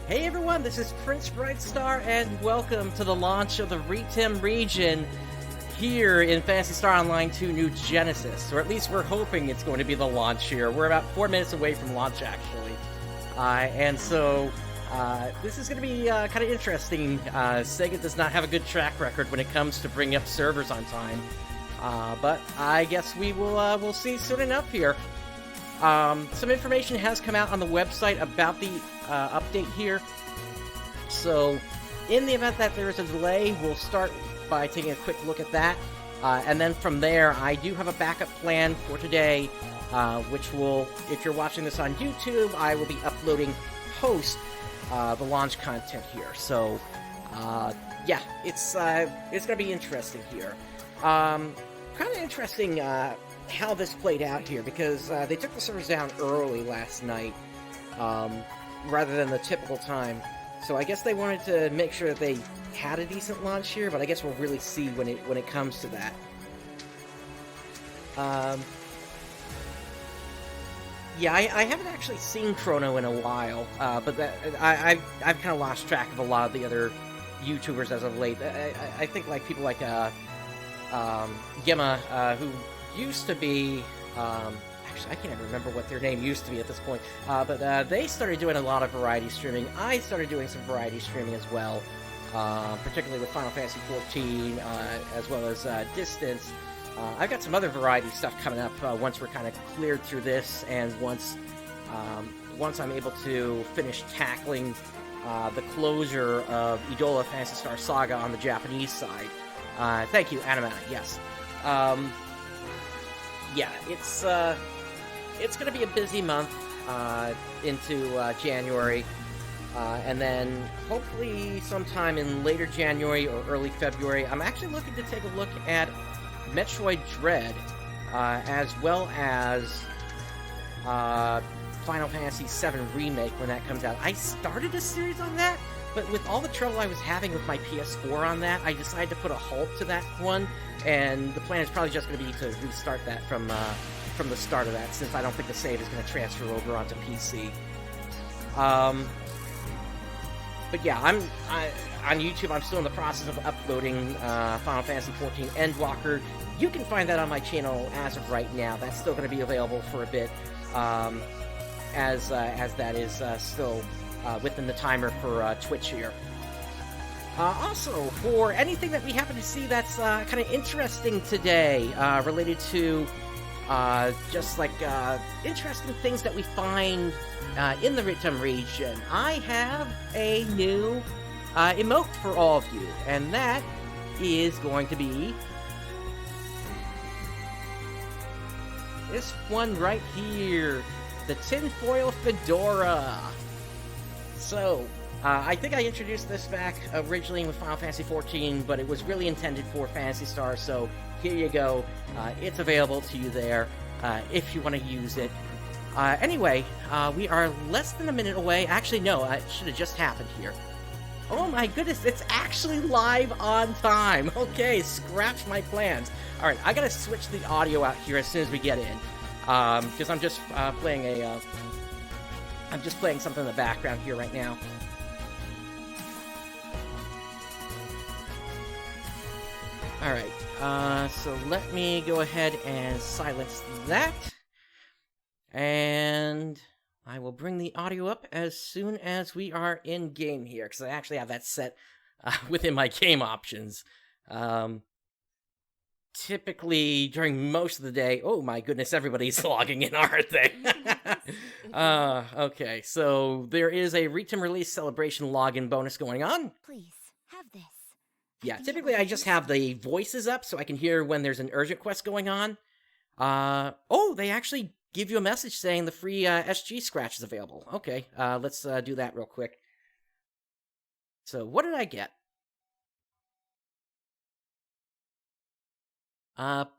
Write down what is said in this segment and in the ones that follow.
Hey everyone, this is PrinceBrightstar, and welcome to the launch of the Retem region here in Phantasy Star Online 2 New Genesis. Or at least we're hoping it's going to be the launch here. We're about 4 minutes away from launch, actually. This is going to be kind of interesting. Sega does not have a good track record when it comes to bringing up servers on time. But I guess we'll see soon enough here. Some information has come out on the website about the update here. So, in the event that there is a delay, we'll start by taking a quick look at that. And then from there, I do have a backup plan for today, which will, if you're watching this on YouTube, I will be uploading post the launch content here. So, yeah, it's going to be interesting here. Kind of interesting how this played out here, because they took the servers down early last night, rather than the typical time. So I guess they wanted to make sure that they had a decent launch here, but I guess we'll really see when it comes to that. Yeah, I haven't actually seen Chrono in a while, but I've kind of lost track of a lot of the other YouTubers as of late. I think like people like Gemma, who used to be, actually I can't even remember what their name used to be at this point, but they started doing a lot of variety streaming. I started doing some variety streaming as well, particularly with Final Fantasy XIV, as well as Distance. I've got some other variety stuff coming up once we're kind of cleared through this, and once I'm able to finish tackling the closure of Idola Phantasy Star Saga on the Japanese side. Thank you, Animata, yes. Yeah, it's going to be a busy month into January, and then hopefully sometime in later January or early February, I'm actually looking to take a look at Metroid Dread, as well as Final Fantasy VII Remake when that comes out. I started a series on that, but with all the trouble I was having with my PS4 on that, I decided to put a halt to that one, and the plan is probably just going to be to restart that from the start of that, since I don't think the save is going to transfer over onto PC. But yeah, on YouTube, I'm still in the process of uploading Final Fantasy XIV Endwalker. You can find that on my channel as of right now. That's still going to be available for a bit, as that is still within the timer for Twitch here. Also, for anything that we happen to see that's kind of interesting today, related to just like interesting things that we find in the Retem region, I have a new emote for all of you, and that is going to be this one right here, the tinfoil fedora. So, I think I introduced this back originally with Final Fantasy XIV, but it was really intended for Phantasy Star, so here you go. It's available to you there if you want to use it. Anyway, we are less than a minute away. Actually, no, it should have just happened here. Oh my goodness, it's actually live on time. Okay, scratch my plans. Alright, I gotta switch the audio out here as soon as we get in. Because I'm just playing I'm just playing something in the background here right now. Alright, so let me go ahead and silence that. And I will bring the audio up as soon as we are in-game here, because I actually have that set within my game options. Typically, during most of the day... Oh my goodness, everybody's logging in, aren't they? Okay, so there is a Retem release celebration login bonus going on. Please, have this. Yeah, typically I just have the voices up so I can hear when there's an urgent quest going on. Oh, they actually give you a message saying the free SG scratch is available. Okay, let's do that real quick. So, what did I get?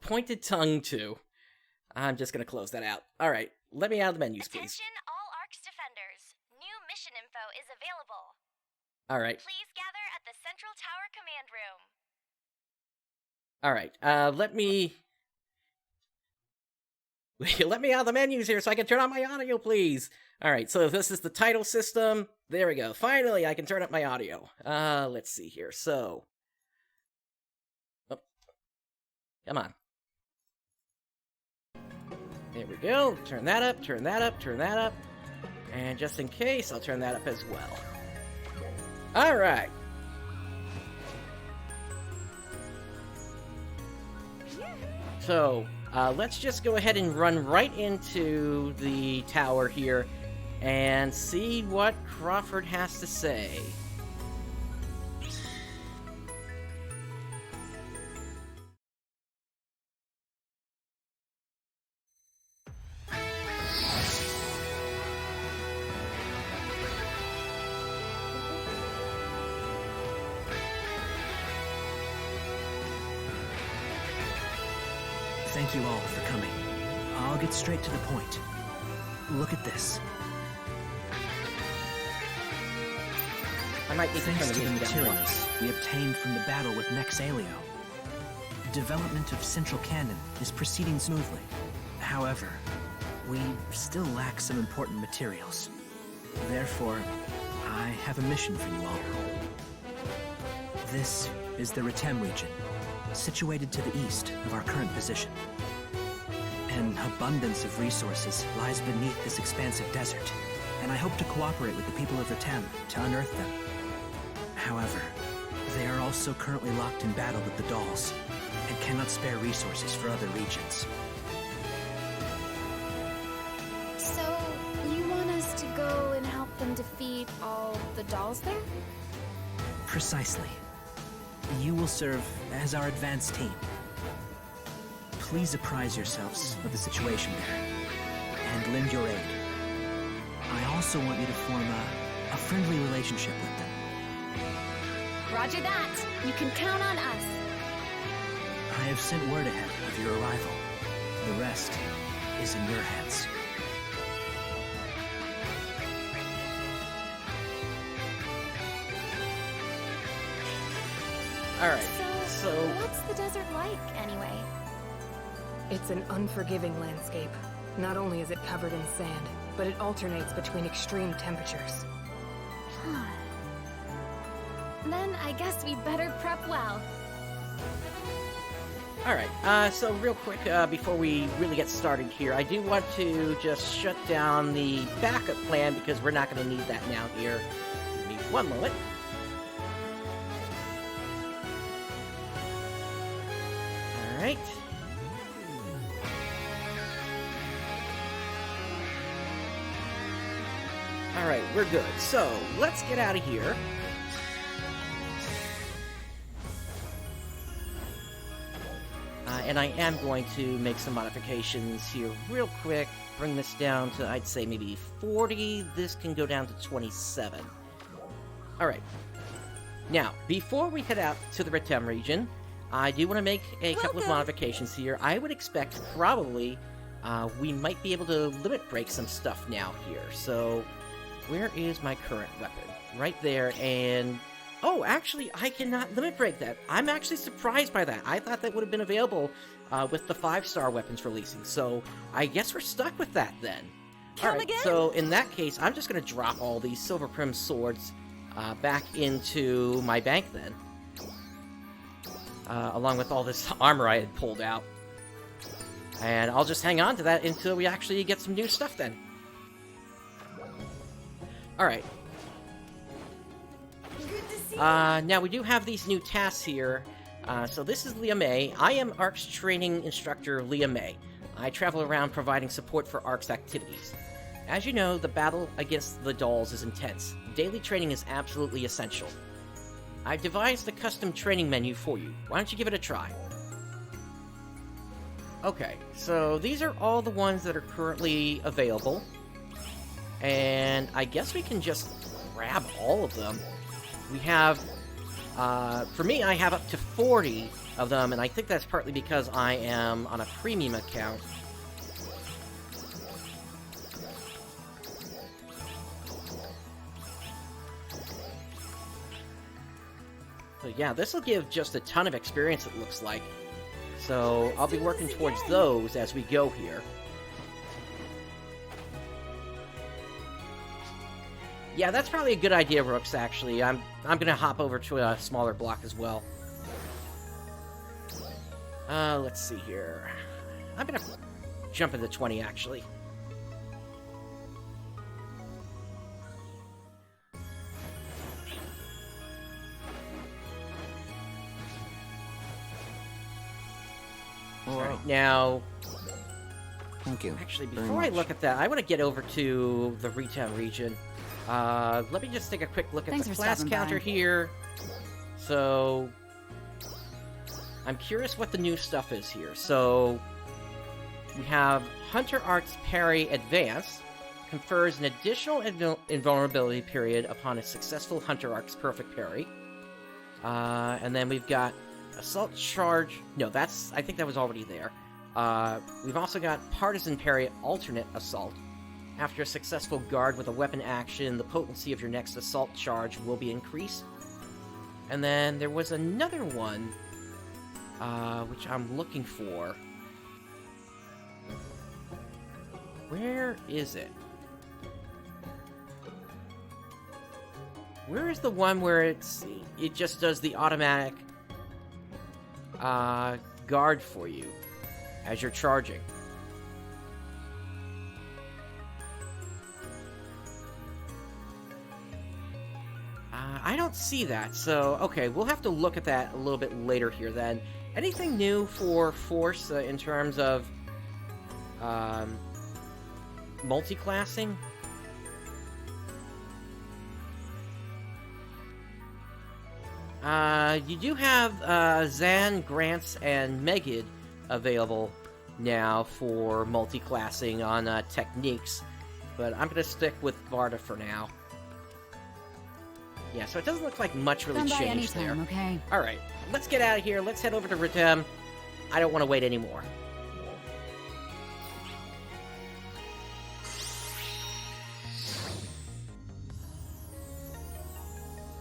Pointed tongue 2. I'm just gonna close that out. Alright, let me out of the menus, please. Attention all ARCS defenders. New mission info is available. Alright. Please gather at the Central Tower Command Room. Alright, let me Let me out of the menus here so I can turn on my audio, please. Alright, so this is the title system. There we go. Finally, I can turn up my audio. Let's see here. So... Oh. Come on. There we go. Turn that up, turn that up, turn that up. And just in case, I'll turn that up as well. Alright. So, let's just go ahead and run right into the tower here and see what Crawford has to say. Thank you all for coming. I'll get straight to the point. Look at this. I might need to Thanks turn to the music down more. materials we obtained from the battle with Nexalio, development of Central Cannon is proceeding smoothly. However, we still lack some important materials. Therefore, I have a mission for you all. This is the Retem region, situated to the east of our current position. An abundance of resources lies beneath this expansive desert, and I hope to cooperate with the people of Retem to unearth them. However, they are also currently locked in battle with the dolls, and cannot spare resources for other regions. So, you want us to go and help them defeat all the dolls there? Precisely. You will serve as our advance team. Please apprise yourselves of the situation there, and lend your aid. I also want you to form a friendly relationship with them. Roger that. You can count on us. I have sent word ahead of your arrival. The rest is in your hands. Alright, So, what's the desert like, anyway? It's an unforgiving landscape. Not only is it covered in sand, but it alternates between extreme temperatures. Then I guess we'd better prep well. Alright, so real quick, before we really get started here, I do want to just shut down the backup plan because we're not going to need that now here. Give me one moment. Alright. Alright, we're good. So, let's get out of here. And I am going to make some modifications here real quick. Bring this down to, I'd say, maybe 40. This can go down to 27. Alright. Now, before we head out to the Retem region, I do want to make a couple of modifications here. I would expect probably we might be able to limit break some stuff now here. So, where is my current weapon? Right there, and... Oh, actually, I cannot limit break that. I'm actually surprised by that. I thought that would have been available with the 5-star weapons releasing. So, I guess we're stuck with that then. Alright, so in that case, I'm just going to drop all these Silver Prim swords back into my bank then. Along with all this armor I had pulled out. And I'll just hang on to that until we actually get some new stuff then. Alright. Now we do have these new tasks here. So this is Leah May. I am ARC's training instructor, Leah May. I travel around providing support for ARC's activities. As you know, the battle against the dolls is intense. Daily training is absolutely essential. I've devised a custom training menu for you. Why don't you give it a try? Okay, so these are all the ones that are currently available. And I guess we can just grab all of them. We have, for me, I have up to 40 of them, and I think that's partly because I am on a premium account. So yeah, this will give just a ton of experience, it looks like. So I'll be working towards those as we go here. Yeah, that's probably a good idea, Rooks, actually. I'm gonna hop over to a smaller block as well. Let's see here. I'm gonna jump into 20, actually. Alright, now... Thank you. Actually, before I look at that, I want to get over to the Retem region. Let me just take a quick look at the class counter here. So... I'm curious what the new stuff is here. So... We have Hunter Arts Parry Advance. Confers an additional invulnerability period upon a successful Hunter Arts Perfect Parry. And then we've got Assault Charge... No, that's... I think that was already there. We've also got Partisan Parry Alternate Assault. After a successful guard with a weapon action, the potency of your next assault charge will be increased. And then there was another one, which I'm looking for. Where is it? Where is the one where it just does the automatic guard for you as you're charging? I don't see that, so okay, we'll have to look at that a little bit later here then. Anything new for Force in terms of multi-classing? You do have Zan, Grants, and Megid available now for multi-classing on techniques, but I'm going to stick with Varda for now. Yeah, so it doesn't look like much really changed there. Okay. Alright, let's get out of here. Let's head over to Retem. I don't want to wait anymore.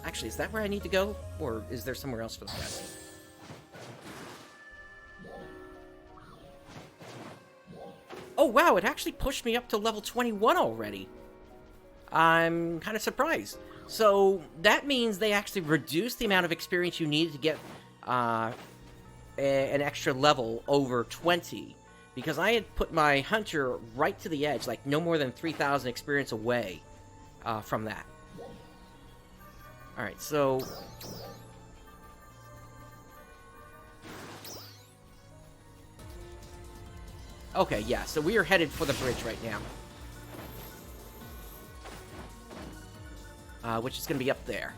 Actually, is that where I need to go? Or is there somewhere else for the quest? Oh wow, it actually pushed me up to level 21 already. I'm kind of surprised. So, that means they actually reduced the amount of experience you need to get an extra level over 20. Because I had put my hunter right to the edge, like no more than 3,000 experience away from that. Alright, so... Okay, yeah, so we are headed for the bridge right now. Which is going to be up there.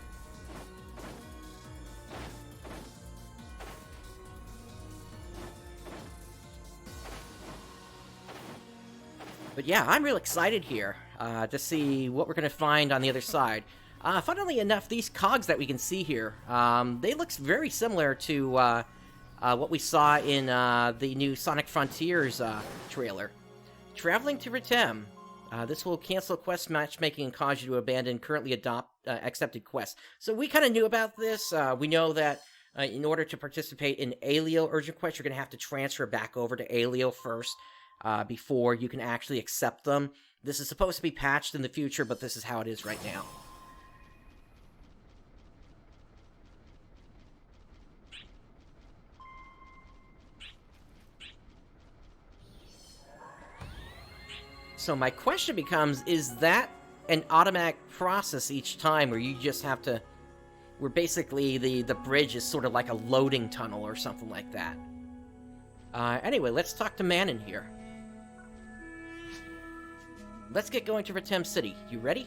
But yeah, I'm real excited here to see what we're going to find on the other side. Funnily enough, these cogs that we can see here, they look very similar to what we saw in the new Sonic Frontiers trailer. Traveling to Retem. This will cancel quest matchmaking and cause you to abandon currently accepted quests. So we kind of knew about this. We know that in order to participate in Alio urgent quests, you're going to have to transfer back over to Alio first before you can actually accept them. This is supposed to be patched in the future, but this is how it is right now. So my question becomes, is that an automatic process each time where you just have to... Where basically the bridge is sort of like a loading tunnel or something like that? Anyway, let's talk to Manon here. Let's get going to Retem City. You ready?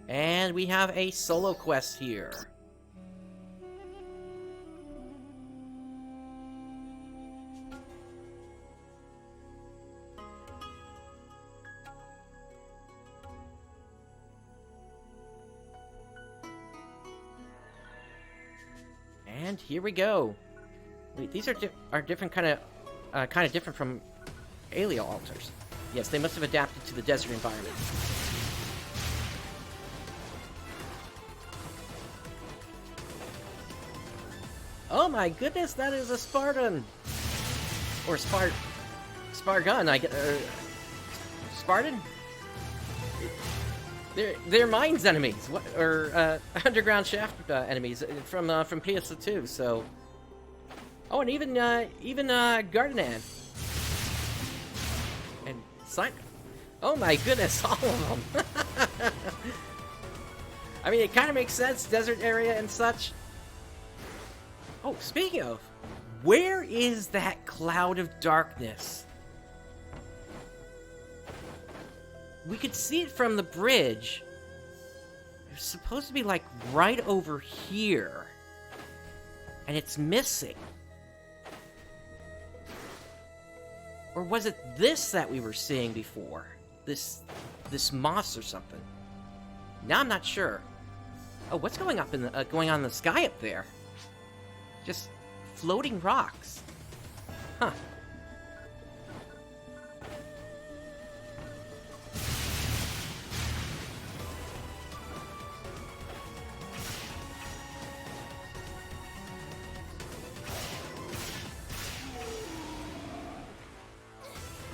And we have a solo quest here. And here we go. Wait, these are different kind of different from Alio altars. Yes, they must have adapted to the desert environment. Oh my goodness, that is a Spartan! Or Spargan, I get... Spartan? They're mines enemies, or underground shaft enemies from PSO2. So, oh, and even Gardenan and Simon. Oh my goodness, all of them. I mean, it kind of makes sense, desert area and such. Oh, speaking of, where is that cloud of darkness? We could see it from the bridge. It's supposed to be, like, right over here. And it's missing. Or was it this that we were seeing before? This moss or something? Now I'm not sure. Oh, what's going on in the sky up there? Just floating rocks. Huh.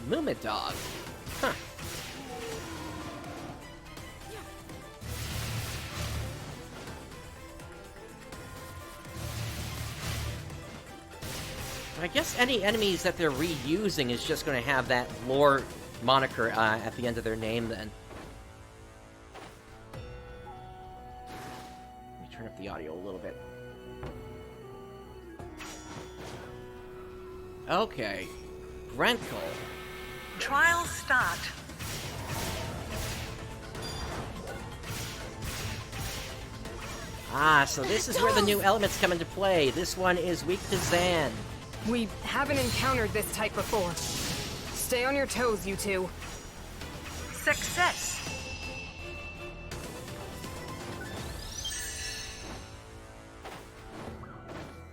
Moomin dog. Huh. I guess any enemies that they're reusing is just going to have that lore moniker at the end of their name, then. Let me turn up the audio a little bit. Okay. Brentkel. Trial start. Ah, so this is where the new elements come into play. This one is weak to Zan. We haven't encountered this type before. Stay on your toes, you two. Success.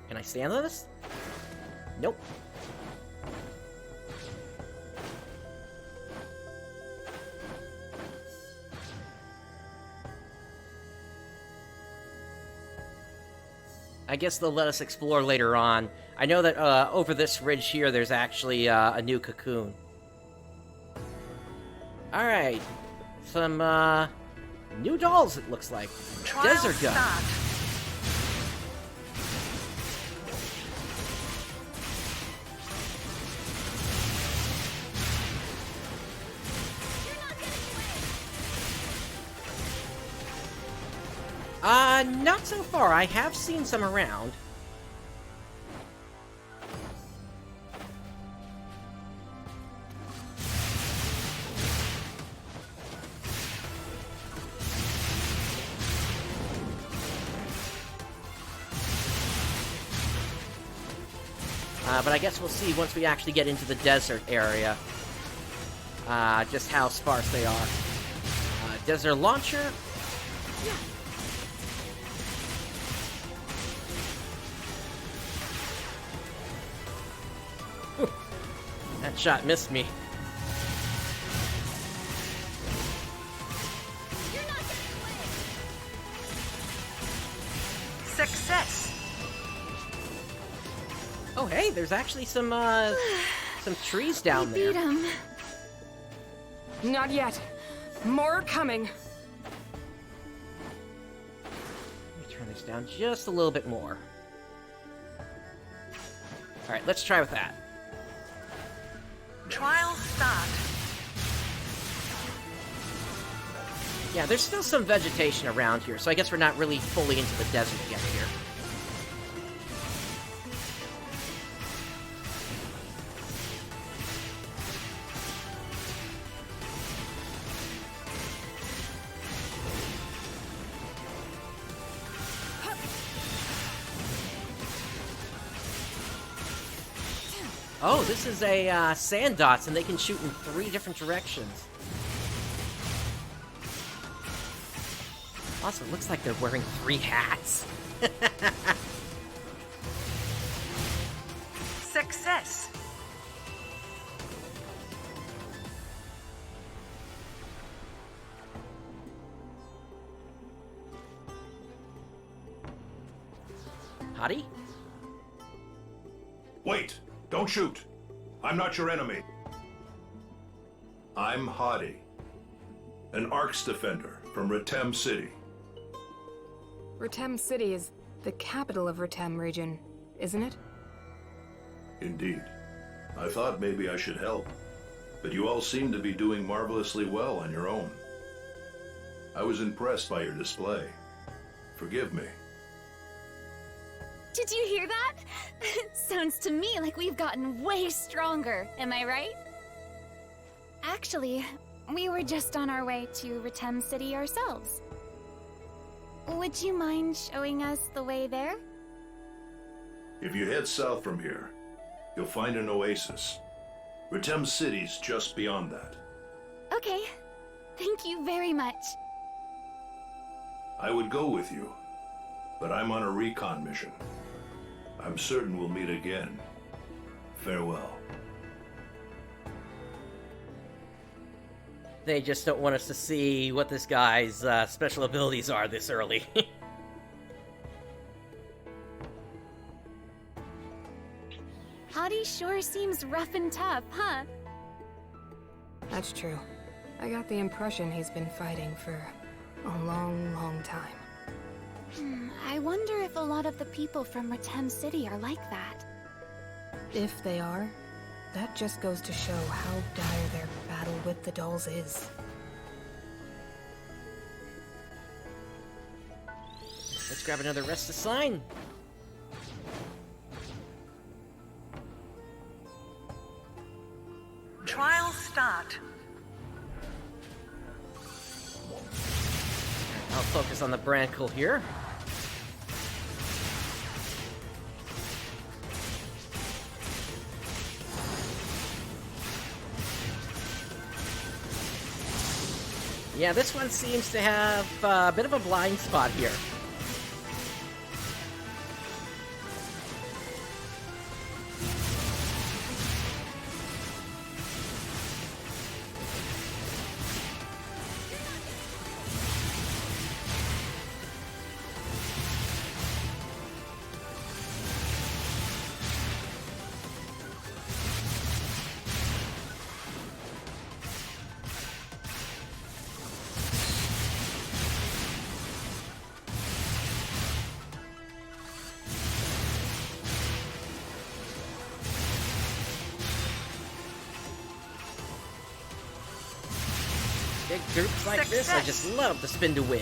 Can I stand on this? Nope. I guess they'll let us explore later on. I know that over this ridge here, there's actually a new Cocoon. Alright. Some new dolls, it looks like. Trial Desert gun. start. Not so far. I have seen some around. But I guess we'll see once we actually get into the desert area. Just how sparse they are. Desert launcher. That shot missed me. Success. Oh, hey, there's actually some trees down there. Beat him. Not yet. More coming. Let me turn this down just a little bit more. Alright, let's try with that. Trial start. Yeah, there's still some vegetation around here, so I guess we're not really fully into the desert yet here. Oh, this is a sand dots, and they can shoot in 3 different directions. Also, it looks like they're wearing 3 hats. Success. Hottie? Wait! Don't shoot! I'm not your enemy. I'm Hadi. An Arcs Defender from Retem City. Retem City is the capital of Retem region, isn't it? Indeed. I thought maybe I should help, but you all seem to be doing marvelously well on your own. I was impressed by your display. Forgive me. Did you hear that? Sounds to me like we've gotten way stronger, am I right? Actually, we were just on our way to Retem City ourselves. Would you mind showing us the way there? If you head south from here, you'll find an oasis. Retem City's just beyond that. Okay. Thank you very much. I would go with you, but I'm on a recon mission. I'm certain we'll meet again. Farewell. They just don't want us to see what this guy's special abilities are this early. Hottie sure seems rough and tough, huh? That's true. I got the impression he's been fighting for a long, long time. I wonder if a lot of the people from Retem City are like that. If they are, that just goes to show how dire their battle with the dolls is. Let's grab another rest of sign. Trial start. I'll focus on the Brancle here. Yeah, this one seems to have a bit of a blind spot here. Big groups like this, I just love to spin to win.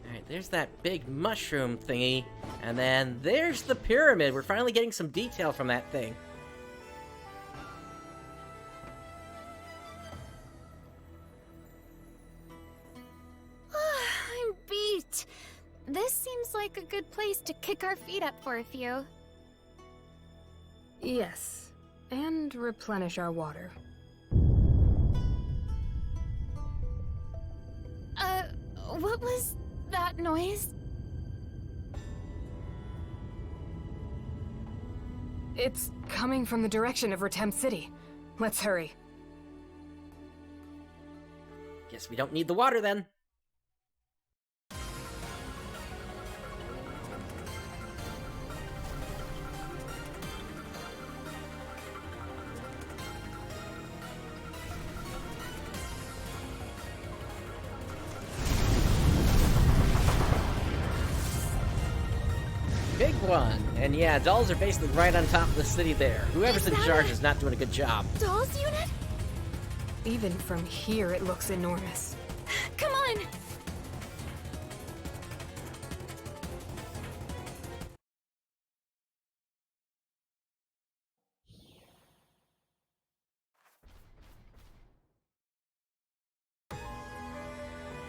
Alright, there's that big mushroom thingy, and then there's the pyramid. We're finally getting some detail from that thing. This seems like a good place to kick our feet up for a few. Yes, and replenish our water. What was that noise? It's coming from the direction of Retem City. Let's hurry. Guess we don't need the water then. Big one. And yeah, dolls are basically right on top of the city there. Whoever's in charge is not doing a good job. Dolls unit? Even from here, it looks enormous. Come on!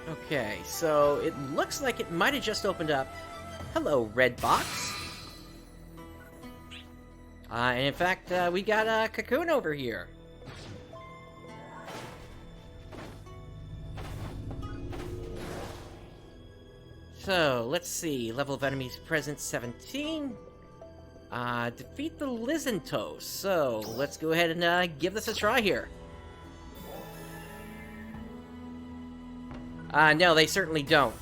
Okay, so it looks like it might have just opened up. Hello, red box. And in fact, we got Cocoon over here. So, let's see. Level of enemies present, 17. Defeat the Lizentos. So, let's go ahead and give this a try here. No, they certainly don't.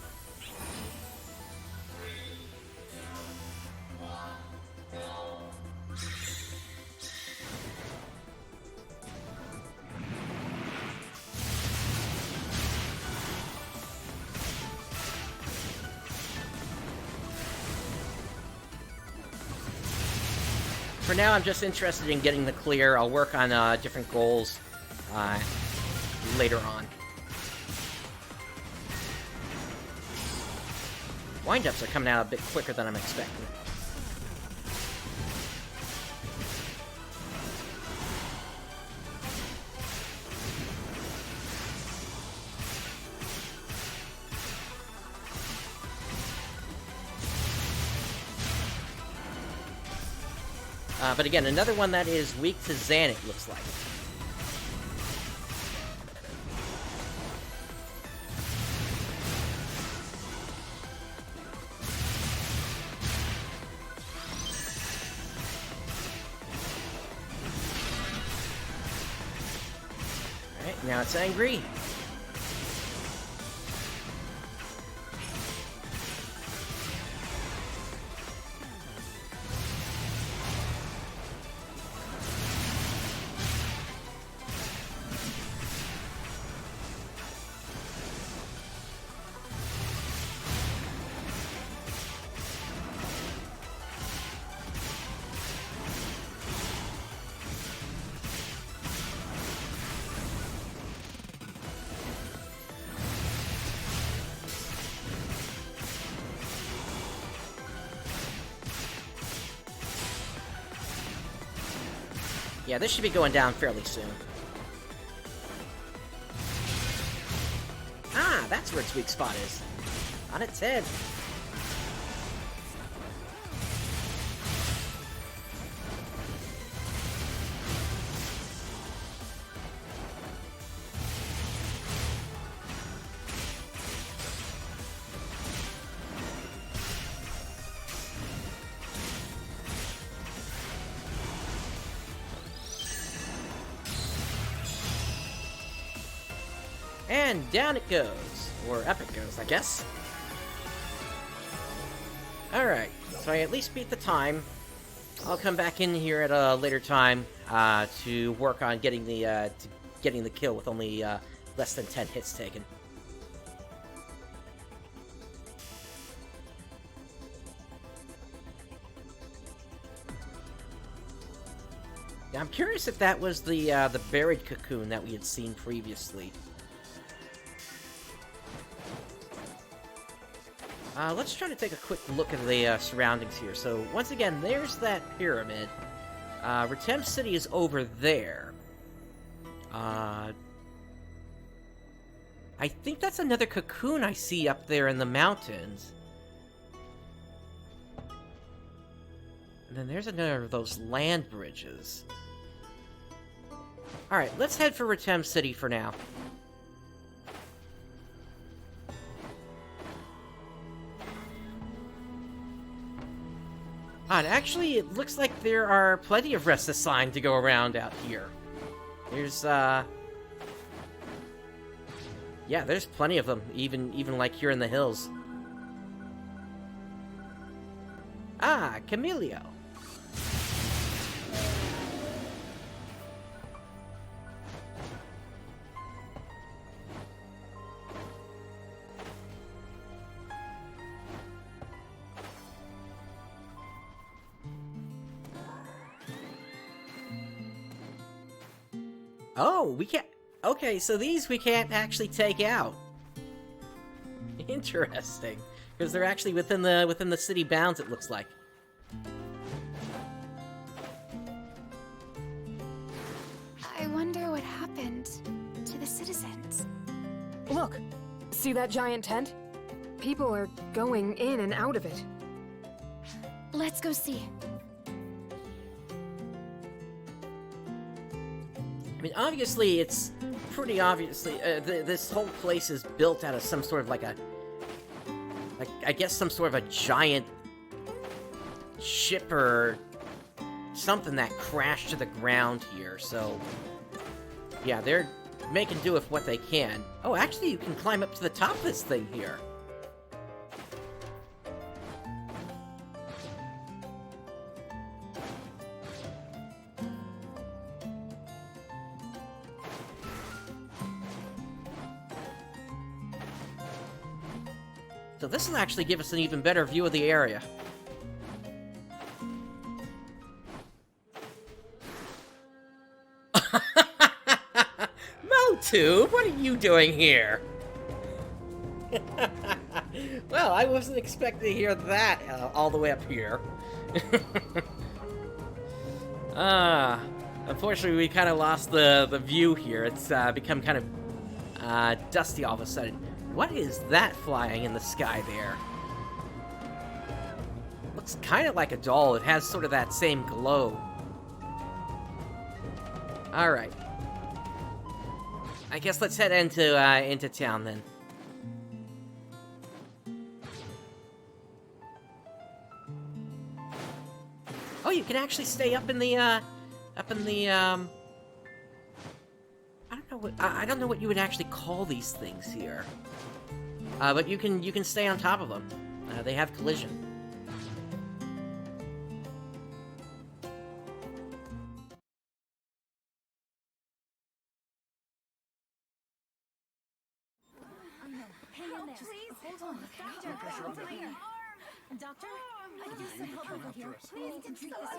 for now, I'm just interested in getting the clear. I'll work on different goals later on. Wind-ups are coming out a bit quicker than I'm expecting. But again, another one that is weak to Xan, it looks like. Alright, now it's angry. Yeah, this should be going down fairly soon. Ah, that's where its weak spot is. On its head. And down it goes. Or up it goes, I guess. Alright, so I at least beat the time. I'll come back in here at a later time to work on getting the kill with only less than 10 hits taken. Now, I'm curious if that was the buried cocoon that we had seen previously. Let's try to take a quick look at the surroundings here. So, once again, there's that pyramid. Retem City is over there. I think that's another cocoon I see up there in the mountains. And then there's another of those land bridges. Alright, let's head for Retem City for now. And actually, it looks like there are plenty of rest assigned to go around out here. There's, yeah, there's plenty of them, even like here in the hills. Ah, Camilio. Oh, we can't... Okay, so these we can't actually take out. Interesting. Because they're actually within the city bounds, it looks like. I wonder what happened to the citizens. Look! See that giant tent? People are going in and out of it. Let's go see. I mean, obviously, it's pretty obviously, this whole place is built out of some sort of I guess some sort of a giant ship or something that crashed to the ground here, so, yeah, they're making do with what they can. Oh, actually, you can climb up to the top of this thing here. So this will actually give us an even better view of the area. PSO2, what are you doing here? Well, I wasn't expecting to hear that all the way up here. Unfortunately, we kind of lost the view here. It's become kind of dusty all of a sudden. What is that flying in the sky there? Looks kind of like a doll. It has sort of that same glow. Alright. I guess let's head into town then. Oh, you can actually stay up in the I don't know what you would actually call these things here. But you can stay on top of them. They have collision. Doctor, I need some help over here. We need to treat this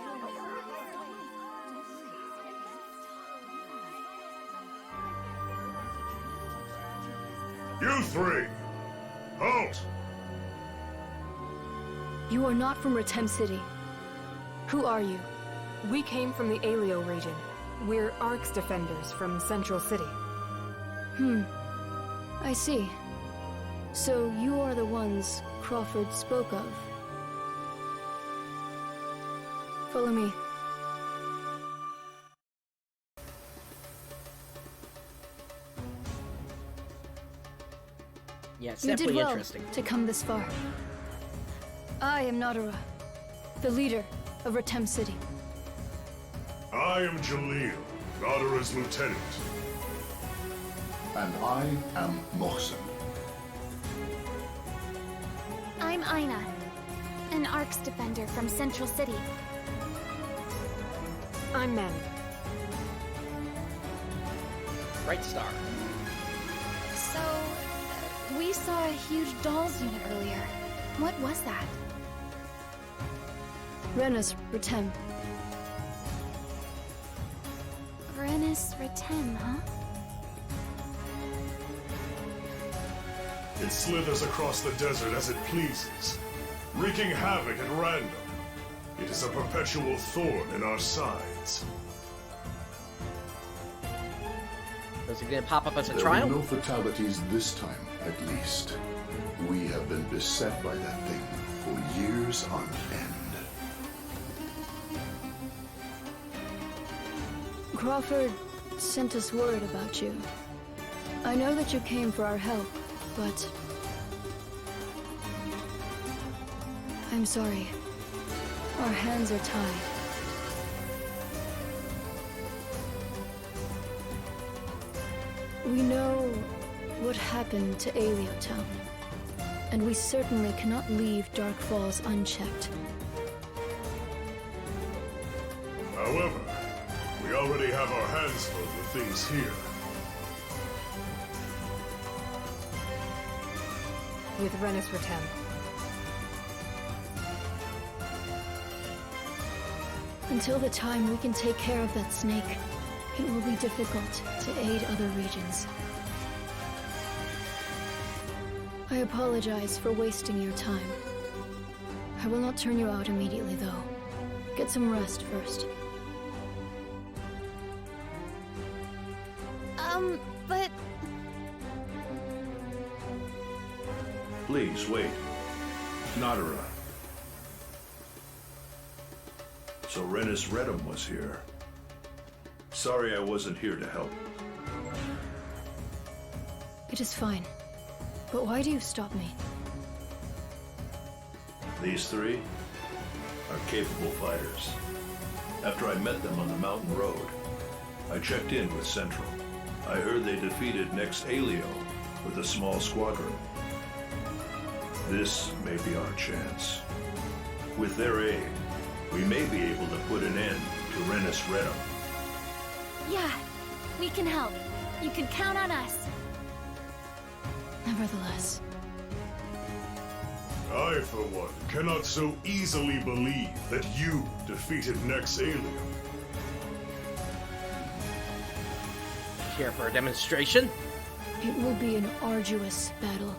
You three! Halt! You are not from Retem City. Who are you? We came from the Alio region. We're Arcs defenders from Central City. I see. So you are the ones Crawford spoke of. Follow me. Yeah, it's You did definitely well interesting. to come this far. I am Nadara, the leader of Retem City. I am Jalil, Nadara's lieutenant. And I am Mohsen. I'm Aina, an Arcs defender from Central City. I'm Manny. PrinceBrightstar. So, we saw a huge dolls unit earlier. What was that? Rena's Retem. Renis Retem, huh? It slithers across the desert as it pleases, wreaking havoc at random. It is a perpetual thorn in our sides. Was it gonna pop up as a There trial? were no fatalities this time, at least. We have been beset by that thing for years on end. Crawford sent us word about you. I know that you came for our help, but I'm sorry. Our hands are tied. We know what happened to Alio Town, and we certainly cannot leave Dark Falls unchecked. However, we already have our hands full with things here. With Renis Retem. Until the time we can take care of that snake, it will be difficult to aid other regions. I apologize for wasting your time. I will not turn you out immediately, though. Get some rest first. But... Please, wait. Nadara. So Renis Retem was here. Sorry I wasn't here to help. It is fine. But why do you stop me? These three are capable fighters. After I met them on the mountain road, I checked in with Central. I heard they defeated Nex Alio with a small squadron. This may be our chance. With their aid, we may be able to put an end to Renis Retem. yeah, we can help. You can count on us. Nevertheless, I, for one, cannot so easily believe that you defeated Nex Alio. care for a demonstration. It will be an arduous battle.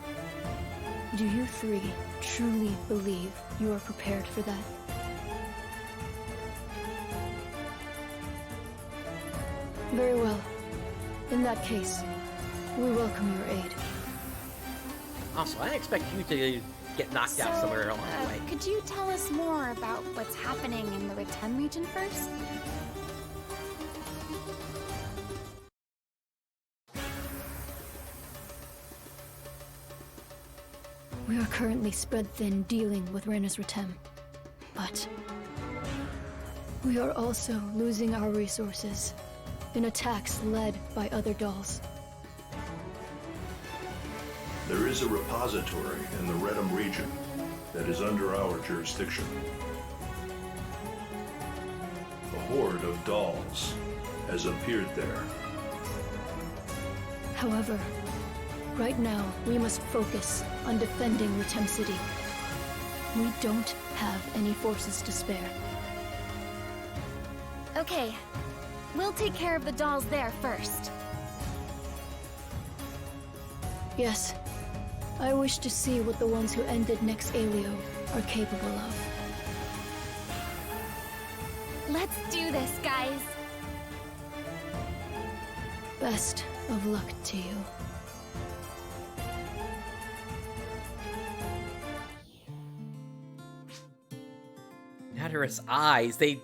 Do you three truly believe you are prepared for that? Very well. In that case, we welcome your aid. Also, I expect you to get knocked out somewhere along the way. Could you tell us more about what's happening in the Retem region first? We are currently spread thin dealing with Rena's Retem, but we are also losing our resources in attacks led by other dolls. There is a repository in the Retem region that is under our jurisdiction. A horde of dolls has appeared there. However, right now we must focus on defending Retem City. We don't have any forces to spare. Okay, we'll take care of the dolls there first. Yes, I wish to see what the ones who ended Nex Alio are capable of. Let's do this, guys! Best of luck to you. Hatter's eyes, they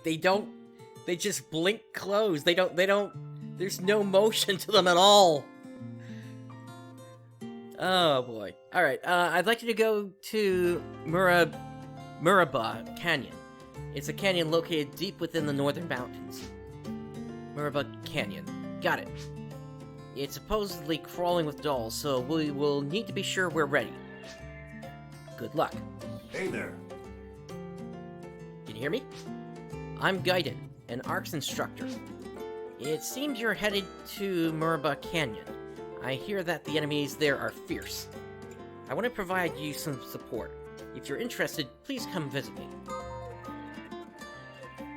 just blink closed. They don't, there's no motion to them at all. Oh boy. Alright, I'd like you to go to Muraba Canyon. It's a canyon located deep within the northern mountains. Muraba Canyon. Got it. It's supposedly crawling with dolls, so we will need to be sure we're ready. Good luck. Hey there. Can you hear me? I'm Gaiden, an ARCS instructor. It seems you're headed to Muraba Canyon. I hear that the enemies there are fierce. I want to provide you some support. If you're interested, please come visit me.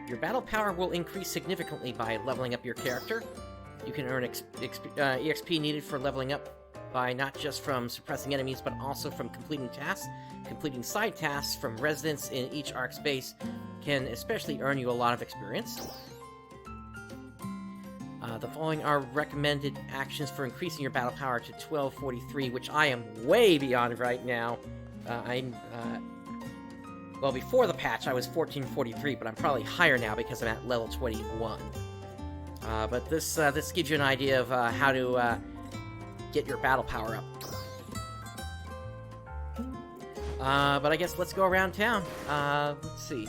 Your battle power will increase significantly by leveling up your character. You can earn EXP needed for leveling up by not just from suppressing enemies, but also from completing tasks. Completing side tasks from residents in each ARC space can especially earn you a lot of experience. The following are recommended actions for increasing your battle power to 1243, which I am way beyond right now. Well, before the patch, I was 1443, but I'm probably higher now because I'm at level 21. But this gives you an idea of how to get your battle power up. But I guess let's go around town. Let's see.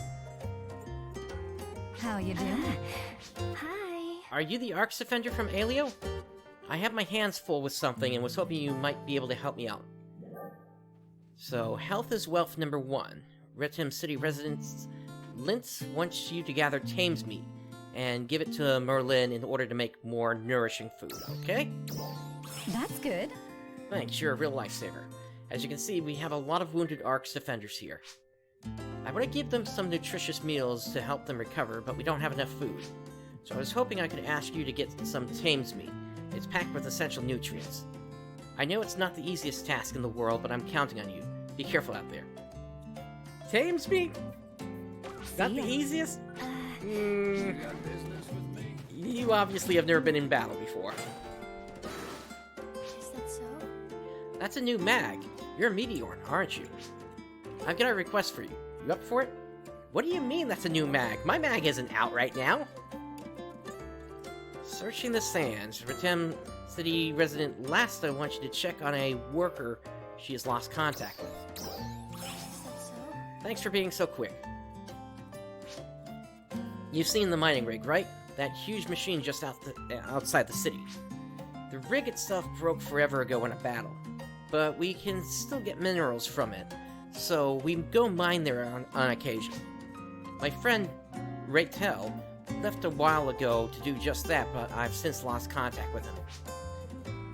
How you doing? Hi. Are you the ARCS Defender from Alio? I have my hands full with something and was hoping you might be able to help me out. So, health is wealth number 1. Retem City residents Lintz wants you to gather Tame's meat and give it to Merlin in order to make more nourishing food, okay? That's good. Thanks, you're a real lifesaver. As you can see, we have a lot of wounded ARCS defenders here. I want to give them some nutritious meals to help them recover, but we don't have enough food. So I was hoping I could ask you to get some Tame's meat. It's packed with essential nutrients. I know it's not the easiest task in the world, but I'm counting on you. Be careful out there. Tame's meat? Not the easiest? You obviously have never been in battle before. Is that so? That's a new mag. You're a Meteor, aren't you? I've got a request for you. You up for it? What do you mean that's a new mag? My mag isn't out right now. Searching the sands, Retem City resident Lasta wants you to check on a worker she has lost contact with. Is that so? Thanks for being so quick. You've seen the mining rig, right? That huge machine just outside the city. The rig itself broke forever ago in a battle, but we can still get minerals from it, so we go mine there on occasion. My friend Retem left a while ago to do just that, but I've since lost contact with him.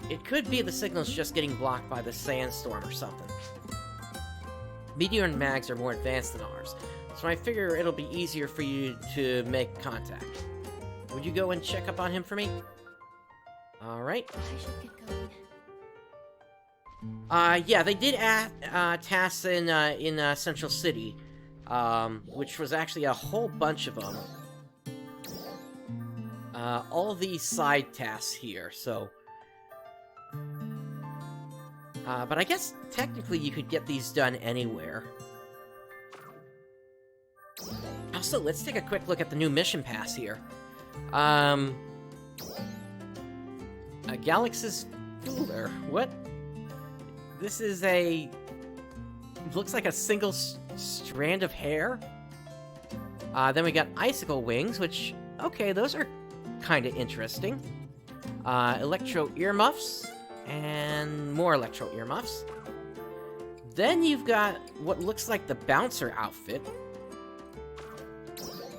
It could be the signal's just getting blocked by the sandstorm or something. Meteor and mags are more advanced than ours, so I figure it'll be easier for you to make contact. Would you go and check up on him for me? Alright. I should get going. Yeah, they did add tasks in Central City, which was actually a whole bunch of them. All these side tasks here, so... but I guess technically you could get these done anywhere. Also, let's take a quick look at the new mission pass here. Galaxy's Fooler. What? This is a... looks like a single strand of hair? Then we got Icicle Wings, which... okay, those are kind of interesting. Electro Earmuffs, and more Electro Earmuffs. Then you've got what looks like the Bouncer outfit.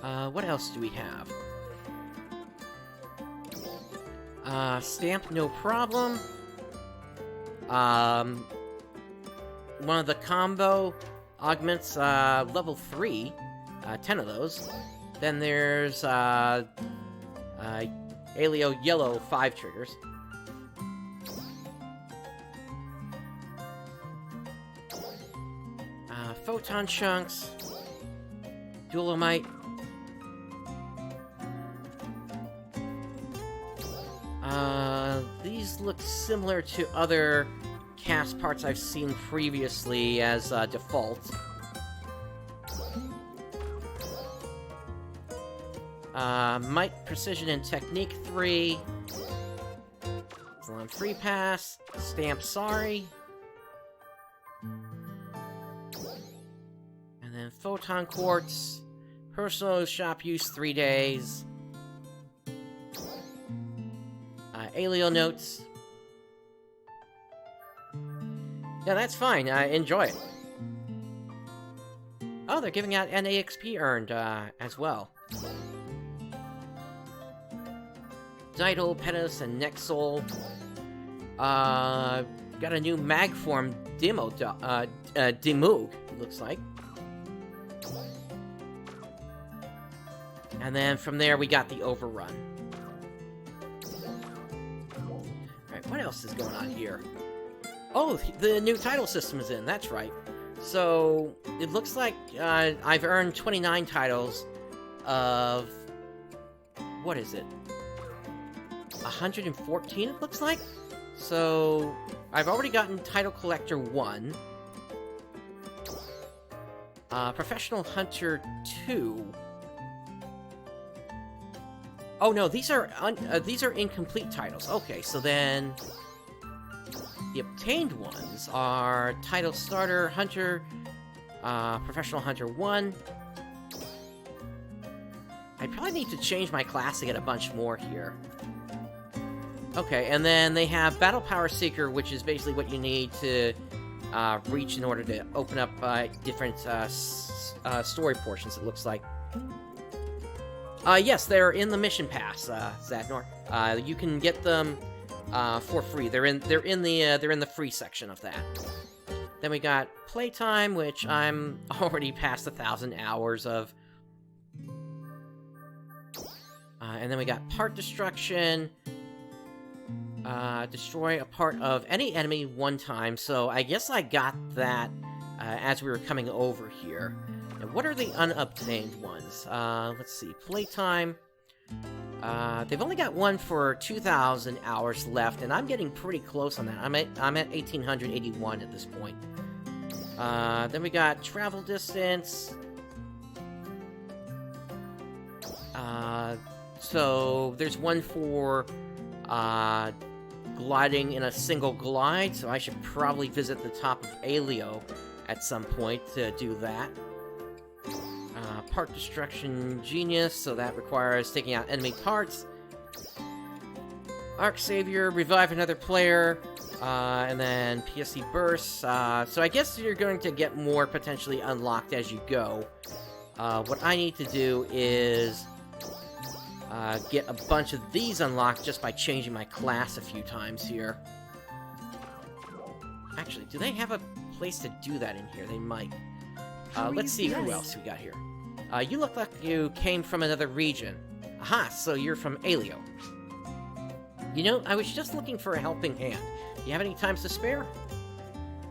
What else do we have? Stamp, no problem. One of the combo augments, level 3. 10 of those. Then there's, Alio Yellow 5 triggers. Photon Chunks. Dualamite. These look similar to other cast parts I've seen previously as, default. Might, Precision, and Technique 3. Salon Free Pass. Stamp Sorry. And then Photon Quartz. Personal shop use 3 days. Alio Notes. Yeah, that's fine. Enjoy it. Oh, they're giving out NAXP earned, as well. Didal, Petus, and Nexol. Got a new mag form Demoog, looks like. And then from there we got the Overrun. Alright, what else is going on here? Oh, the new title system is in, that's right. So, it looks like I've earned 29 titles of... what is it? 114, it looks like? So, I've already gotten Title Collector 1. Professional Hunter 2. Oh no, these are incomplete titles. Okay, so then... the obtained ones are Title Starter, Hunter, Professional Hunter 1. I probably need to change my class to get a bunch more here. Okay, and then they have Battle Power Seeker, which is basically what you need to reach in order to open up different story portions, it looks like. Yes, they're in the mission pass, Zadnor. You can get them for free. They're in the free section of that. Then we got Playtime, which I'm already past 1,000 hours of. And then we got Part Destruction. Destroy a part of any enemy one time. So I guess I got that as we were coming over here. And what are the unobtained ones? Let's see. Playtime. They've only got one for 2,000 hours left, and I'm getting pretty close on that. I'm at 1,881 at this point. Then we got Travel Distance. So there's one for gliding in a single glide, so I should probably visit the top of Alio at some point to do that. Part Destruction Genius, so that requires taking out enemy parts. Arc Savior, revive another player, and then PSC Burst. So I guess you're going to get more potentially unlocked as you go. What I need to do is get a bunch of these unlocked just by changing my class a few times here. Actually, do they have a place to do that in here? They might. Let's see who else we got here. You look like you came from another region. Aha, so you're from Alio. You know, I was just looking for a helping hand. Do you have any times to spare?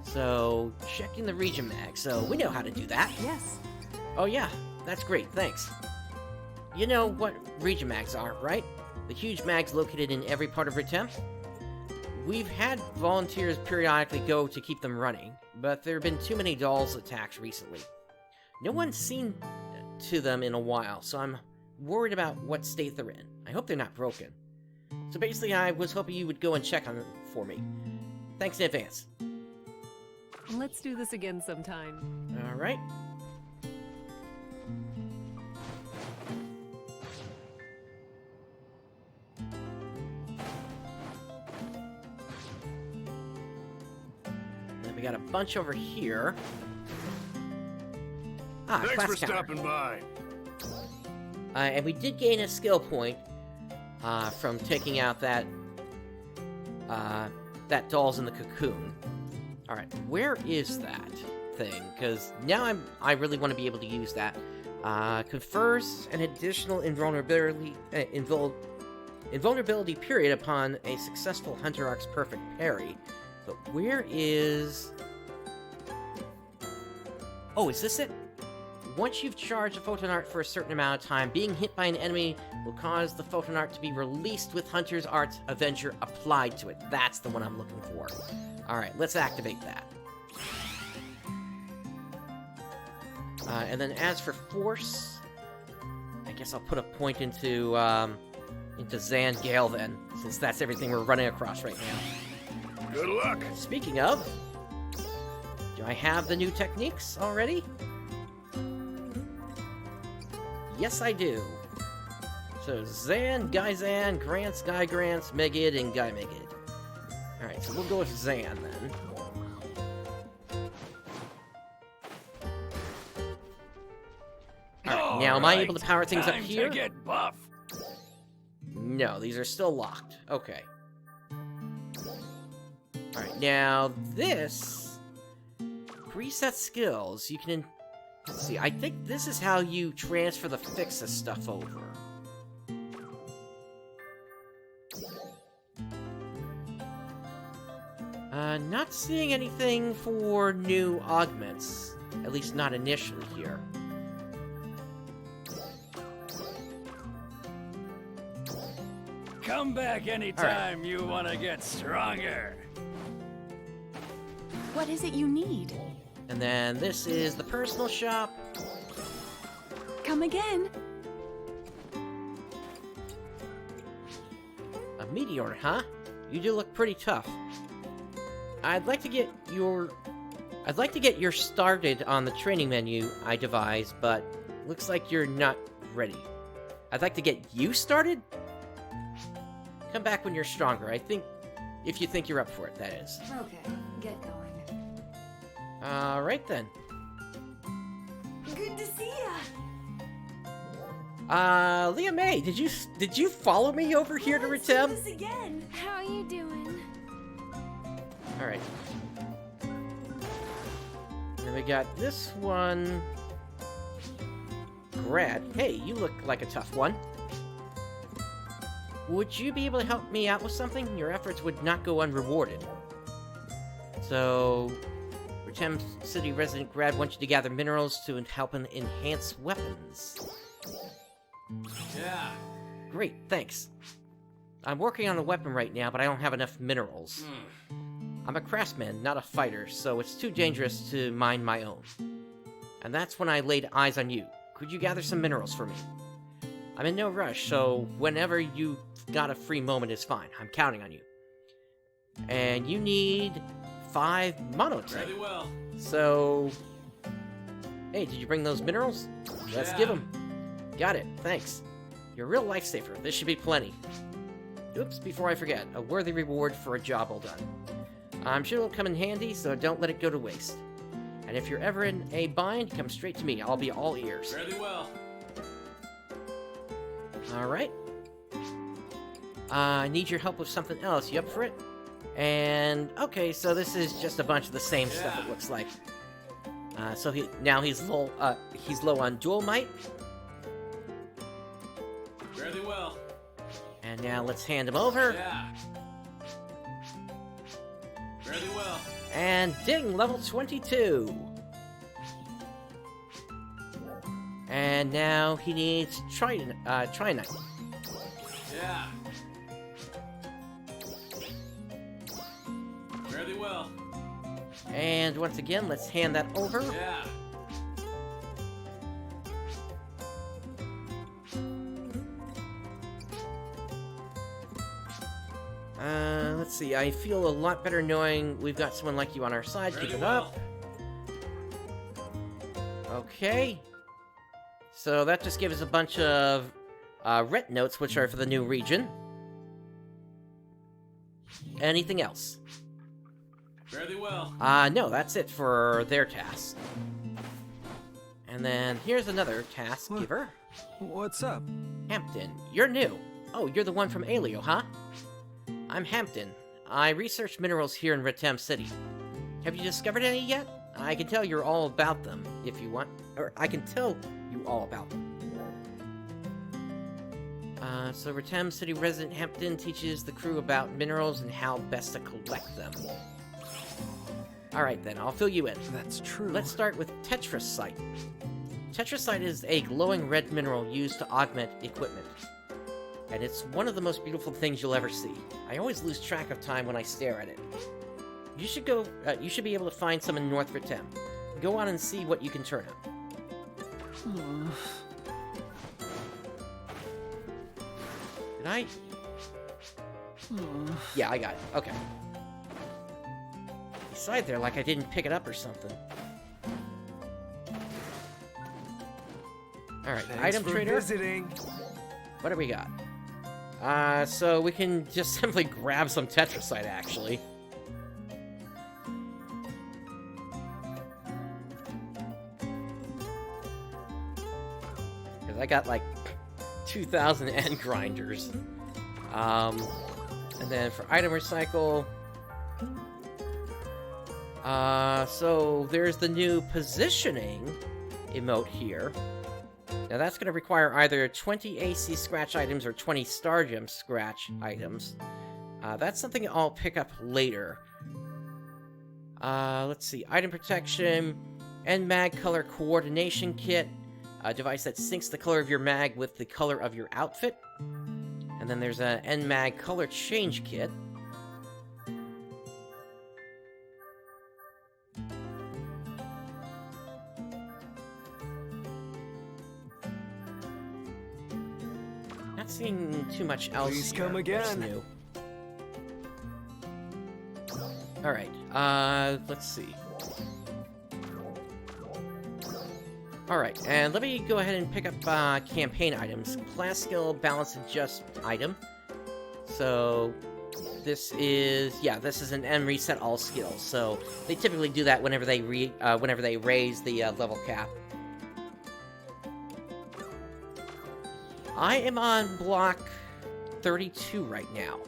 So, checking the region mag, so we know how to do that. Yes. Oh yeah, that's great, thanks. You know what region mags are, right? The huge mags located in every part of Retem? We've had volunteers periodically go to keep them running, but there have been too many dolls attacks recently. No one's seen to them in a while, so I'm worried about what state they're in. I hope they're not broken. So basically, I was hoping you would go and check on them for me. Thanks in advance. Let's do this again sometime. Alright. Then we got a bunch over here. Ah, Thanks class for counter. stopping by. And we did gain a skill point from taking out that dolls in the cocoon. All right, where is that thing? Because now I really want to be able to use that. Confers an additional invulnerability period upon a successful Hunter Arc's perfect parry. But where is? Oh, is this it? Once you've charged a photon art for a certain amount of time, being hit by an enemy will cause the photon art to be released with Hunter's Art's Avenger applied to it. That's the one I'm looking for. Alright, let's activate that. And then as for Force, I guess I'll put a point into Zan Gale then, since that's everything we're running across right now. Good luck! Speaking of, do I have the new techniques already? Yes, I do. So, Zan, Guy Zan, Grants, Guy Grants, Megid, and Guy Megid. Alright, so we'll go with Zan, then. Alright, now am I able to power things up here? To get buff. No, these are still locked. Okay. Alright, now this... Preset skills, you can... Let's see, I think this is how you transfer the fixes stuff over. Not seeing anything for new augments. At least not initially here. Come back anytime you want to get stronger. What is it you need? And then this is the personal shop. Come again. A meteor, huh? You do look pretty tough. I'd like to get your started on the training menu I devised, but looks like you're not ready. I'd like to get you started? Come back when you're stronger. I think, if you think you're up for it, that is. Okay, get going. Alright then. Good to see ya! Leah May, did you follow me over here to Retem? Let's do this again. How are you doing? Alright. Then we got this one. Grad. Hey, you look like a tough one. Would you be able to help me out with something? Your efforts would not go unrewarded. So... Retem City resident Grad wants you to gather minerals to help enhance weapons. Yeah. Great, thanks. I'm working on a weapon right now, but I don't have enough minerals. I'm a craftsman, not a fighter, so it's too dangerous to mine my own. And that's when I laid eyes on you. Could you gather some minerals for me? I'm in no rush, so whenever you got a free moment is fine. I'm counting on you. And you need 5 monotype. Very well. So... Hey, did you bring those minerals? Let's Yeah. give them. Got it, thanks. You're a real lifesaver. This should be plenty. Oops, before I forget, a worthy reward for a job well done. I'm sure it'll come in handy, so don't let it go to waste. And if you're ever in a bind, come straight to me. I'll be all ears. Very well. Alright. I need your help with something else. You up for it? And, okay, so this is just a bunch of the same stuff, it looks like. So he's low on dual might. Very well. And And now let's hand him over. Yeah. Fairly well. And ding, level 22. And now he needs Trinite. Yeah. Fairly well. And once again, let's hand that over. Yeah. Let's see, I feel a lot better knowing we've got someone like you on our side. Keep it up. Okay. So that just gives us a bunch of ret notes, which are for the new region. Anything else? Fairly well. No, that's it for their task. And then here's another task giver. What's up? Hampton, you're new. Oh, you're the one from Alio, huh? I'm Hampton. I research minerals here in Retem City. Have you discovered any yet? I can tell you're all about them, if you want. Or, I can tell you all about them. So Retem City resident Hampton teaches the crew about minerals and how best to collect them. Alright then, I'll fill you in. That's true. Let's start with Tetrasite. Tetrasite is a glowing red mineral used to augment equipment. And it's one of the most beautiful things you'll ever see. I always lose track of time when I stare at it. You should go. You should be able to find some in North Retem. Go on and see what you can turn up. Did I? Yeah, I got it. Okay. Beside there, like I didn't pick it up or something. All right, item trader. Visiting. What do we got? So we can just simply grab some Tetrasite, actually. Because I got, like, 2,000 end grinders. And then for item recycle... so there's the new positioning emote here. Now that's going to require either 20 AC scratch items or 20 Star Gem scratch items. That's something I'll pick up later. Let's see. Item protection, N-Mag color coordination kit, a device that syncs the color of your mag with the color of your outfit. And then there's an N-Mag color change kit. Not seeing too much else. Please here. come again. New. All right. Let's see. All right, and let me go ahead and pick up campaign items. Class skill balance adjust item. So this is an M reset all skills. So they typically do that whenever they raise the level cap. I am on block 32 right now.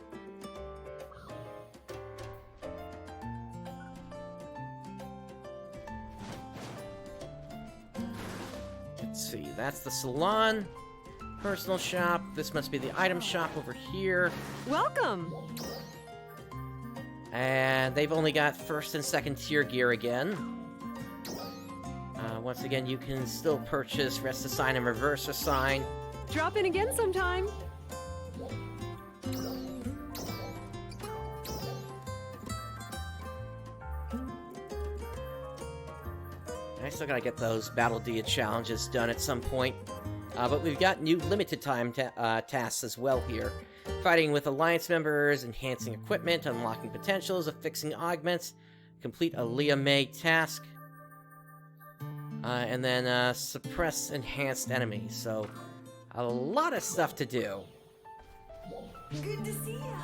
Let's see, that's the salon, personal shop. This must be the item shop over here. Welcome! And they've only got first and second tier gear again. Once again, you can still purchase rest assign and reverse assign. Drop in again sometime. I still gotta get those Battle Dia challenges done at some point. But we've got new limited time tasks as well here. Fighting with Alliance members, enhancing equipment, unlocking potentials, affixing augments, complete a Leah May task, and then suppress enhanced enemies. So, a lot of stuff to do. Good to see ya.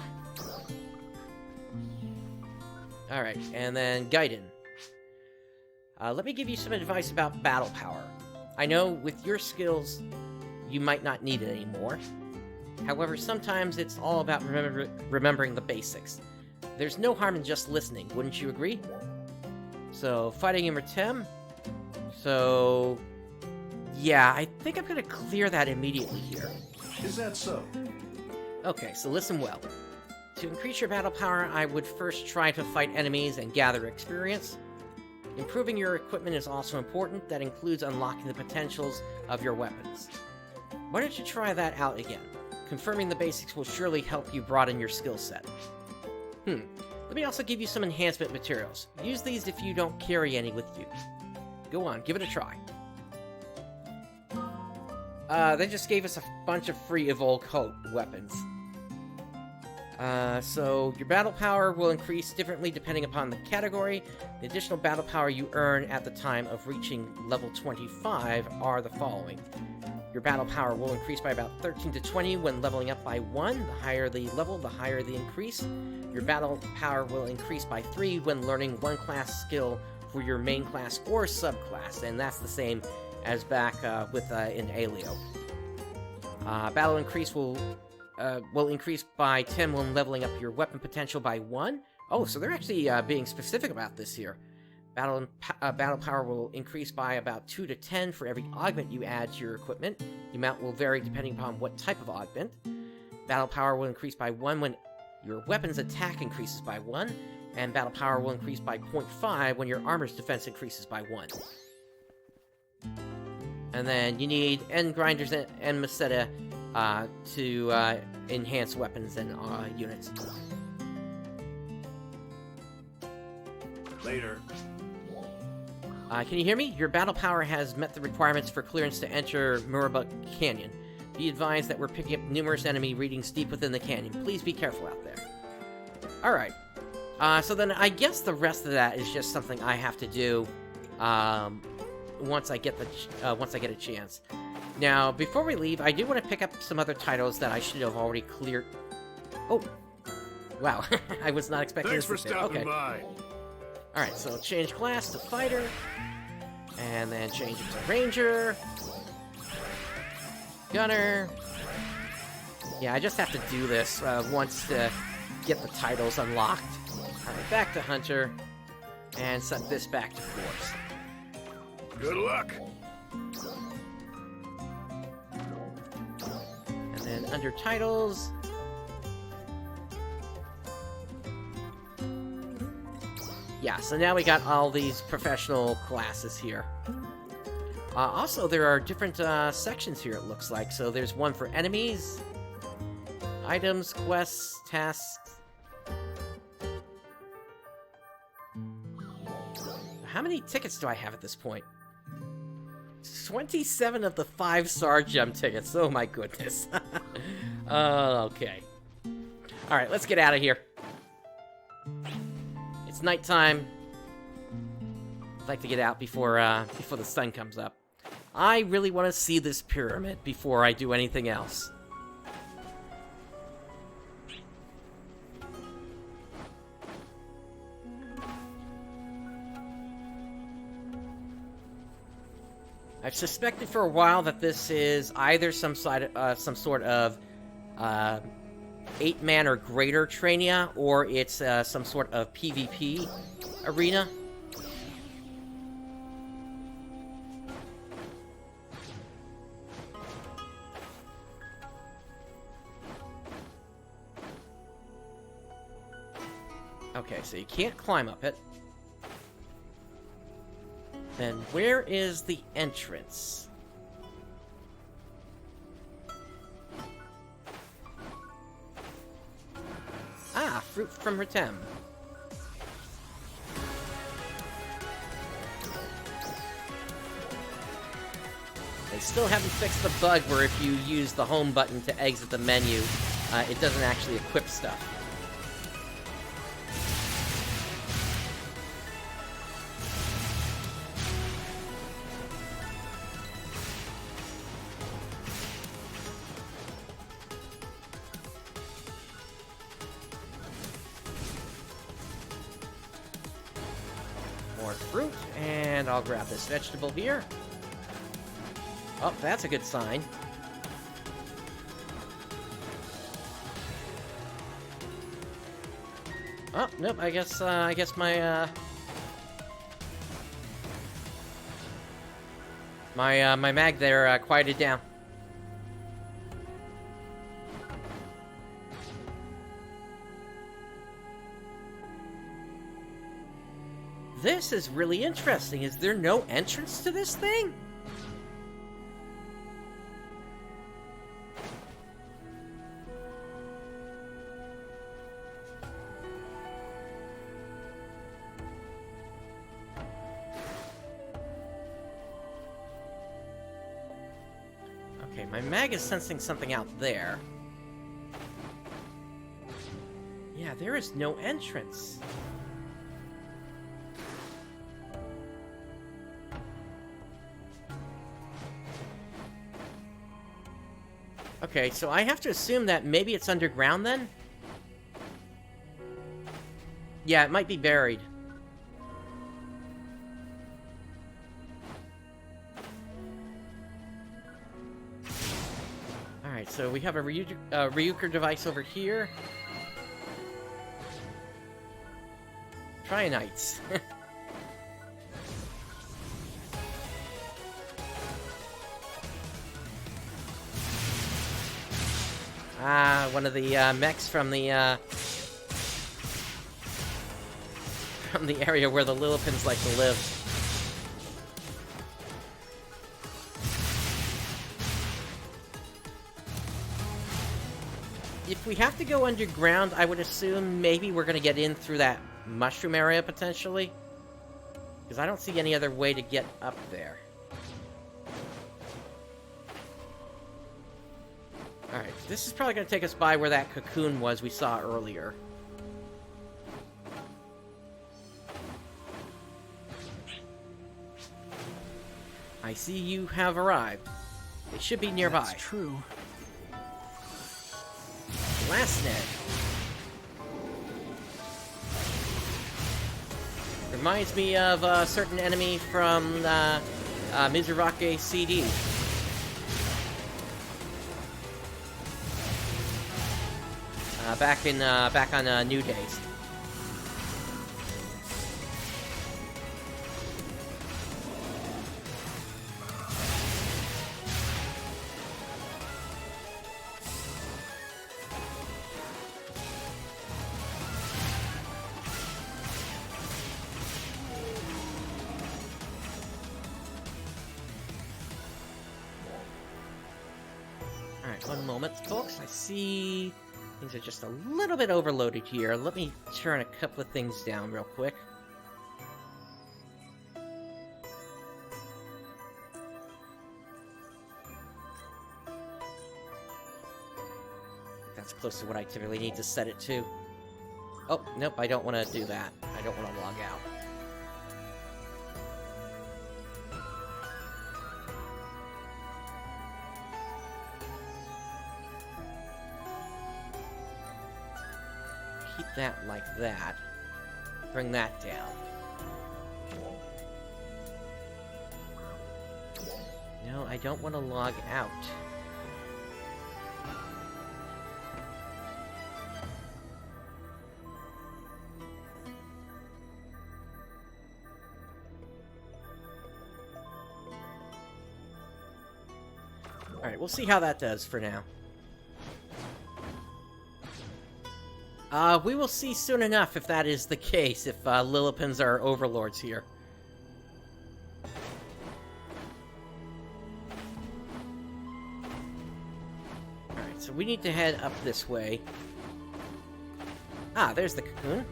Alright, and then Gaiden. Let me give you some advice about battle power. I know with your skills, you might not need it anymore. However, sometimes it's all about remembering the basics. There's no harm in just listening, wouldn't you agree? So, fighting in Retem. So, yeah, I think I'm gonna clear that immediately here. Is that so? Okay, so listen well. To increase your battle power, I would first try to fight enemies and gather experience. Improving your equipment is also important. That includes unlocking the potentials of your weapons. Why don't you try that out again? Confirming the basics will surely help you broaden your skill set. Let me also give you some enhancement materials. Use these if you don't carry any with you. Go on, give it a try. They just gave us a bunch of free Evolve Coat weapons. So your battle power will increase differently depending upon the category. The additional battle power you earn at the time of reaching level 25 are the following. Your battle power will increase by about 13 to 20 when leveling up by 1. The higher the level, the higher the increase. Your battle power will increase by 3 when learning one class skill for your main class or subclass, and that's the same as back in Alio. Battle increase will increase by 10 when leveling up your weapon potential by 1. Oh, so they're actually being specific about this here. Battle power will increase by about 2 to 10 for every augment you add to your equipment. The amount will vary depending upon what type of augment. Battle power will increase by 1 when your weapon's attack increases by 1, and battle power will increase by 0.5 when your armor's defense increases by 1. And then you need end grinders and Meseta to enhance weapons and units. Later. Can you hear me? Your battle power has met the requirements for clearance to enter Murabuk Canyon. Be advised that we're picking up numerous enemy readings deep within the canyon. Please be careful out there. Alright. So then I guess the rest of that is just something I have to do once I get a chance. Now, before we leave, I do want to pick up some other titles that I should have already cleared. Oh, wow! I was not expecting Thanks this. for stopping by. All right, so change class to fighter, and then change it to ranger, gunner. Yeah, I just have to do this once to get the titles unlocked. All right, back to hunter, and set this back to force. Good luck. And then under titles, yeah, so now we got all these professional classes here. Also, there are different sections here, it looks like. So there's one for enemies, items, quests, tasks. How many tickets do I have at this point? 27 of the 5-star gem tickets. Oh my goodness. Okay. Alright, let's get out of here. It's nighttime. I'd like to get out before the sun comes up. I really want to see this pyramid before I do anything else. I've suspected for a while that this is either some sort of 8-man or greater Trainia, or it's some sort of PvP arena. Okay, so you can't climb up it. Then where is the entrance? Ah, fruit from Retem. They still haven't fixed the bug where if you use the home button to exit the menu, it doesn't actually equip stuff. More fruit, and I'll grab this vegetable here. Oh, that's a good sign. Oh, nope, I guess my, my mag there, quieted down. this is really interesting. Is there no entrance to this thing? Okay, my mag is sensing something out there. Yeah, there is no entrance. Okay, so I have to assume that maybe it's underground then? Yeah, it might be buried. Alright, so we have a Ryuker device over here. Trionites. One of the mechs from the area where the Lillipins like to live. If we have to go underground, I would assume maybe we're gonna get in through that mushroom area, potentially. Because I don't see any other way to get up there. Alright, this is probably going to take us by where that cocoon was we saw earlier. I see you have arrived. They should be nearby. That's true. Last net. Reminds me of a certain enemy from Mizurake CD. Back on New Days. Alright, one moment, folks. I see things are just a little bit overloaded here. Let me turn a couple of things down real quick. That's close to what I typically need to set it to. Oh, nope, I don't want to do that. I don't want to log out. Keep that like that. Bring that down. No, I don't want to log out. Alright, we'll see how that does for now. We will see soon enough if that is the case, if Lillipins are overlords here. Alright, so we need to head up this way. Ah, there's the cocoon.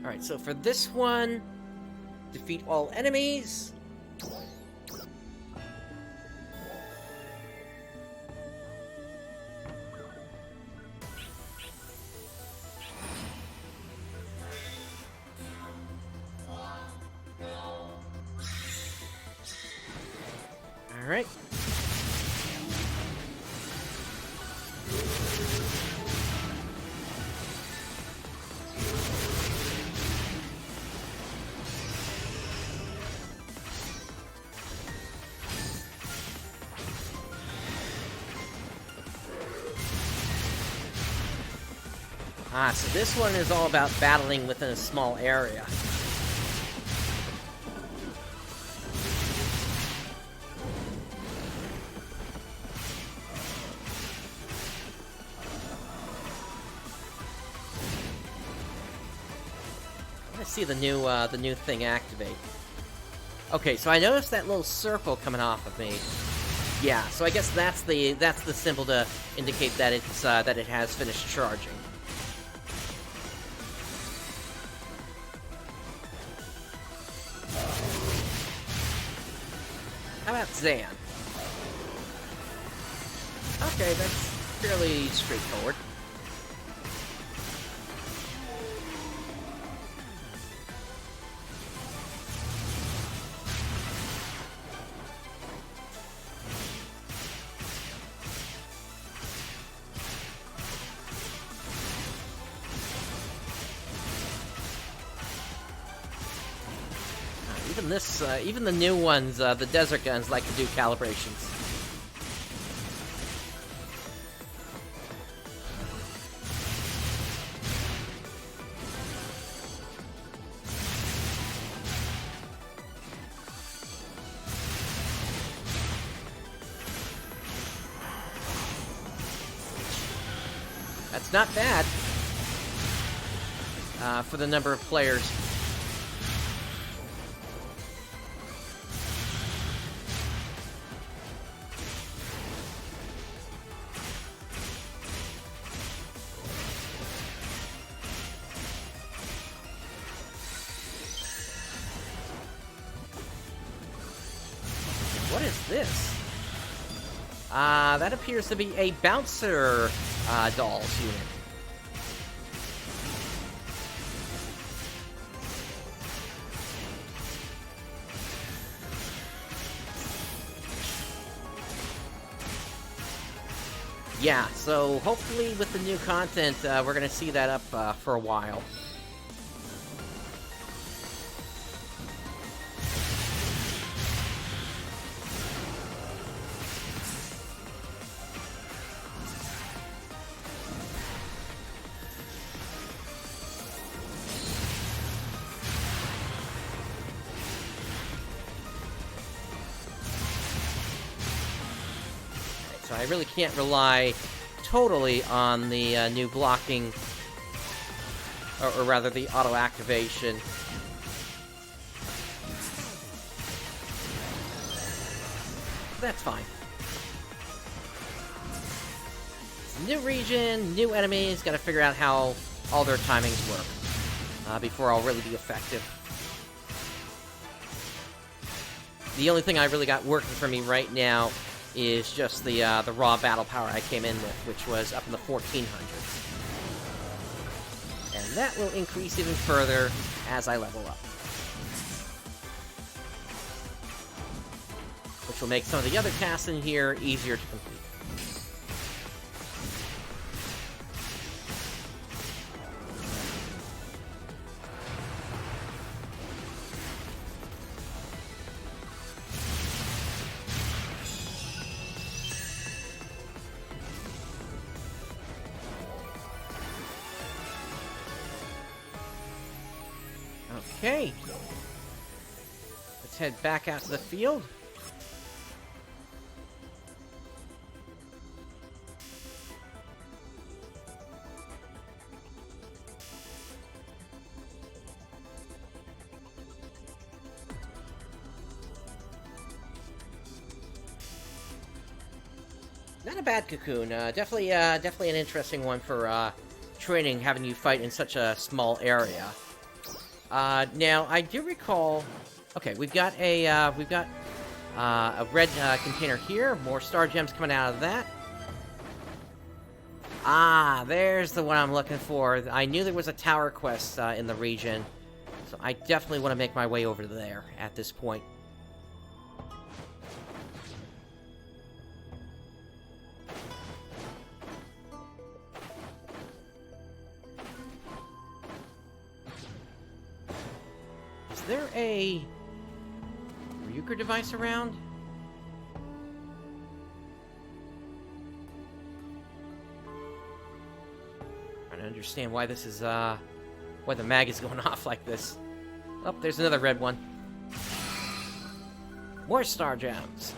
Alright, so for this one, defeat all enemies. Alright. Ah, so this one is all about battling within a small area. see the new thing activate. Okay, so I noticed that little circle coming off of me. Yeah, so I guess that's the symbol to indicate that it's that it has finished charging. How about Zan? Okay, that's fairly straightforward. Even the new ones, the desert guns, like to do calibrations. That's not bad for the number of players. What is this? That appears to be a bouncer dolls unit. Yeah, so hopefully with the new content, we're gonna see that up for a while. So I really can't rely totally on the new blocking, or rather the auto-activation. That's fine. New region, new enemies, gotta figure out how all their timings work before I'll really be effective. The only thing I really got working for me right now is just the raw battle power I came in with, which was up in the 1400s. And that will increase even further as I level up. Which will make some of the other tasks in here easier to complete. Okay. Let's head back out to the field. Not a bad Cocoon. Definitely an interesting one for training, having you fight in such a small area. Now I do recall. Okay, we've got a red container here. More star gems coming out of that. Ah, there's the one I'm looking for. I knew there was a tower quest in the region, so I definitely want to make my way over there at this point. Is there a Ryuker device around? Trying to understand why this is, why the mag is going off like this. Oh, there's another red one. More star gems.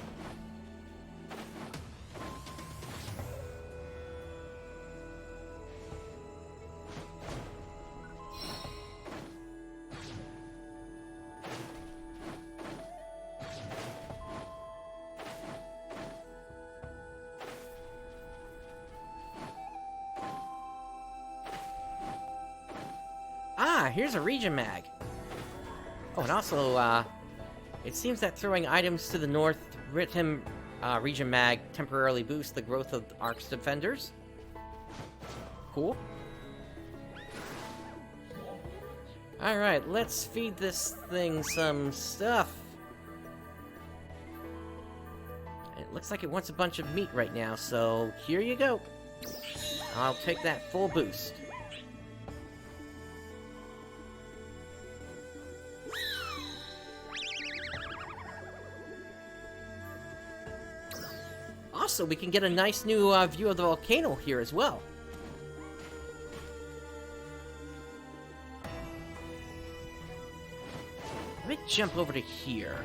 Ah, here's a region mag. Oh, and also, it seems that throwing items to the north Retem region mag temporarily boosts the growth of Ark's defenders. Cool. Alright, let's feed this thing some stuff. It looks like it wants a bunch of meat right now, so here you go. I'll take that full boost. Also, we can get a nice new view of the volcano here as well. Let me jump over to here.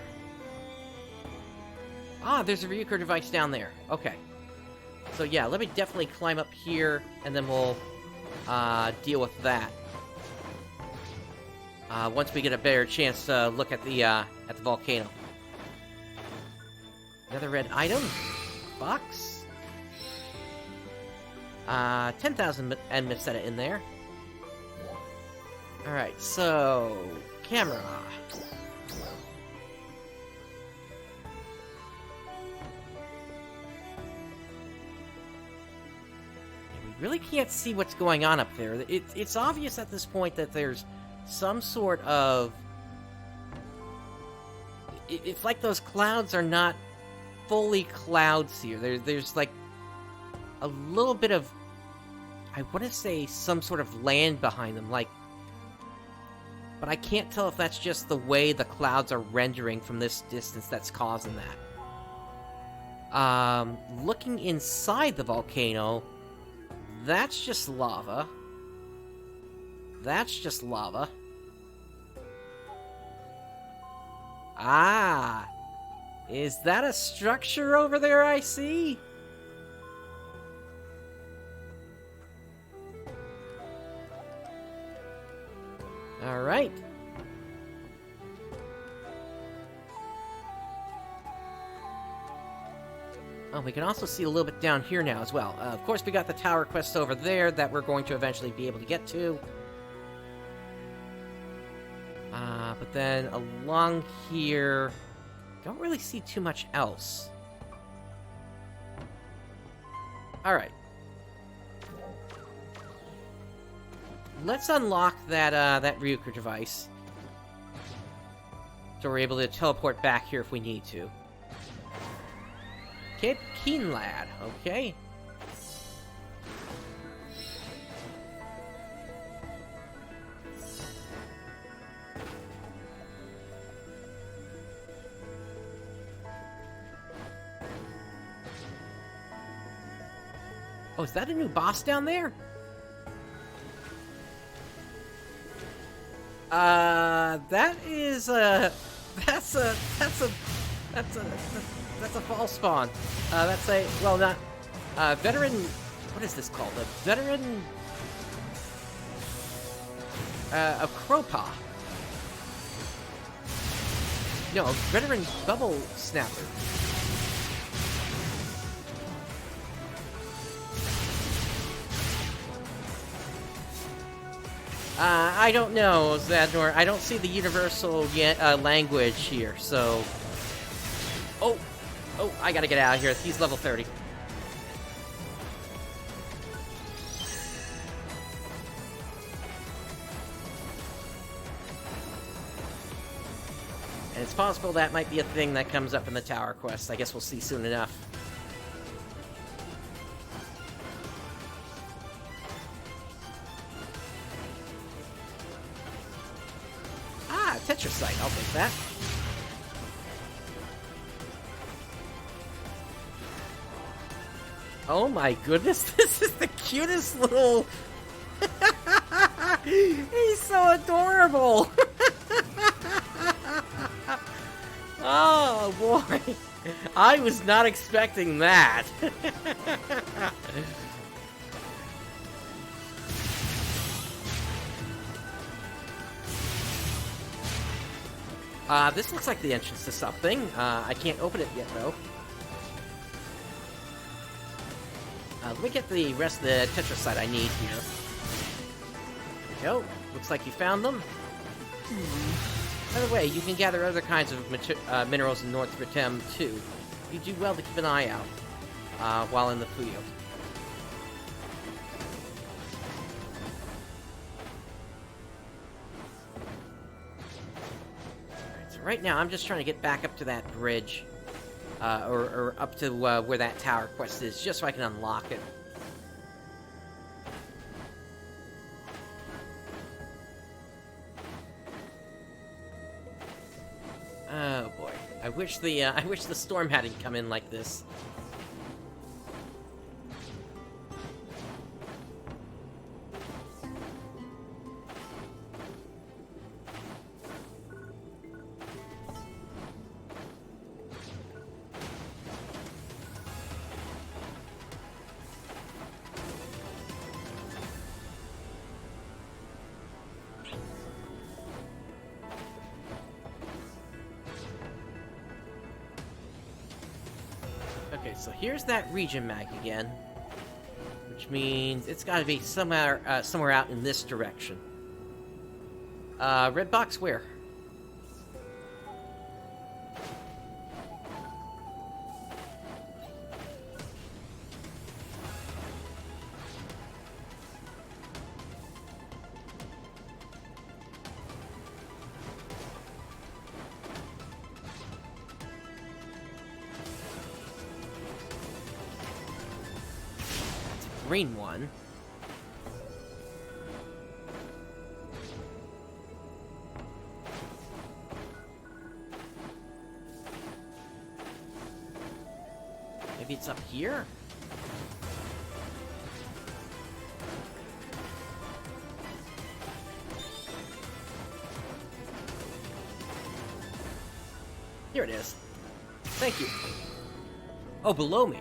Ah, there's a Ryuker device down there. Okay. So yeah, let me definitely climb up here, and then we'll deal with that. Once we get a better chance to look at the volcano. Another red item. Box. 10,000 Meseta in there. Alright, so... camera. We really can't see what's going on up there. It's obvious at this point that there's some sort of... It's like those clouds are not fully clouds here. There's like a little bit of, I want to say, some sort of land behind them, like, but I can't tell if that's just the way the clouds are rendering from this distance that's causing that. Looking inside the volcano, that's just lava. That's just lava. Ah! Is that a structure over there I see? Alright. Oh, we can also see a little bit down here now as well. Of course, we got the tower quest over there that we're going to eventually be able to get to. But then along here... don't really see too much else. Alright. Let's unlock that Ryuker device. So we're able to teleport back here if we need to. Kid Keen Lad, okay. Oh, is that a new boss down there? That is that's a false spawn. That's a, well, not, veteran, what is this called? A veteran, a Crowpaw. No, a veteran bubble snapper. I don't know, Zadnor. I don't see the universal language here, so... Oh! Oh, I gotta get out of here. He's level 30. And it's possible that might be a thing that comes up in the tower quest. I guess we'll see soon enough. Tetrasite, I'll take that. Oh my goodness, this is the cutest little... He's so adorable! Oh boy, I was not expecting that. This looks like the entrance to something. I can't open it yet, though. Let me get the rest of the tetrasite I need here. go. Looks like you found them. By the way, you can gather other kinds of minerals in North Retem, too. You do well to keep an eye out while in the field. Alright, so right now, I'm just trying to get back up to that bridge. Or up to where that tower quest is, just so I can unlock it. Oh boy, I wish the storm hadn't come in like this. Okay, so here's that region map again, which means it's got to be somewhere out in this direction. Red box where? Green one. Maybe it's up here? Here it is. Thank you. Oh, below me.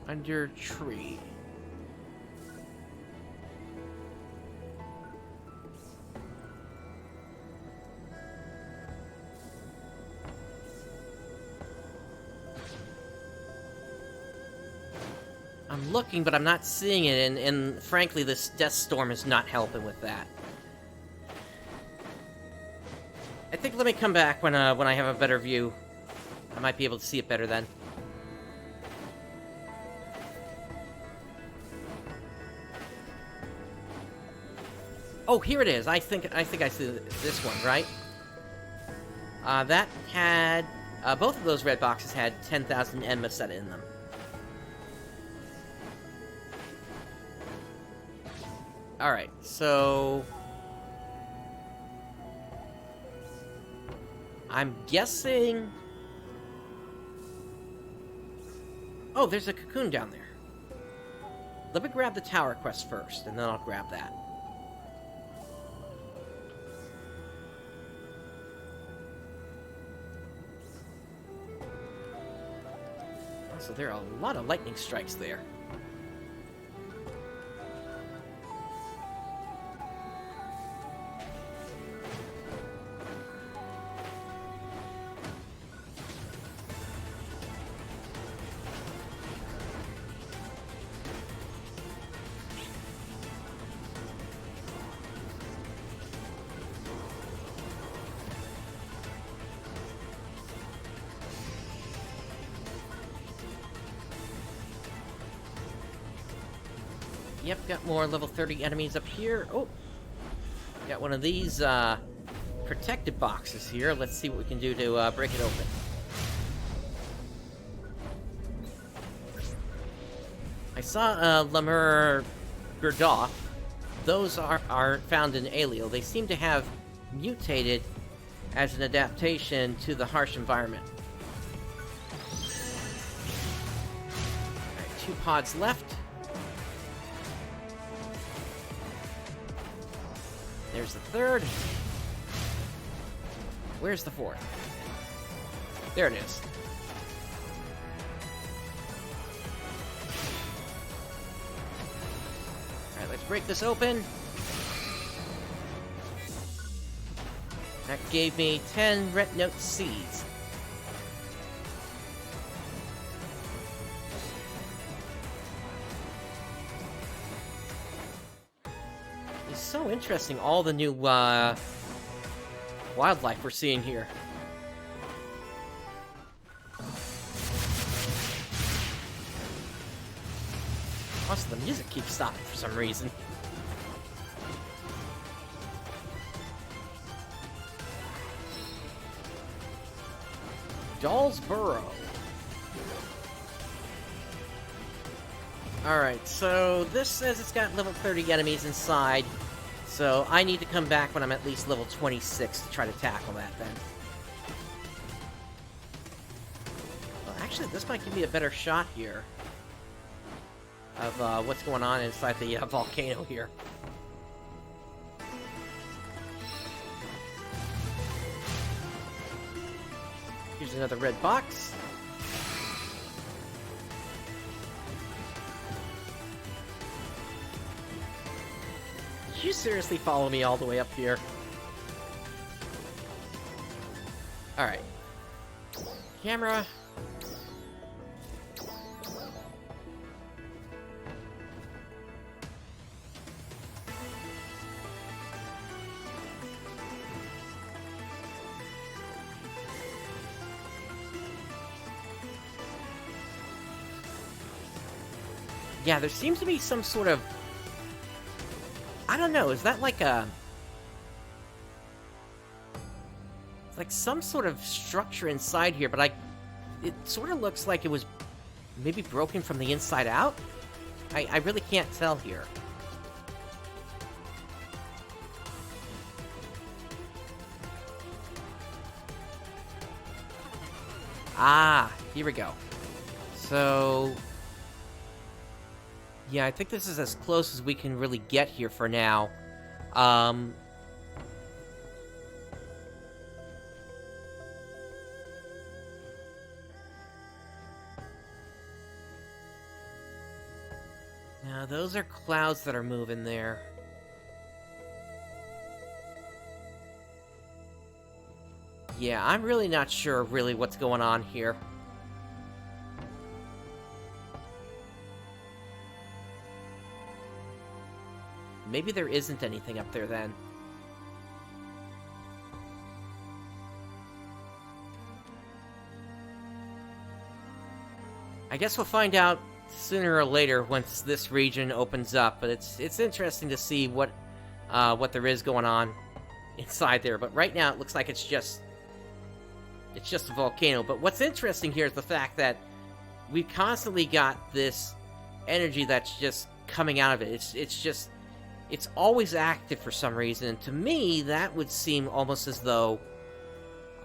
Under tree. I'm looking, but I'm not seeing it, and frankly, this death storm is not helping with that. I think let me come back when I have a better view. I might be able to see it better then. Oh, here it is. I think I see this one, right? That had both of those red boxes had 10,000 Enma in them. All right, so I'm guessing. Oh, there's a cocoon down there. Let me grab the tower quest first, and then I'll grab that. So there are a lot of lightning strikes there. Yep, got more level 30 enemies up here. Oh, got one of these protected boxes here. Let's see what we can do to break it open. I saw Lemur Gerdoff. Those aren't found in Alio. They seem to have mutated as an adaptation to the harsh environment. Alright, 2 pods left. There's the 3rd. Where's the 4th? There it is. Alright, let's break this open. That gave me 10 red note seeds. It's so interesting, all the new wildlife we're seeing here. Also, the music keeps stopping for some reason. Doll's Burrow. Alright, so this says it's got level 30 enemies inside, so I need to come back when I'm at least level 26 to try to tackle that then. Well, actually, this might give me a better shot here of what's going on inside the volcano here. Here's another red box. Did you seriously follow me all the way up here? Alright. Camera. Yeah, there seems to be some sort of... I don't know, is that like a... It's like some sort of structure inside here, but it sort of looks like it was maybe broken from the inside out? I really can't tell here. Ah, here we go. So... yeah, I think this is as close as we can really get here for now. Now, those are clouds that are moving there. Yeah, I'm really not sure really what's going on here. Maybe there isn't anything up there then. I guess we'll find out sooner or later once this region opens up, but it's interesting to see what there is going on inside there. But right now it looks like it's just a volcano. But what's interesting here is the fact that we've constantly got this energy that's just coming out of it. It's always active for some reason. And to me, that would seem almost as though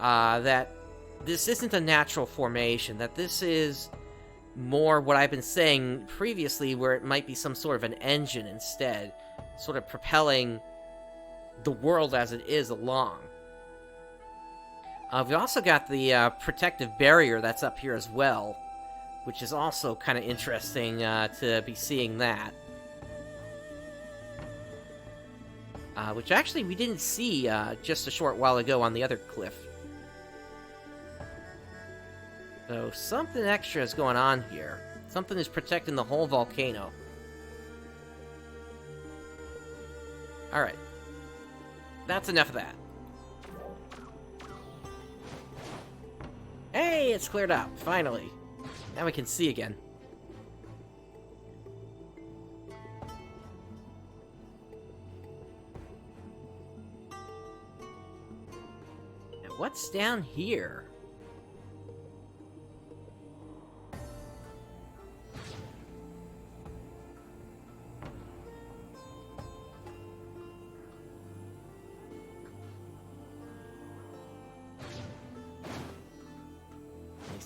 that this isn't a natural formation, that this is more what I've been saying previously, where it might be some sort of an engine instead, sort of propelling the world as it is along. We've also got the protective barrier that's up here as well, which is also kind of interesting to be seeing that. Which actually we didn't see just a short while ago on the other cliff. So something extra is going on here. Something is protecting the whole volcano. Alright. That's enough of that. Hey, it's cleared up, finally. Now we can see again. Now, what's down here?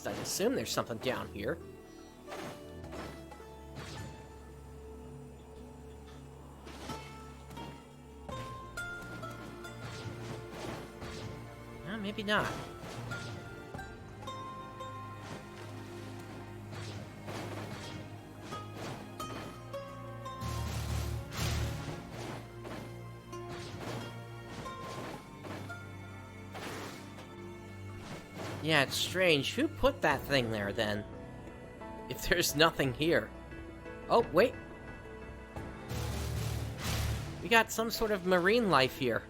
I assume there's something down here. Maybe not. Yeah, it's strange. Who put that thing there, then? If there's nothing here. Oh, wait. We got some sort of marine life here.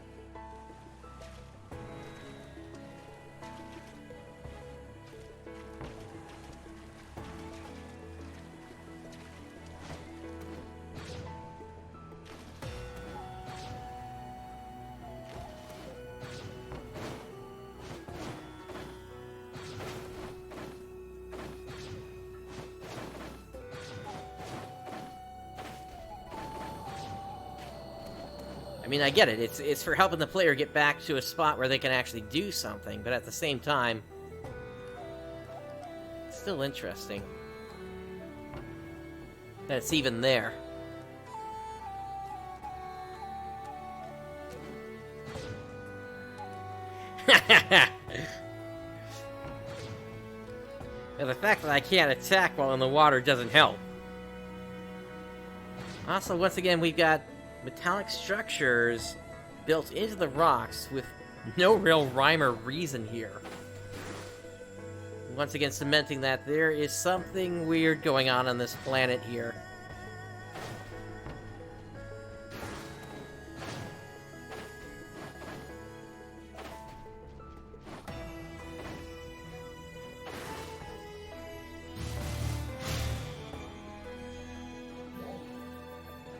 I mean, I get it. It's for helping the player get back to a spot where they can actually do something, but at the same time, it's still interesting that it's even there. And the fact that I can't attack while in the water doesn't help. Also, once again, we've got metallic structures built into the rocks with no real rhyme or reason here. Once again, cementing that there is something weird going on this planet here.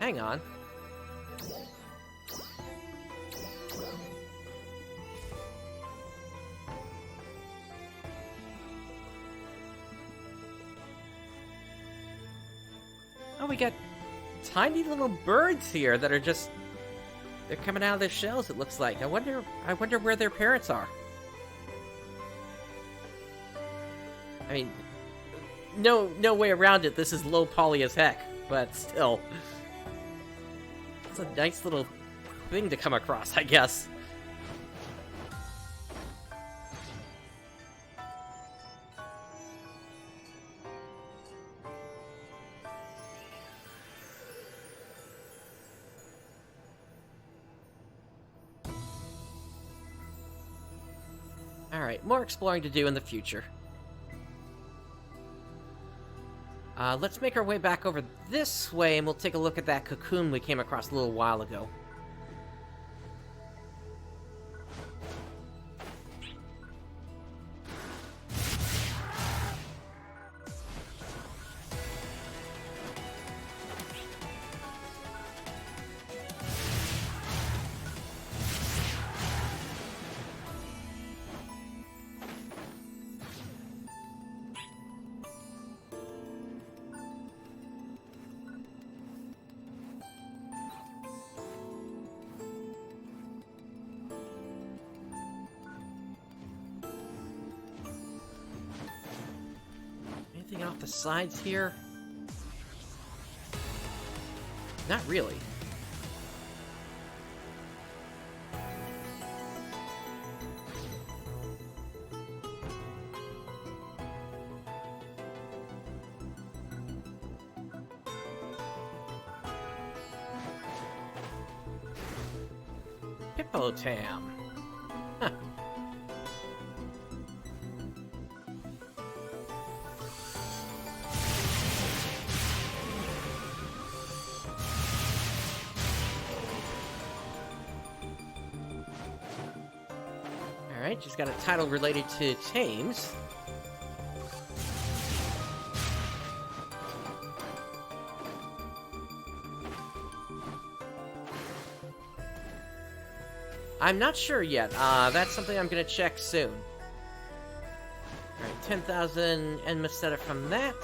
Hang on. Oh, we got tiny little birds here that are just... they're coming out of their shells, it looks like. I wonder where their parents are. I mean, no way around it. This is low poly as heck, but still. It's a nice little thing to come across, I guess. Alright, more exploring to do in the future. Let's make our way back over this way, and we'll take a look at that cocoon we came across a little while ago. Anything off the sides here? Not really. Hippotam. Huh. Alright, just got a title related to Thames. I'm not sure yet. That's something I'm gonna check soon. Alright, 10,000 Enmeseta from that.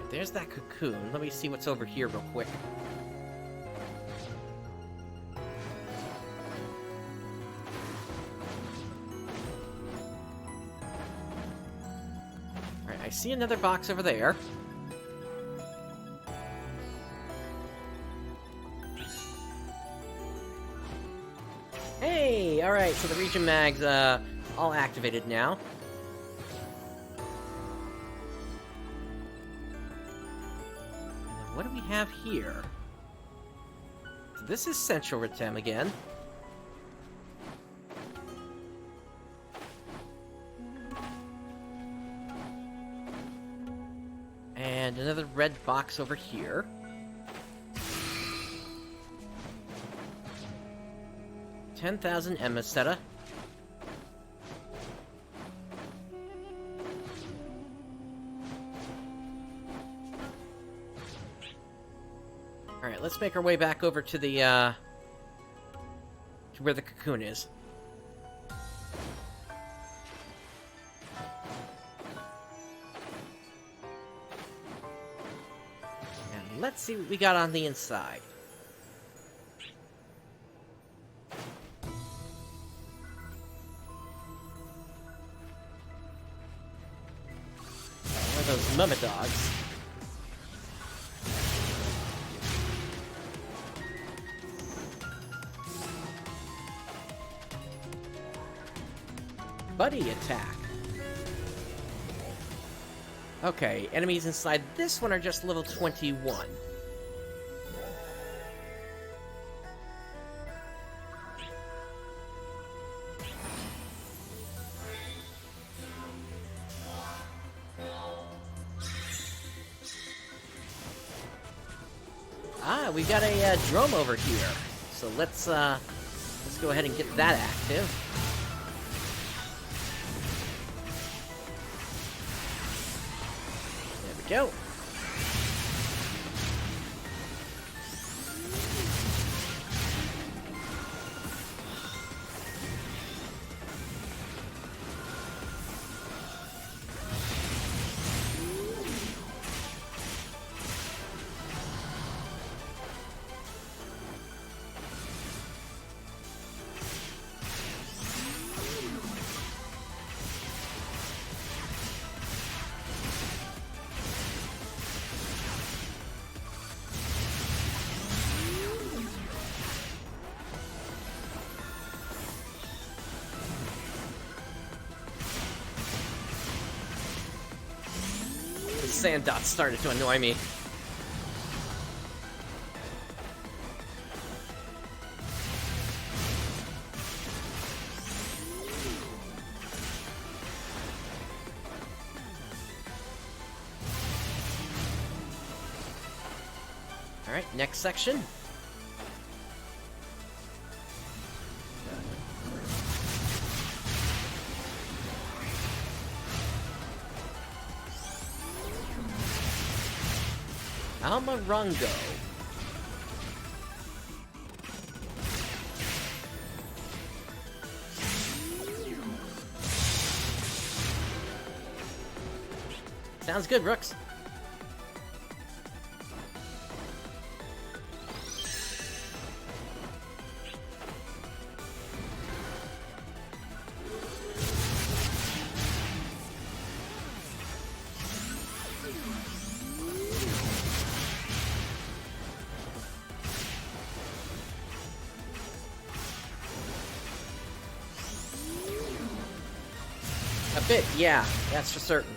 There's that cocoon. Let me see what's over here real quick. I see another box over there. Hey! Alright, so the region mag's, all activated now. And then what do we have here? So this is Central Retem again. And another red box over here. $10,000 Emaceta. Alright, let's make our way back over to the, to where the Cocoon is. And let's see what we got on the inside. Those mama dogs. Buddy attack. Okay, enemies inside this one are just level 21. Ah, we got a drone over here. So let's go ahead and get that active. There we go. Sand dots started to annoy me. All right, next section. Almarongo. Sounds good, Rooks. A bit, yeah, that's for certain.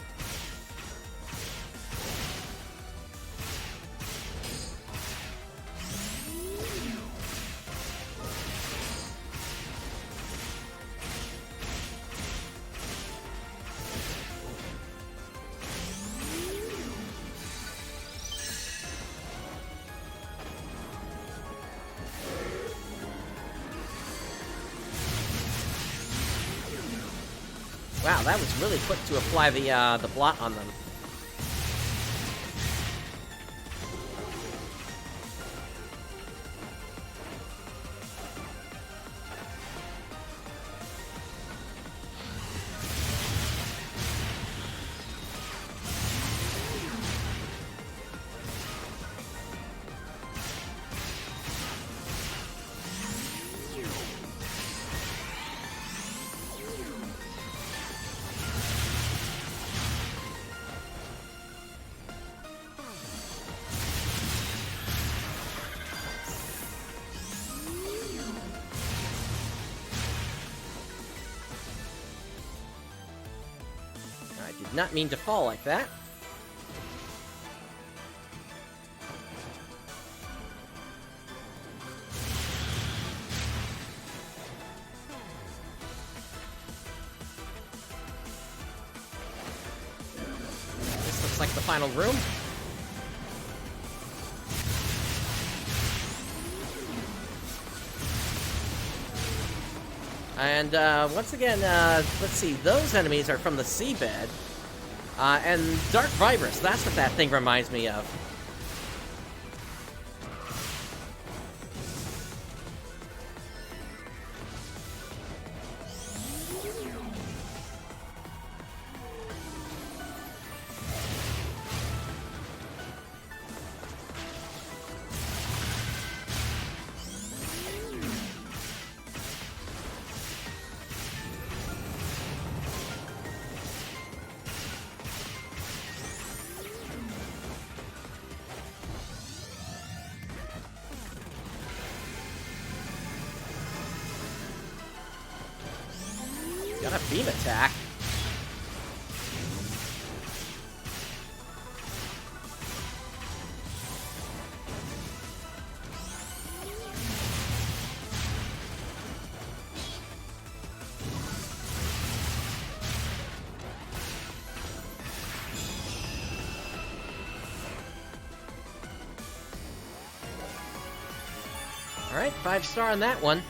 Wow, that was really quick to apply the blot on them. I did not mean to fall like that. This looks like the final room. And once again, let's see, those enemies are from the seabed. And Dark Virus, that's what that thing reminds me of. Got a beam attack. All right, 5-star on that one.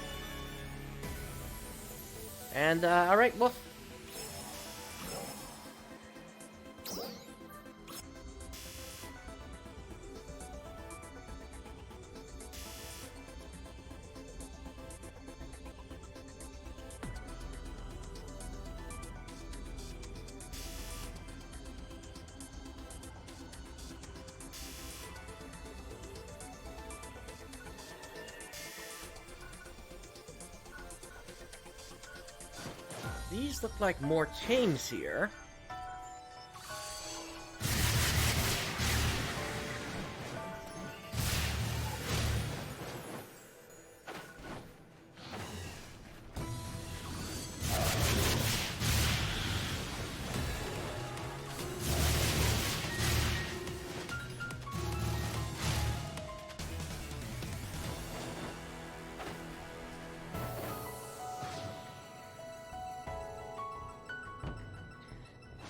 And, alright, well... These look like more chains here.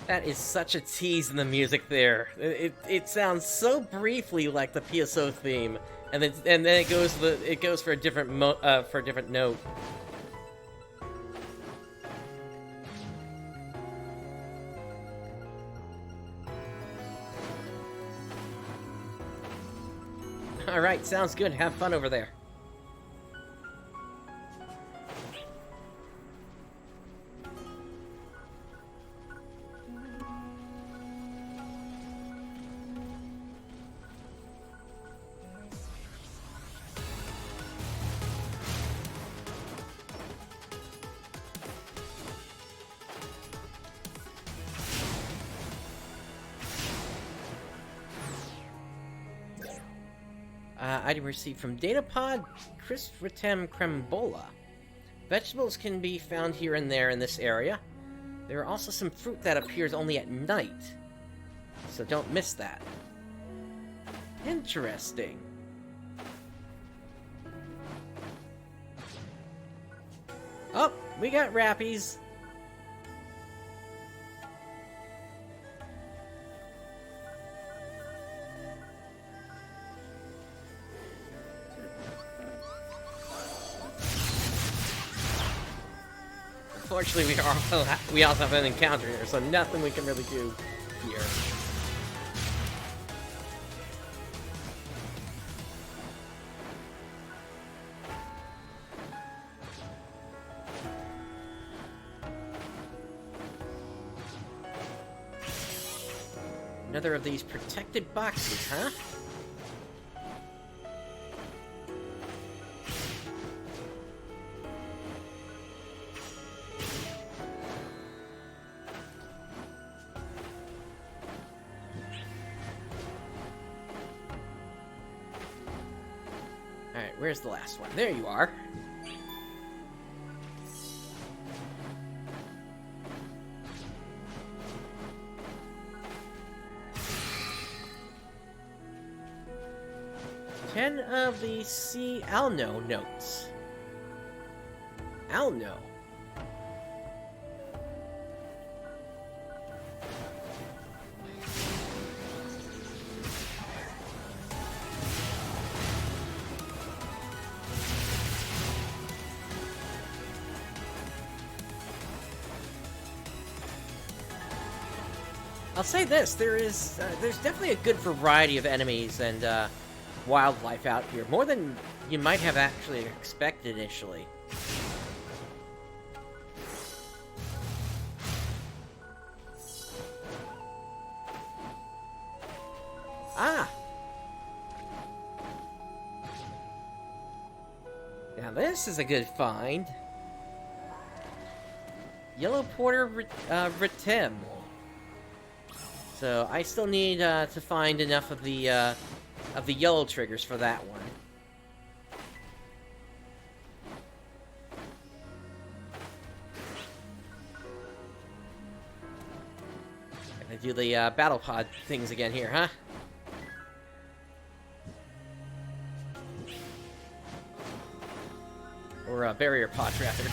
That is such a tease in the music there. It sounds so briefly like the PSO theme, and then it goes for a different note. All right, sounds good. Have fun over there. Item received from Datapod, Retem Crembola. Vegetables can be found here and there in this area. There are also some fruit that appears only at night, so don't miss that. Interesting. Oh, we got Rappies. Unfortunately, we also have an encounter here, so nothing we can really do here. Another of these protected boxes, huh? Alright, where's the last one? There you are. 10 of the C. Alno notes. Alno. I'll say this, there's definitely a good variety of enemies and wildlife out here, more than you might have actually expected initially. Ah! Now this is a good find. Yellow Porter Retem. So I still need to find enough of the yellow triggers for that one. Gonna do the battle pod things again here, huh? Or barrier pods, rather.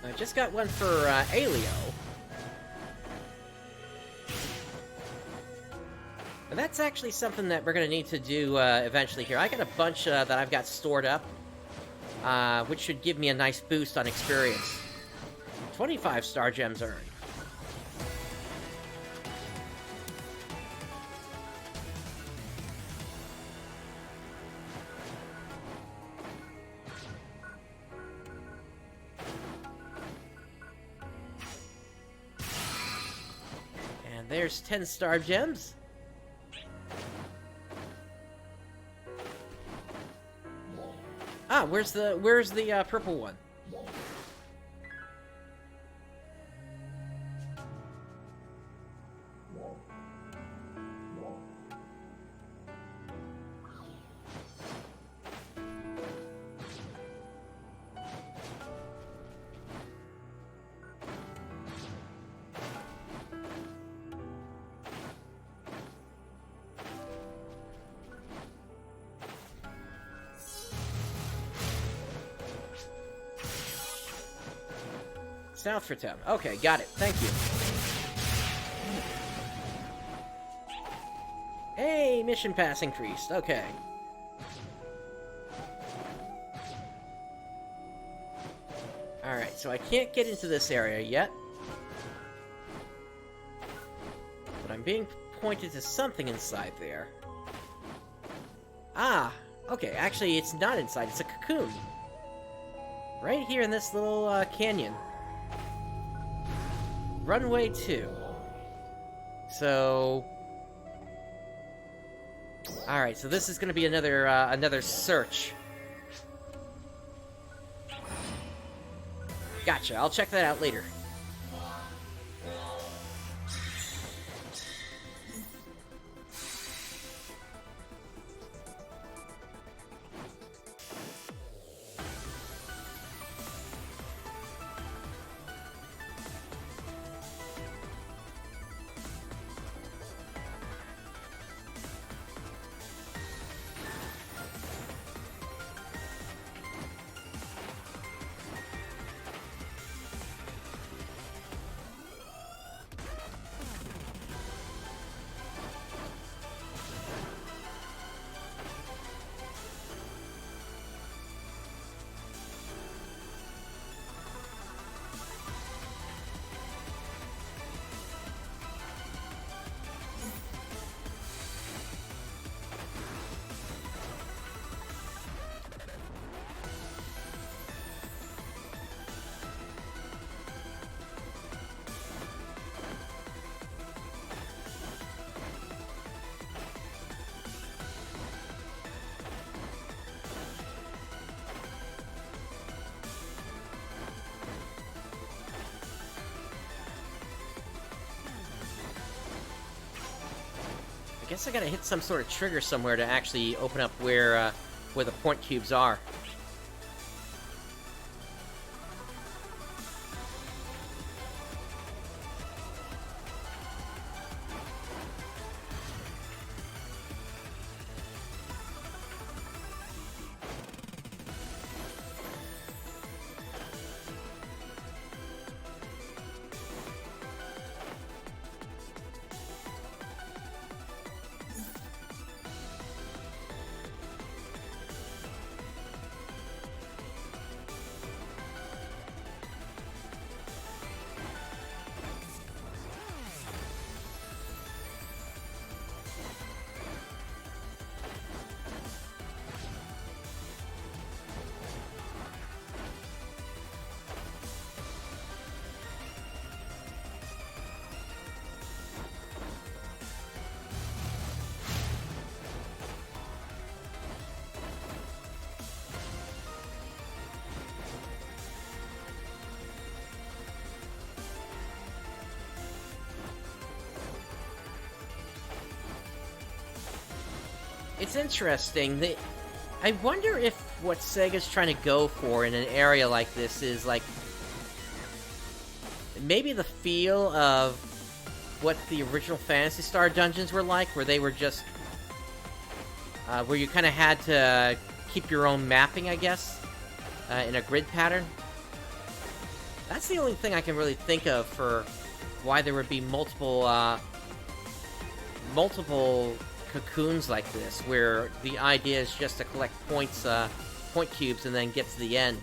I just got one for Alio. And that's actually something that we're going to need to do eventually here. I got a bunch that I've got stored up, which should give me a nice boost on experience. 25 star gems earned. And there's 10 star gems. Ah, where's the purple one? South Retem. Okay, got it. Thank you. Hey, mission pass increased. Okay. Alright, so I can't get into this area yet. But I'm being pointed to something inside there. Ah! Okay, actually, it's not inside. It's a cocoon. Right here in this little canyon. Runway 2. So... Alright, so this is gonna be another, another search. Gotcha, I'll check that out later. I guess I gotta hit some sort of trigger somewhere to actually open up where the point cubes are. It's interesting. I wonder if what Sega's trying to go for in an area like this is, like, maybe the feel of what the original Phantasy Star dungeons were like, where they were just, where you kind of had to keep your own mapping, I guess, in a grid pattern. That's the only thing I can really think of for why there would be multiple cocoons like this, where the idea is just to collect points, point cubes, and then get to the end.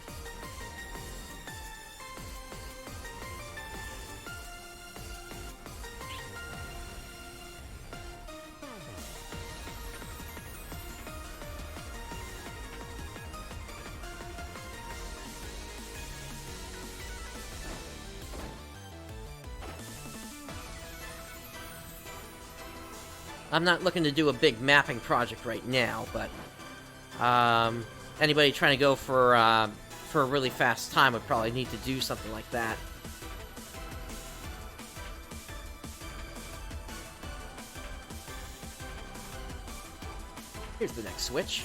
I'm not looking to do a big mapping project right now, but anybody trying to go for a really fast time would probably need to do something like that. Here's the next switch.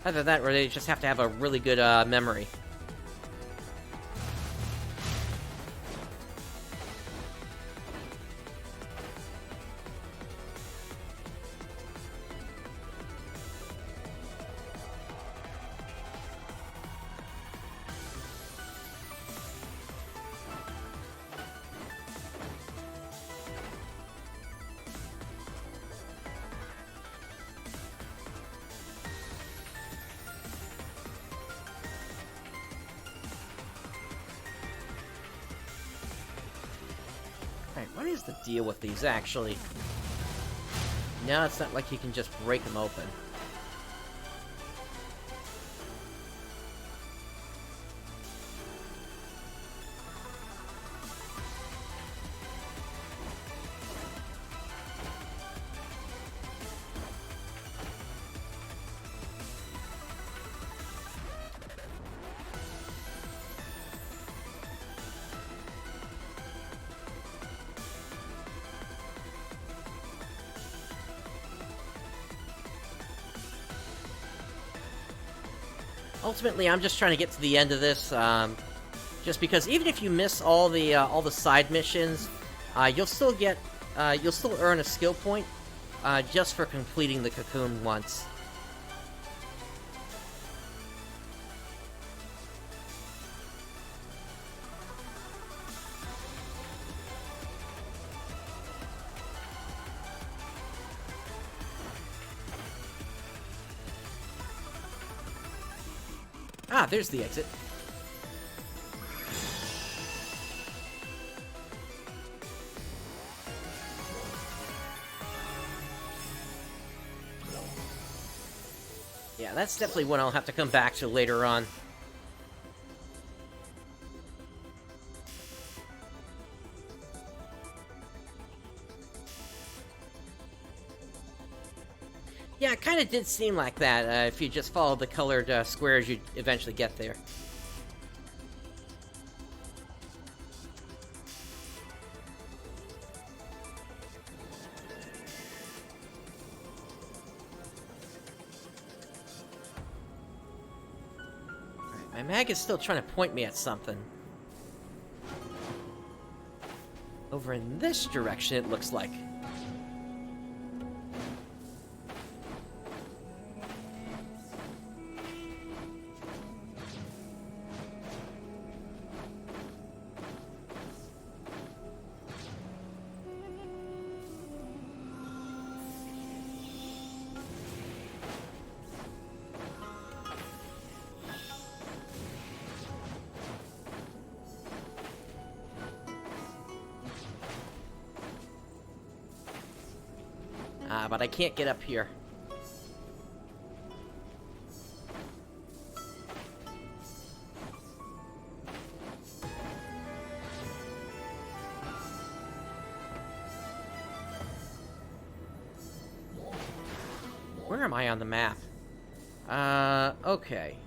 Either that, or they just have to have a really good memory. What is the deal with these, actually? No, it's not like you can just break them open. Ultimately, I'm just trying to get to the end of this, just because even if you miss all the side missions, you'll still earn a skill point, just for completing the Cocoon once. Ah, there's the exit. Yeah, that's definitely one I'll have to come back to later on. Yeah, it kind of did seem like that. If you just followed the colored squares, you'd eventually get there. Alright, my mag is still trying to point me at something. Over in this direction, it looks like. But I can't get up here. Where am I on the map? Okay.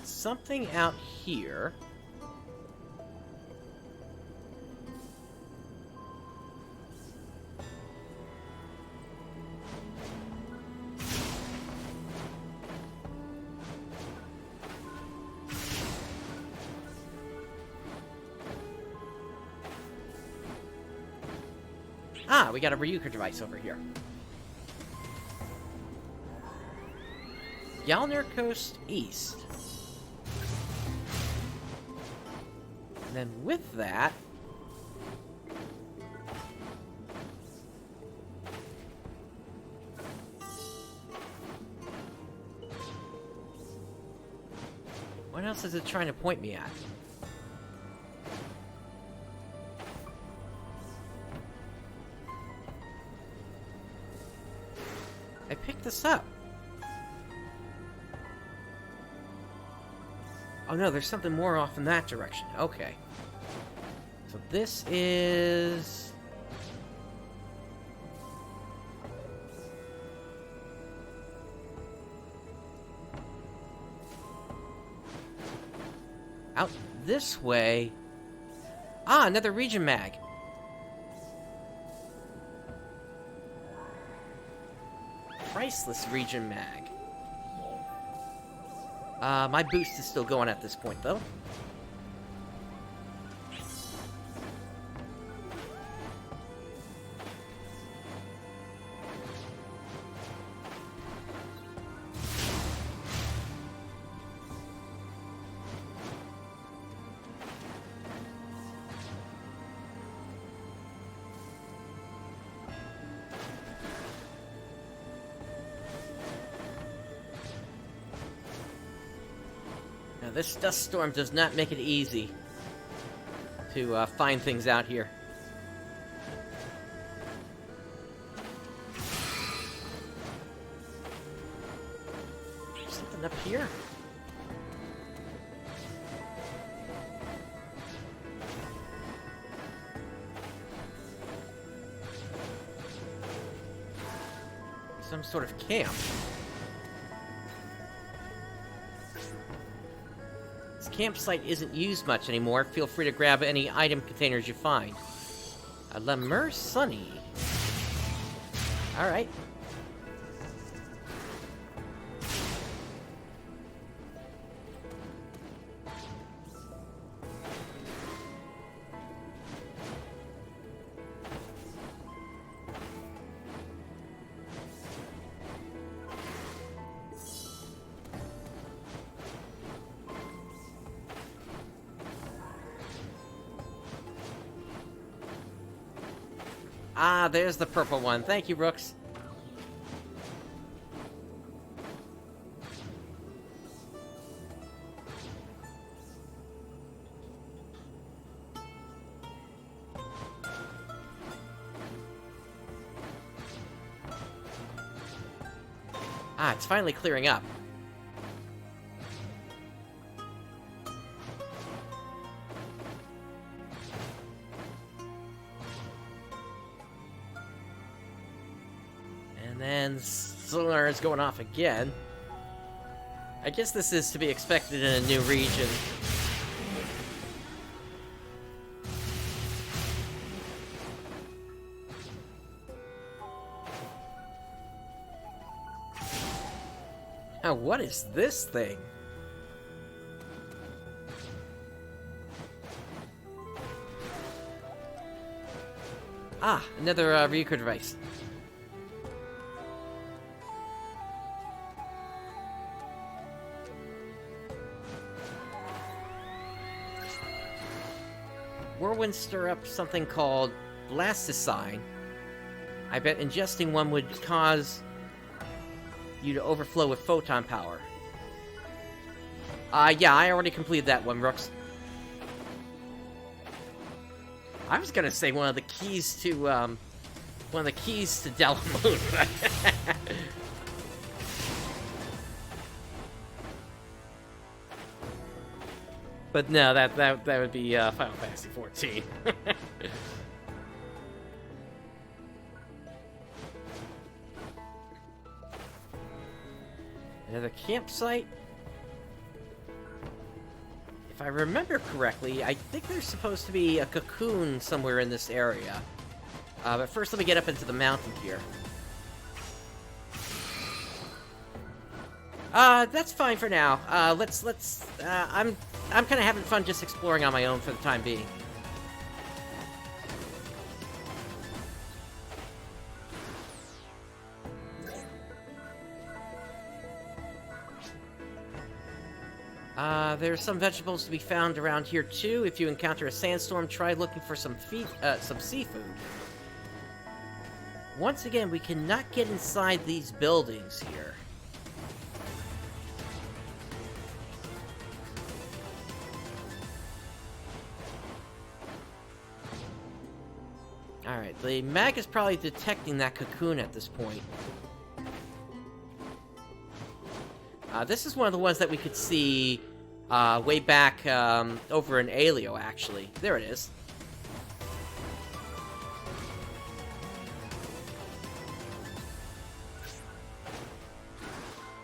got something out here. Ah, we got a Ryuker device over here. Yalnir Coast East. And then with that... what else is it trying to point me at? I picked this up. Oh no, there's something more off in that direction. Okay. So this is... out this way. Ah, another region mag. Priceless region mag. My boost is still going at this point, though. This dust storm does not make it easy to find things out here. Something up here? Some sort of camp. Campsite isn't used much anymore. Feel free to grab any item containers you find. Lemur Sunny. Alright. Ah, there's the purple one. Thank you, Brooks. Ah, it's finally clearing up. And sonar is going off again. I guess this is to be expected in a new region. Now, what is this thing? Ah, another Ryuker device. Whirlwind stir up something called Blasticine. I bet ingesting one would cause you to overflow with photon power. Yeah, I already completed that one, Brooks. I was gonna say one of the keys to Delamoon. But no, that would be Final Fantasy XIV. Another campsite. if I remember correctly, I think there's supposed to be a cocoon somewhere in this area. But first, let me get up into the mountain here. That's fine for now. I'm kind of having fun just exploring on my own for the time being. There's some vegetables to be found around here too. If you encounter a sandstorm, try looking for some seafood. Once again, we cannot get inside these buildings here. Alright, the mag is probably detecting that cocoon at this point. This is one of the ones that we could see way back over in Alio, actually. There it is.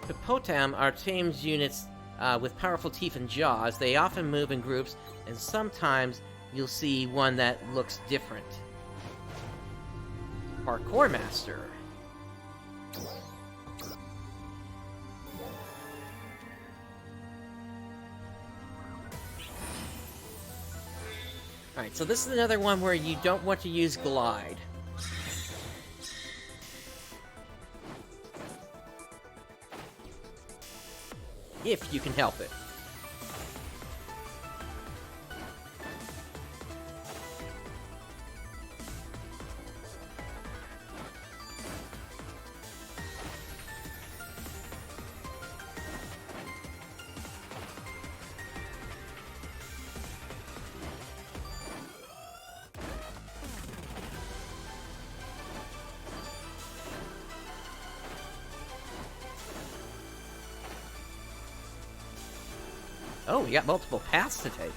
Hippotam are tamed units with powerful teeth and jaws. They often move in groups, and sometimes you'll see one that looks different. Parkour Master. Alright, so this is another one where you don't want to use Glide. If you can help it. Oh, we got multiple paths to take.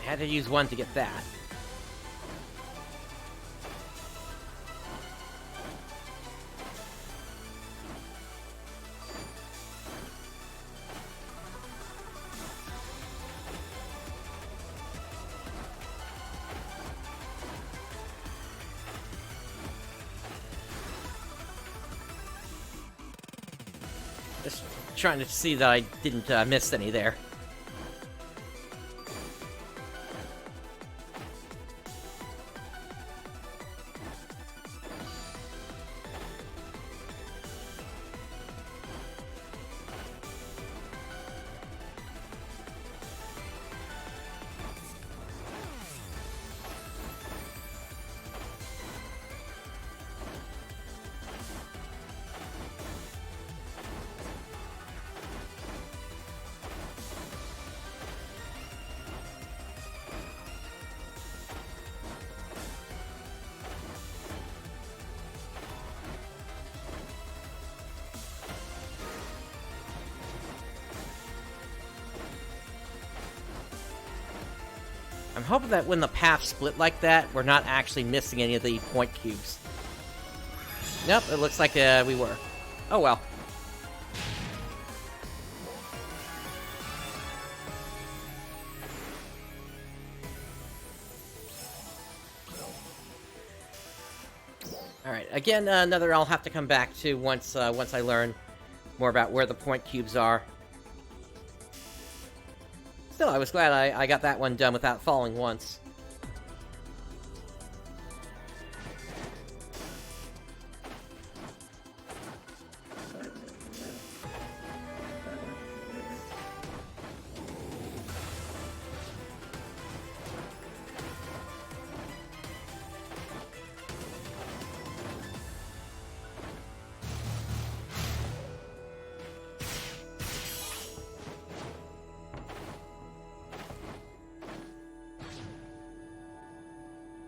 Had to use one to get that. Just trying to see that I didn't miss any there. I'm hoping that when the paths split like that, we're not actually missing any of the point cubes. Nope, it looks like we were. Oh well. Alright, again, another I'll have to come back to once I learn more about where the point cubes are. Still, I was glad I got that one done without falling once.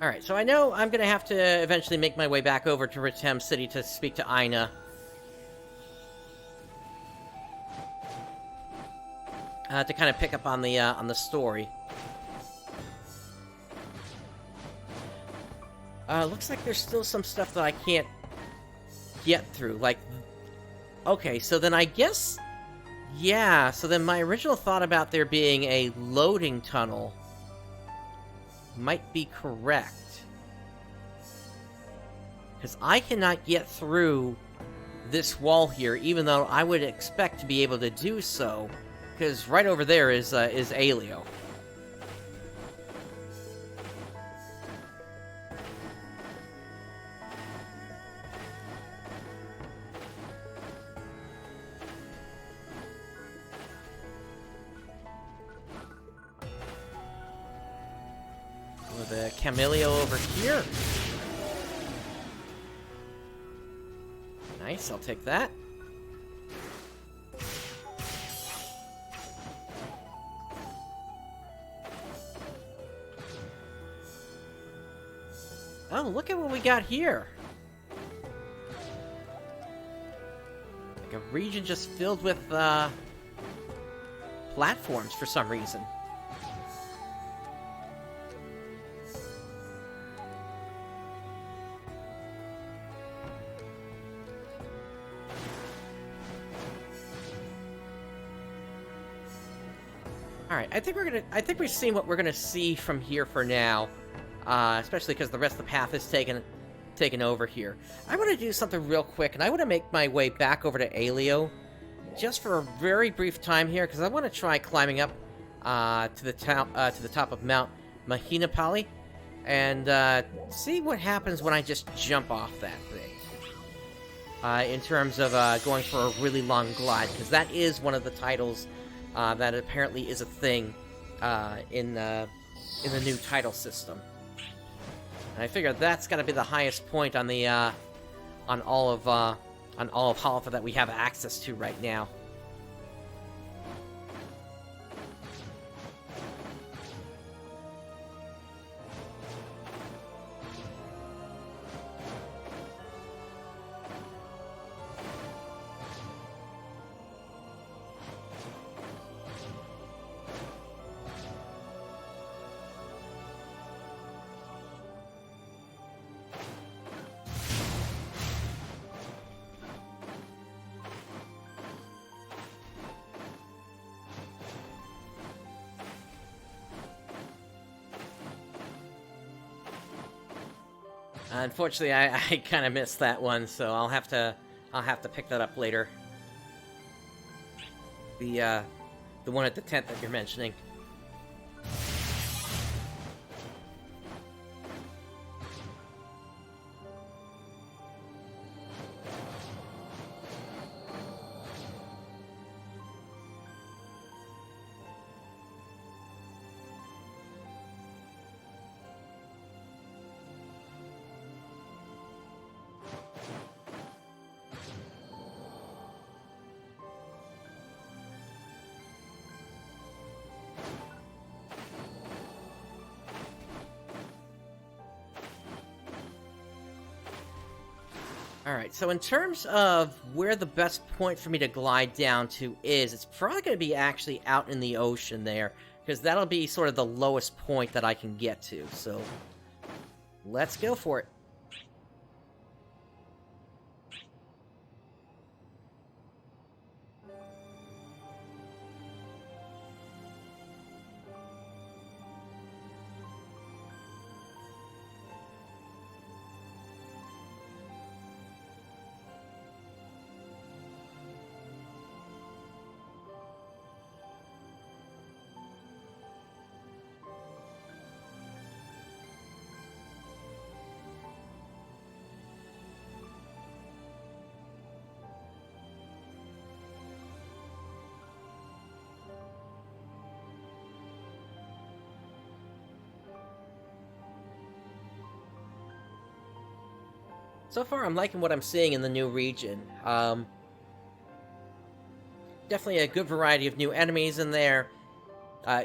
Alright, so I know I'm gonna have to eventually make my way back over to Retem City to speak to Aina. To kind of pick up on the story. Looks like there's still some stuff that I can't get through, like... Okay, so then I guess... Yeah, so then my original thought about there being a loading tunnel might be correct. Because I cannot get through this wall here, even though I would expect to be able to do so, because right over there is Alio. With a Camelio over here. Nice, I'll take that. Oh, look at what we got here. Like a region just filled with, platforms for some reason. Alright, I think we've seen what we're gonna see from here for now. Especially because the rest of the path is taken over here. I want to do something real quick, and I want to make my way back over to Alio, just for a very brief time here, because I want to try climbing up to the top of Mount Mahinapali, and see what happens when I just jump off that thing. In terms of going for a really long glide, because that is one of the titles that apparently is a thing in the new title system. And I figure that's got to be the highest point on the on all of Halfa that we have access to right now. Unfortunately, I kind of missed that one, so I'll have to pick that up later. The one at the tent that you're mentioning. Alright, so in terms of where the best point for me to glide down to is, it's probably going to be actually out in the ocean there, because that'll be sort of the lowest point that I can get to, so let's go for it. So far, I'm liking what I'm seeing in the new region. Definitely a good variety of new enemies in there.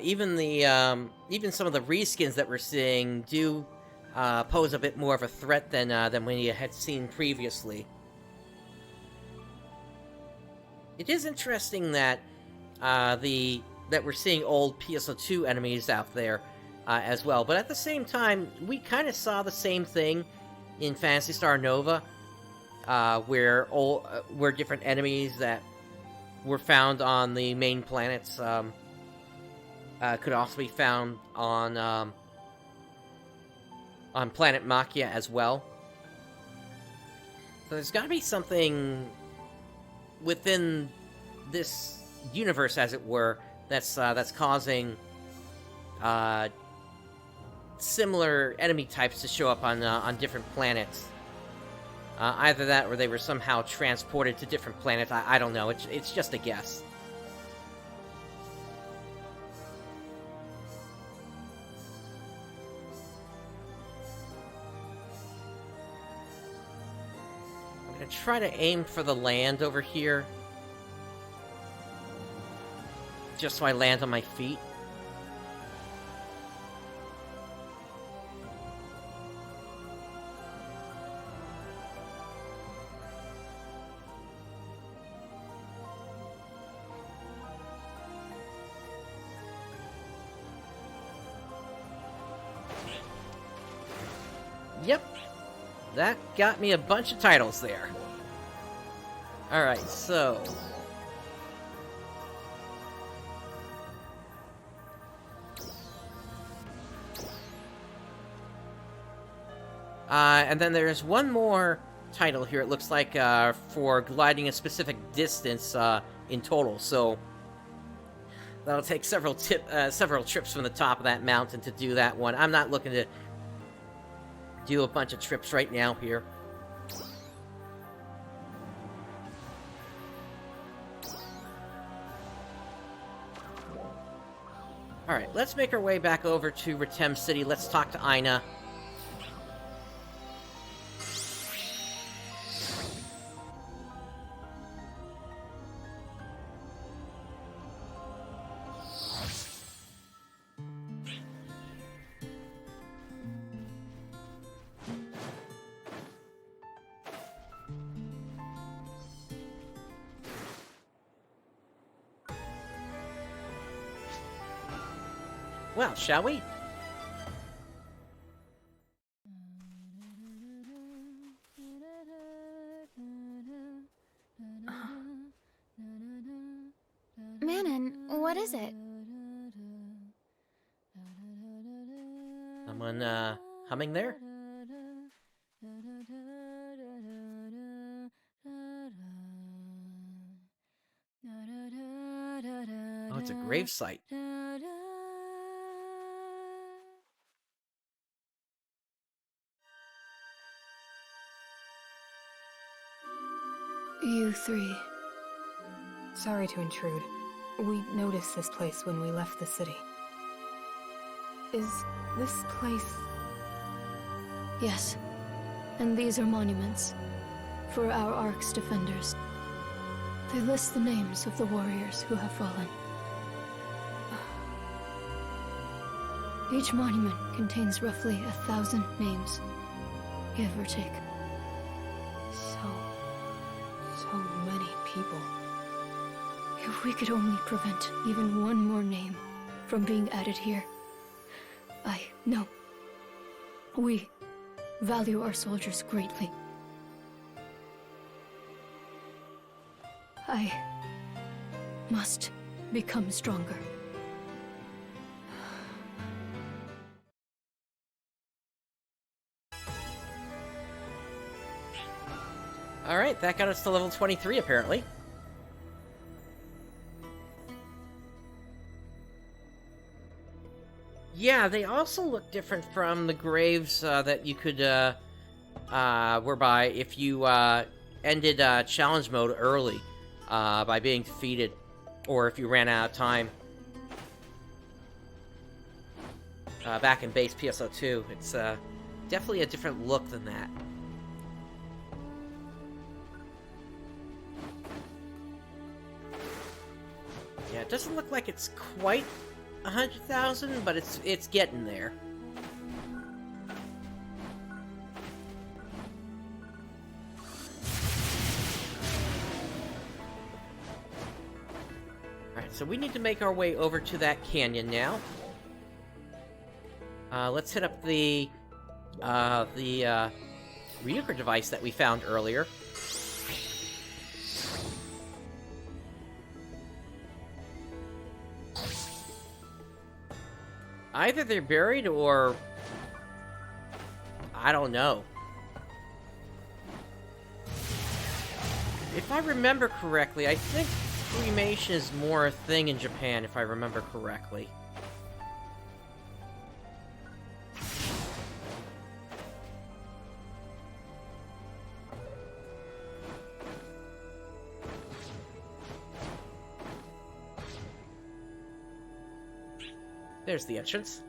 Even some of the reskins that we're seeing do pose a bit more of a threat than we had seen previously. It is interesting that that we're seeing old PSO2 enemies out there as well, but at the same time, we kind of saw the same thing in Phantasy Star Nova, where different enemies that were found on the main planets could also be found on planet Makia as well. So there's got to be something within this universe, as it were, that's causing similar enemy types to show up on different planets. Either that, or they were somehow transported to different planets. I don't know. It's just a guess. I'm gonna try to aim for the land over here, just so I land on my feet. Yep, that got me a bunch of titles there. Alright, so... and then there's one more title here, it looks like, for gliding a specific distance in total, so... That'll take several trips from the top of that mountain to do that one. I'm not looking to do a bunch of trips right now here. Alright, let's make our way back over to Retem City. Let's talk to Aina. Well, shall we? Manon, what is it? Someone, humming there? Oh, it's a gravesite. You three. Sorry to intrude. We noticed this place when we left the city. Is this place... Yes. And these are monuments for our Ark's defenders. They list the names of the warriors who have fallen. Each monument contains roughly 1,000 names, give or take. So many people. If we could only prevent even one more name from being added here. No. We value our soldiers greatly. I must become stronger. Alright, that got us to level 23, apparently. Yeah, they also look different from the graves that you could, whereby if you ended challenge mode early by being defeated, or if you ran out of time. Back in base PSO2, it's definitely a different look than that. Yeah, it doesn't look like it's quite 100,000, but it's getting there. so we need to make our way over to that canyon now. Let's hit up the Ryuker device that we found earlier. Either they're buried or... I don't know. If I remember correctly, I think cremation is more a thing in Japan, if I remember correctly. There's the entrance.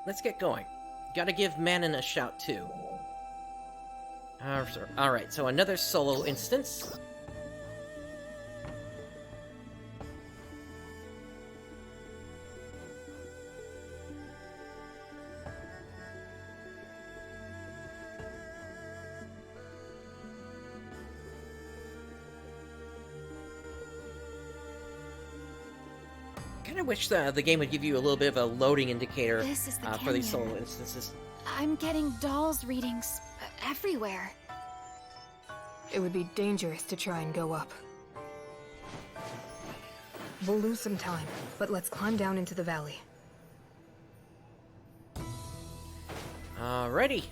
Let's get going. Gotta give Manon a shout, too. Alright, so another solo instance. I wish the game would give you a little bit of a loading indicator for these solo instances. I'm getting dolls readings everywhere. It would be dangerous to try and go up. We'll lose some time, but let's climb down into the valley. Alrighty.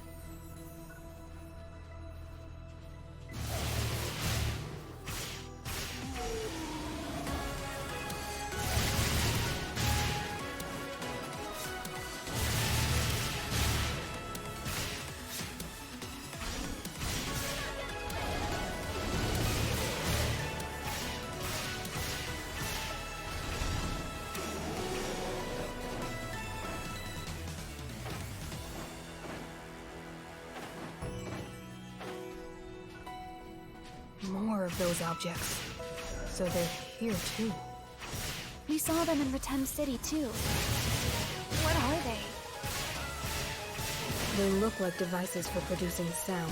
More of those objects. So they're here too. We saw them in Retem City too. What are they? They look like devices for producing sound,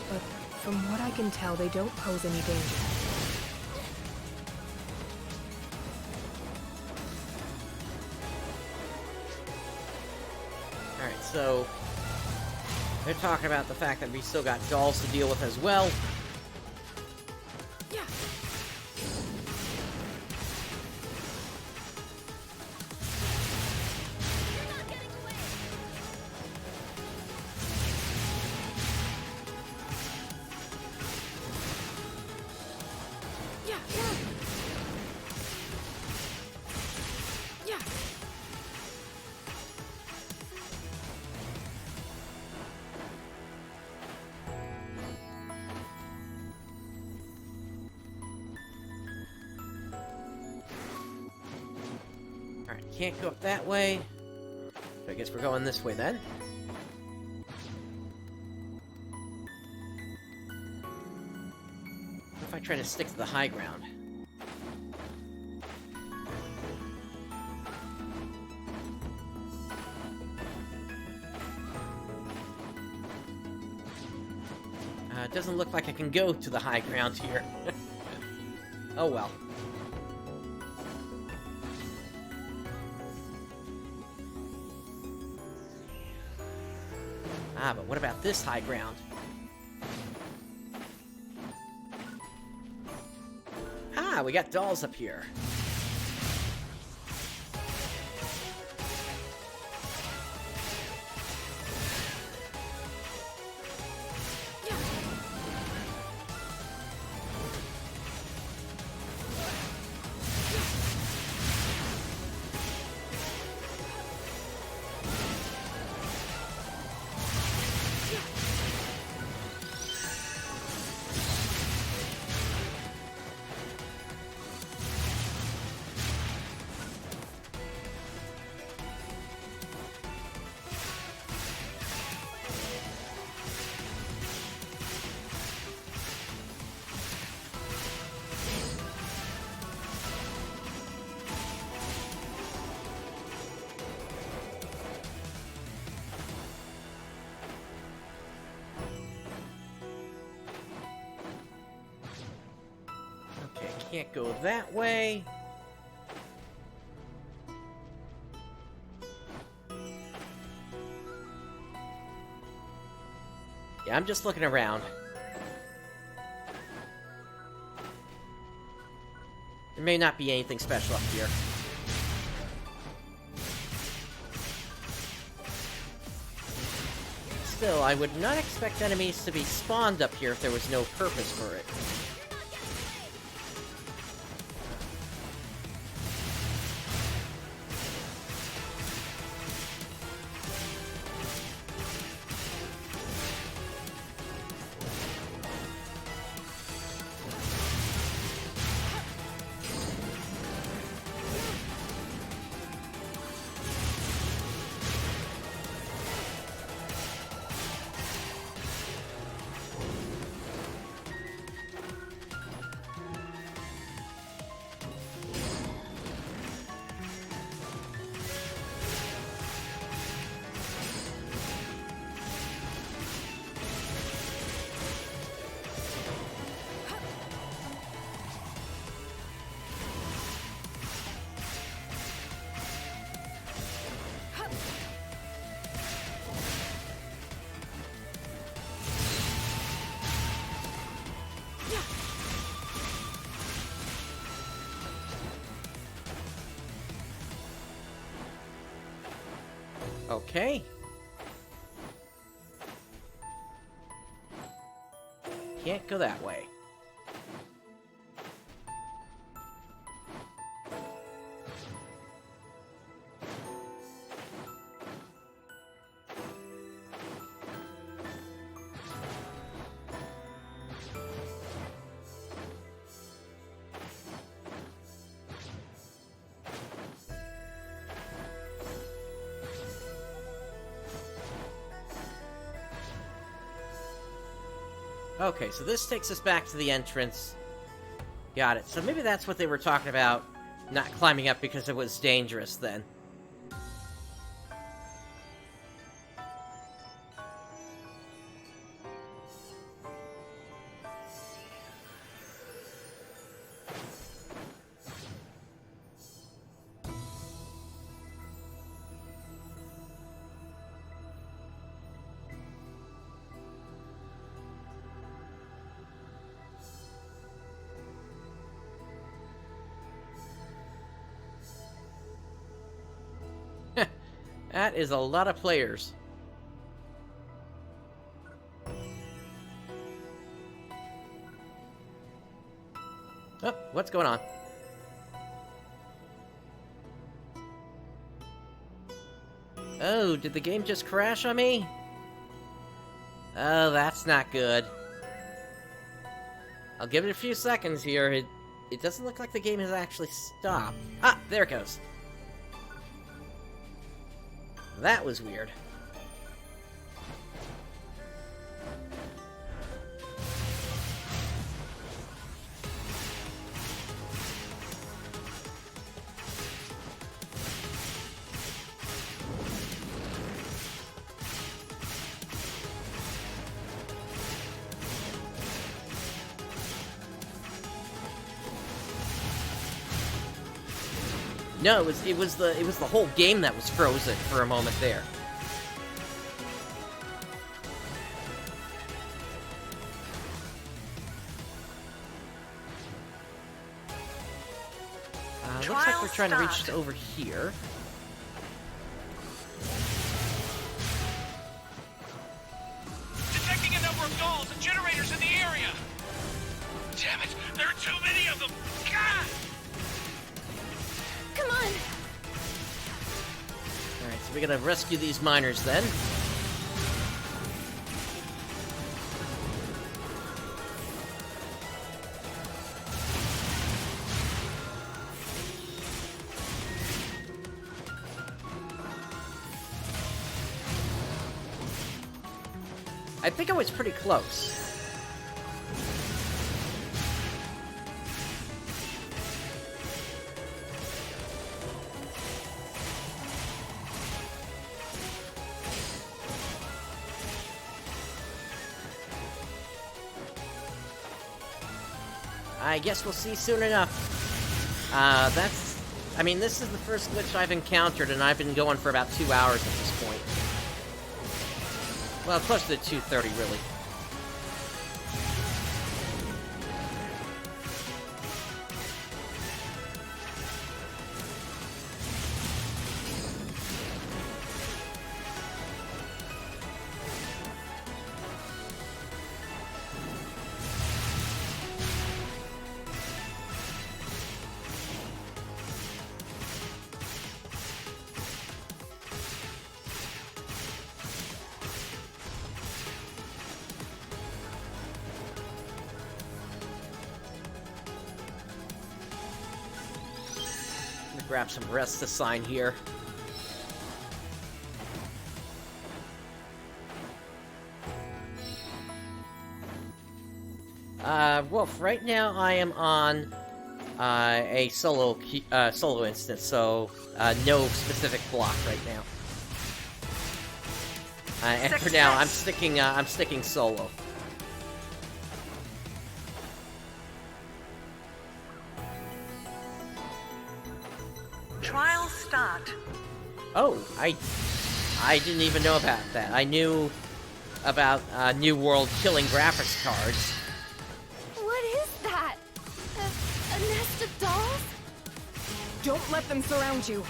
but from what I can tell, they don't pose any danger. Alright, so... they're talking about the fact that we still got dolls to deal with as well. Can't go up that way. So I guess we're going this way then. What if I try to stick to the high ground? It doesn't look like I can go to the high ground here. Oh well. Ah, but what about this high ground? Ah, we got dolls up here. Can't go that way. Yeah, I'm just looking around. There may not be anything special up here. Still, I would not expect enemies to be spawned up here if there was no purpose for it. Okay. Can't go that way. Okay, so this takes us back to the entrance. Got it. So maybe that's what they were talking about, not climbing up because it was dangerous then. That is a lot of players. Oh, what's going on? Oh, did the game just crash on me? Oh, that's not good. I'll give it a few seconds here. It doesn't look like the game has actually stopped. Ah, there it goes. That was weird. No, it was the whole game that was frozen for a moment there. Looks like we're trying to reach over here. Detecting a number of dolls and generators in the area. Damn it! There are too many of them. God! Come on! Alright, so we gotta rescue these miners then. I think I was pretty close. I guess we'll see soon enough. I mean, this is the first glitch I've encountered, and I've been going for about 2 hours at this point. Well, close to 2:30, really. Grab some rest to sign here. Wolf, right now I am on a solo instance, so no specific block right now. And for now, I'm sticking solo. Trial start. Oh, I didn't even know about that. I knew about New World killing graphics cards. What is that? A nest of dolls? Don't let them surround you.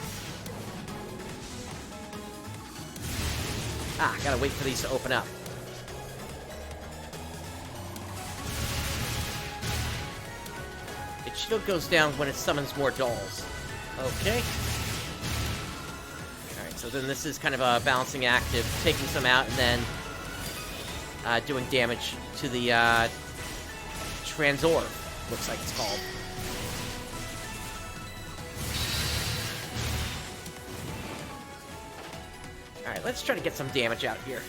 Ah, gotta wait for these to open up. It still goes down when it summons more dolls. Okay. Alright, so then this is kind of a balancing act of taking some out and then doing damage to the Transorb, looks like it's called. Alright, let's try to get some damage out here.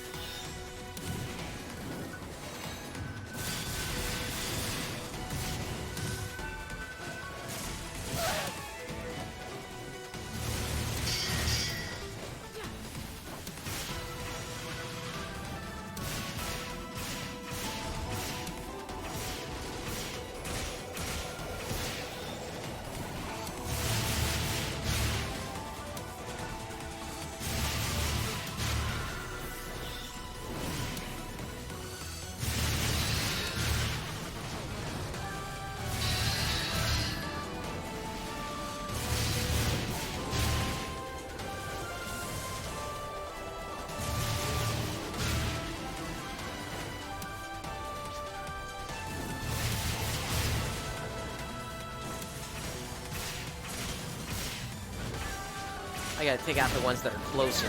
I gotta take out the ones that are closer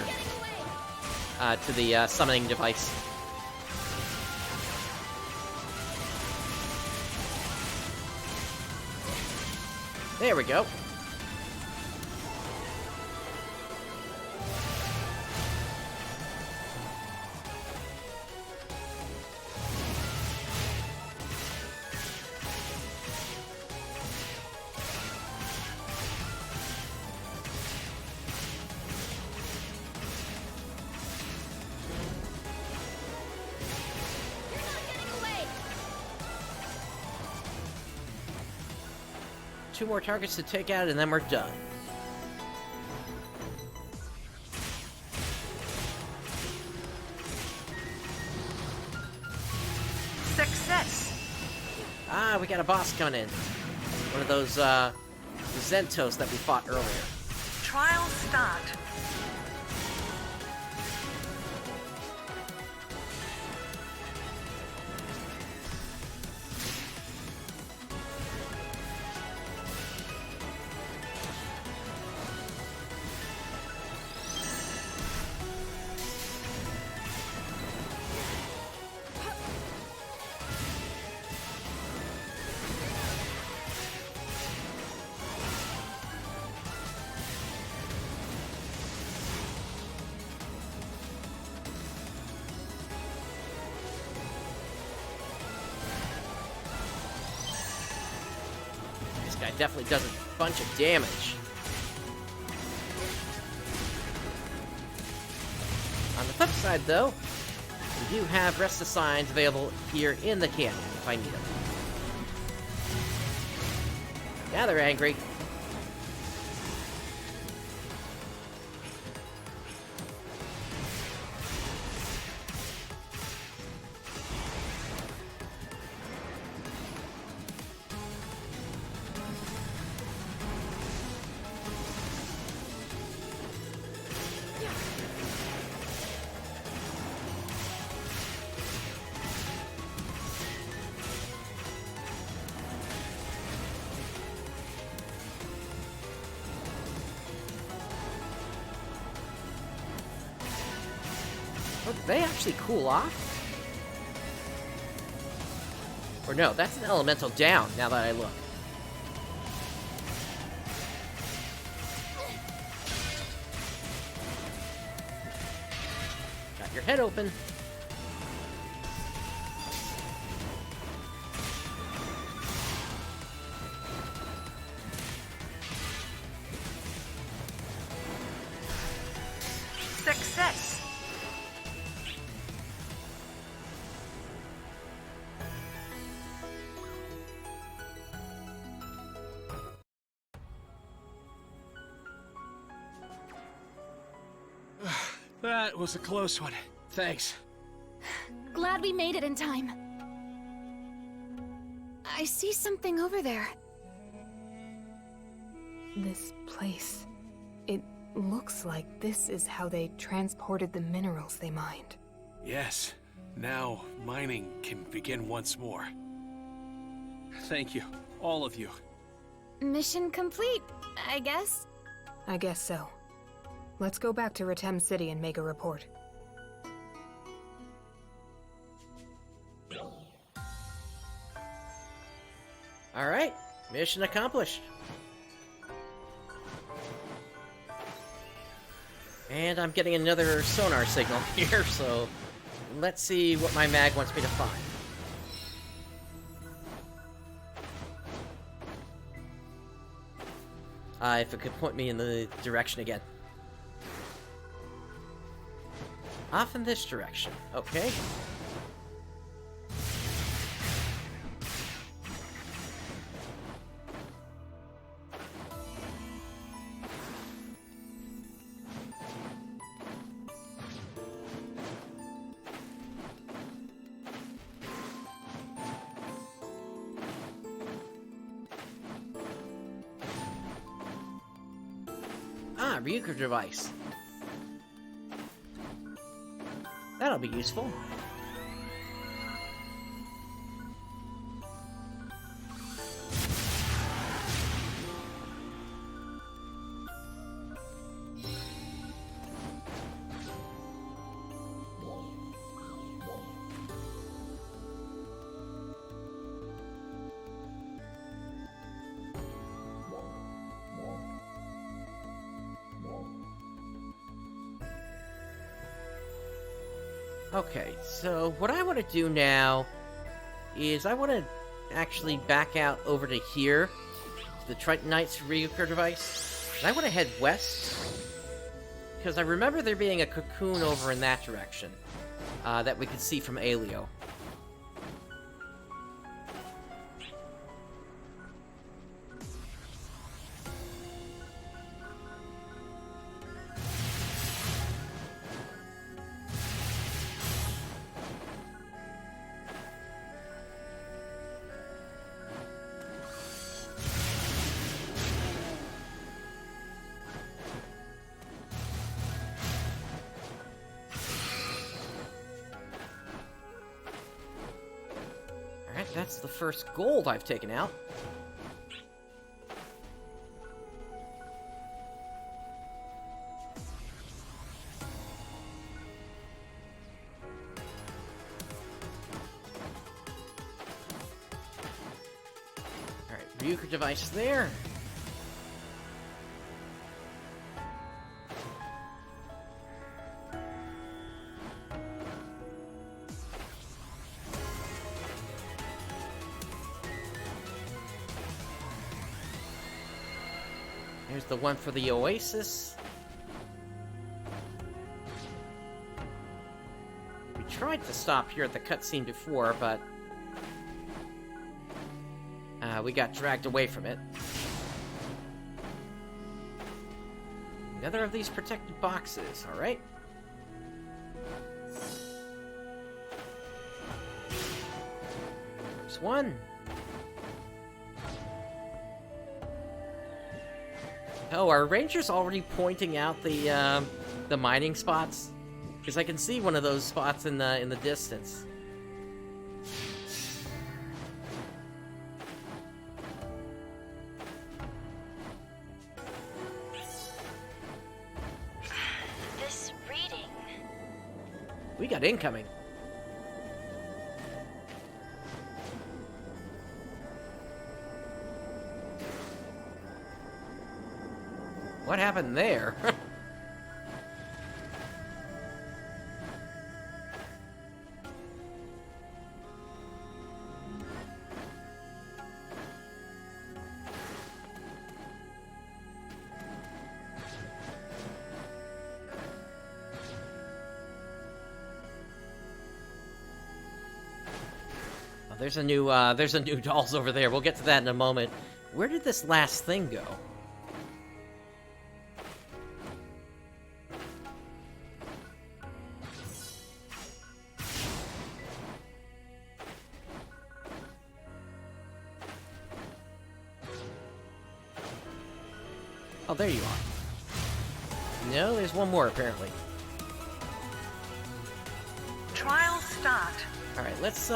to the summoning device. There we go. Two more targets to take out, and then we're done. Success. Ah, we got a boss coming in. One of those, Zentos that we fought earlier. Trial start. Guy definitely does a bunch of damage. On the flip side, though, we do have rest assigns available here in the canyon if I need them. Now they're angry. Oh, did they actually cool off? Or no, that's an elemental down, now that I look. Got your head open. Success. That was a close one. Thanks. Glad we made it in time. I see something over there. This place. It looks like this is how they transported the minerals they mined. Yes. Now, mining can begin once more. Thank you, all of you. Mission complete, I guess. I guess so. Let's go back to Retem City and make a report. Alright, mission accomplished. And I'm getting another sonar signal here, so let's see what my mag wants me to find. If it could point me in the direction again. Off in this direction, okay. Ah, Ryuker device. That'll be useful. Okay, so what I want to do now is I want to actually back out over to here, to the Tritonite's Ryuker device, and I want to head west, because I remember there being a Cocoon over in that direction, that we could see from Alio. Alright, that's the first gold I've taken out. Alright, Ryuker device there. Here's the one for the Oasis. We tried to stop here at the cutscene before, but we got dragged away from it. Another of these protected boxes, alright. There's one. Oh, are rangers already pointing out the mining spots? Because I can see one of those spots in the distance. This reading. We got incoming. What happened there? Oh, there's a new dolls over there. We'll get to that in a moment. Where did this last thing go? Oh, there you are. No, there's one more, apparently. Trial start. Alright, let's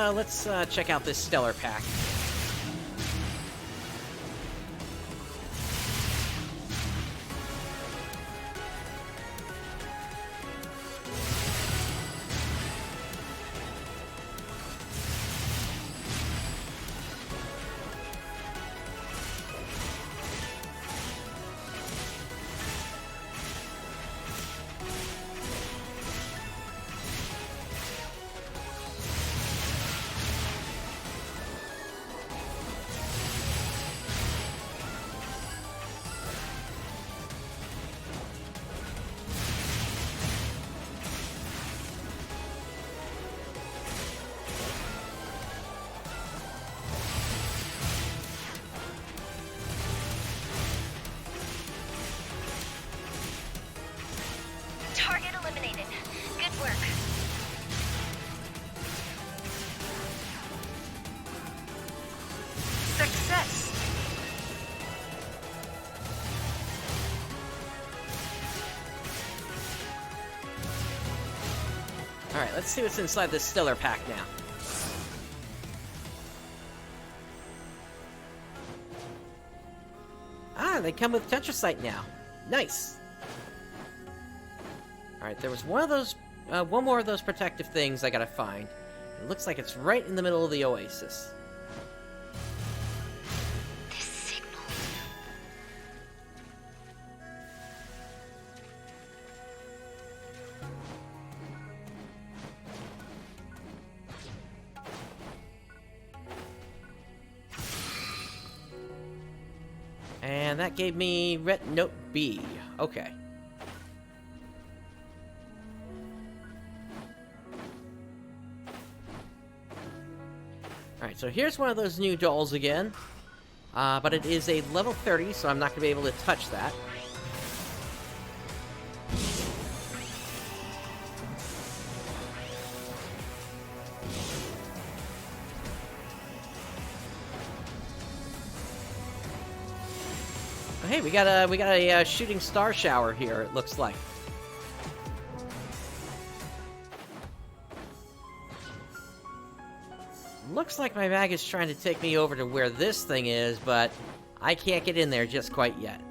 check out this stellar pack. Target eliminated. Good work. Success. Alright, let's see what's inside this stellar pack now. Ah, they come with Tetrasite now. Nice. Alright, there was one more of those protective things I gotta find. It looks like it's right in the middle of the Oasis. And that gave me Note B. Okay. Alright, so here's one of those new dolls again. But it is a level 30, so I'm not going to be able to touch that. Oh, hey, we got a shooting star shower here, it looks like. Looks like my mag is trying to take me over to where this thing is, but I can't get in there just quite yet.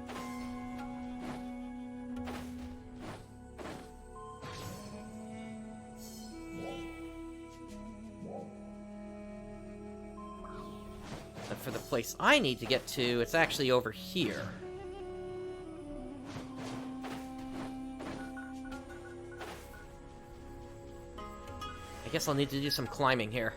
But for the place I need to get to, it's actually over here. I guess I'll need to do some climbing here.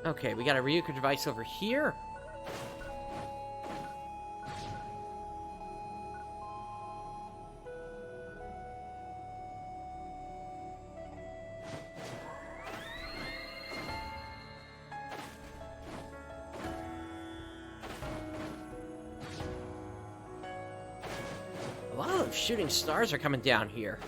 Okay, we got a Ryuka device over here. A lot of shooting stars are coming down here.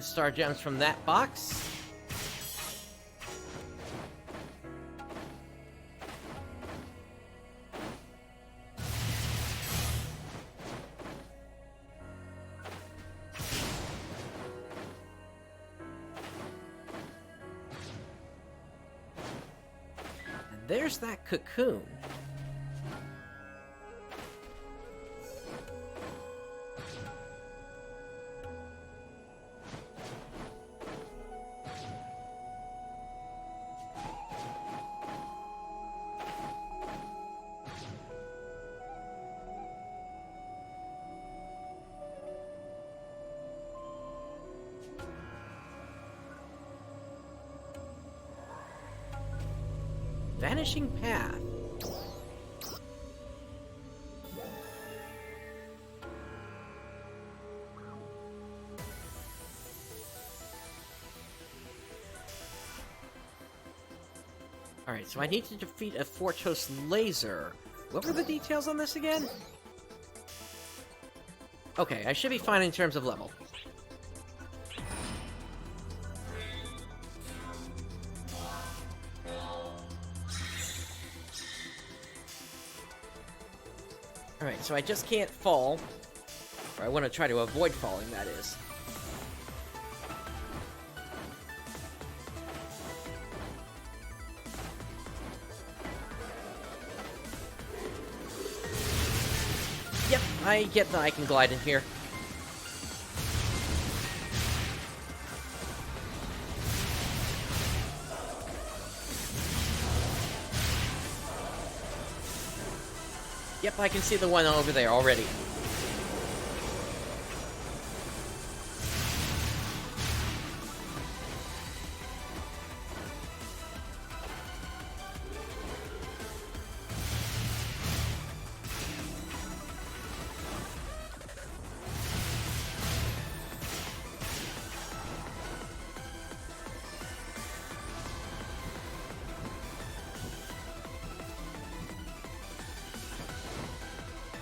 Star gems from that box. And there's that cocoon. Vanishing path. Alright, so I need to defeat a Fortos laser. What were the details on this again? Okay, I should be fine in terms of level. Alright, so I just can't fall. Or I want to try to avoid falling, that is. Yep, I get that I can glide in here. Yep, I can see the one over there already.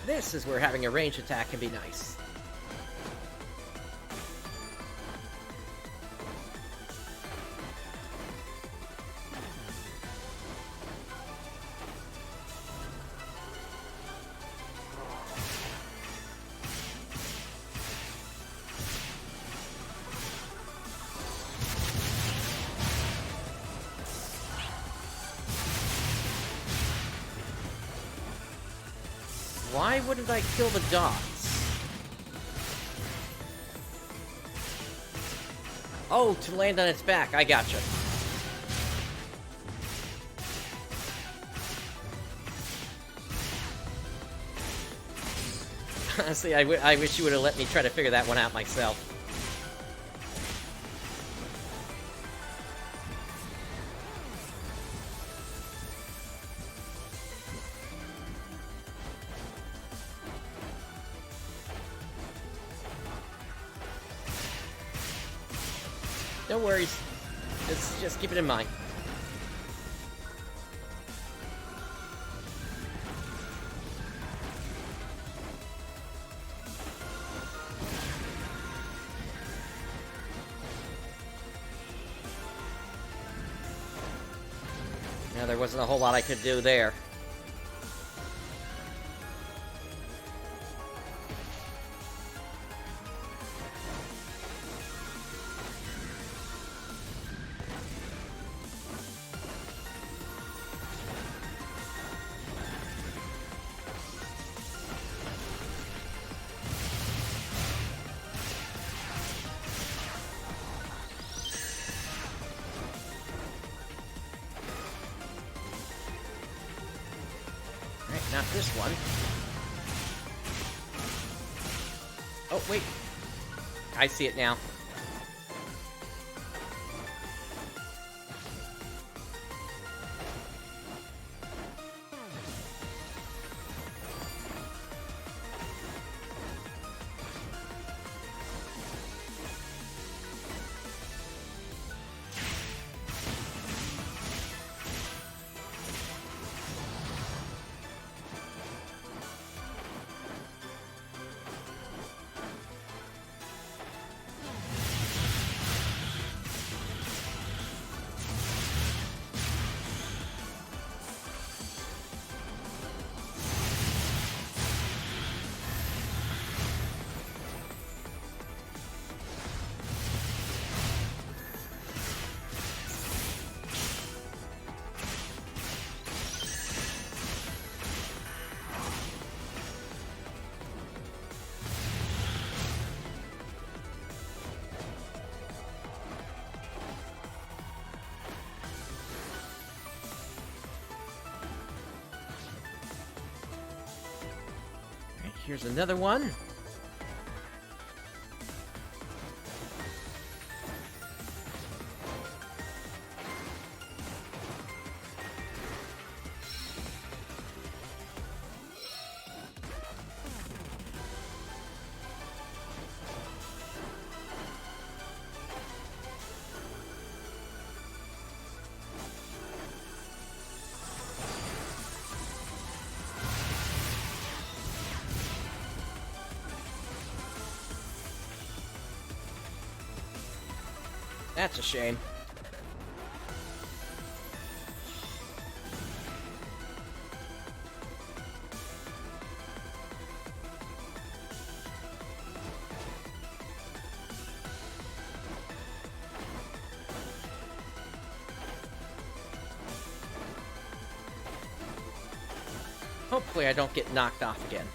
This is where having a ranged attack can be nice. Why wouldn't I kill the dots? Oh, to land on its back. I gotcha. Honestly, I wish you would have let me try to figure that one out myself. No worries. Just keep it in mind. Now, there wasn't a whole lot I could do there. Not this one. Oh, wait. I see it now. Here's another one. That's a shame. Hopefully I don't get knocked off again.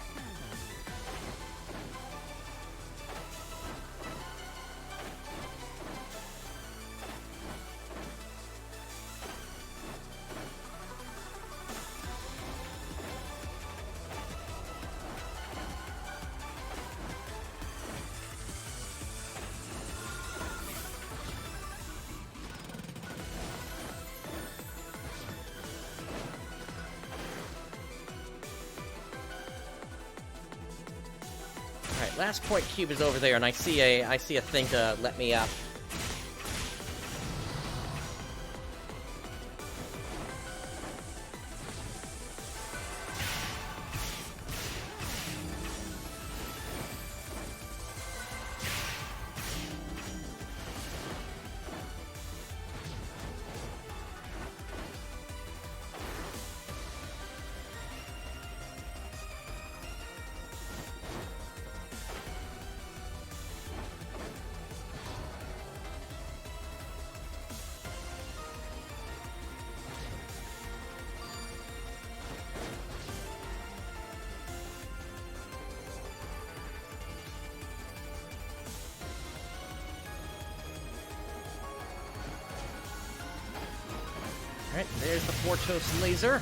Last point cube is over there, and I see a thing to let me up. Alright, there's the Fortos laser.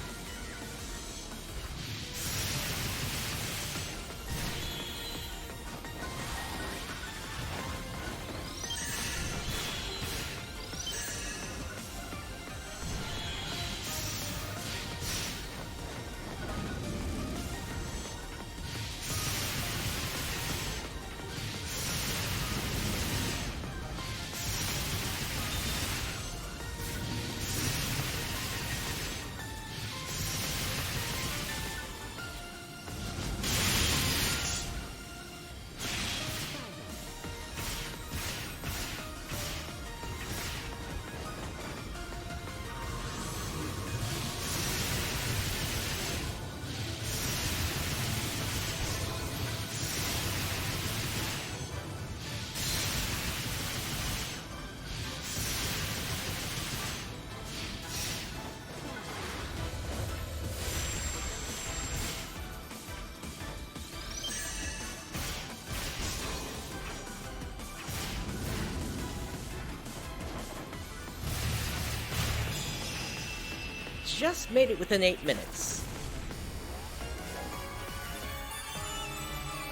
Just made it within 8 minutes.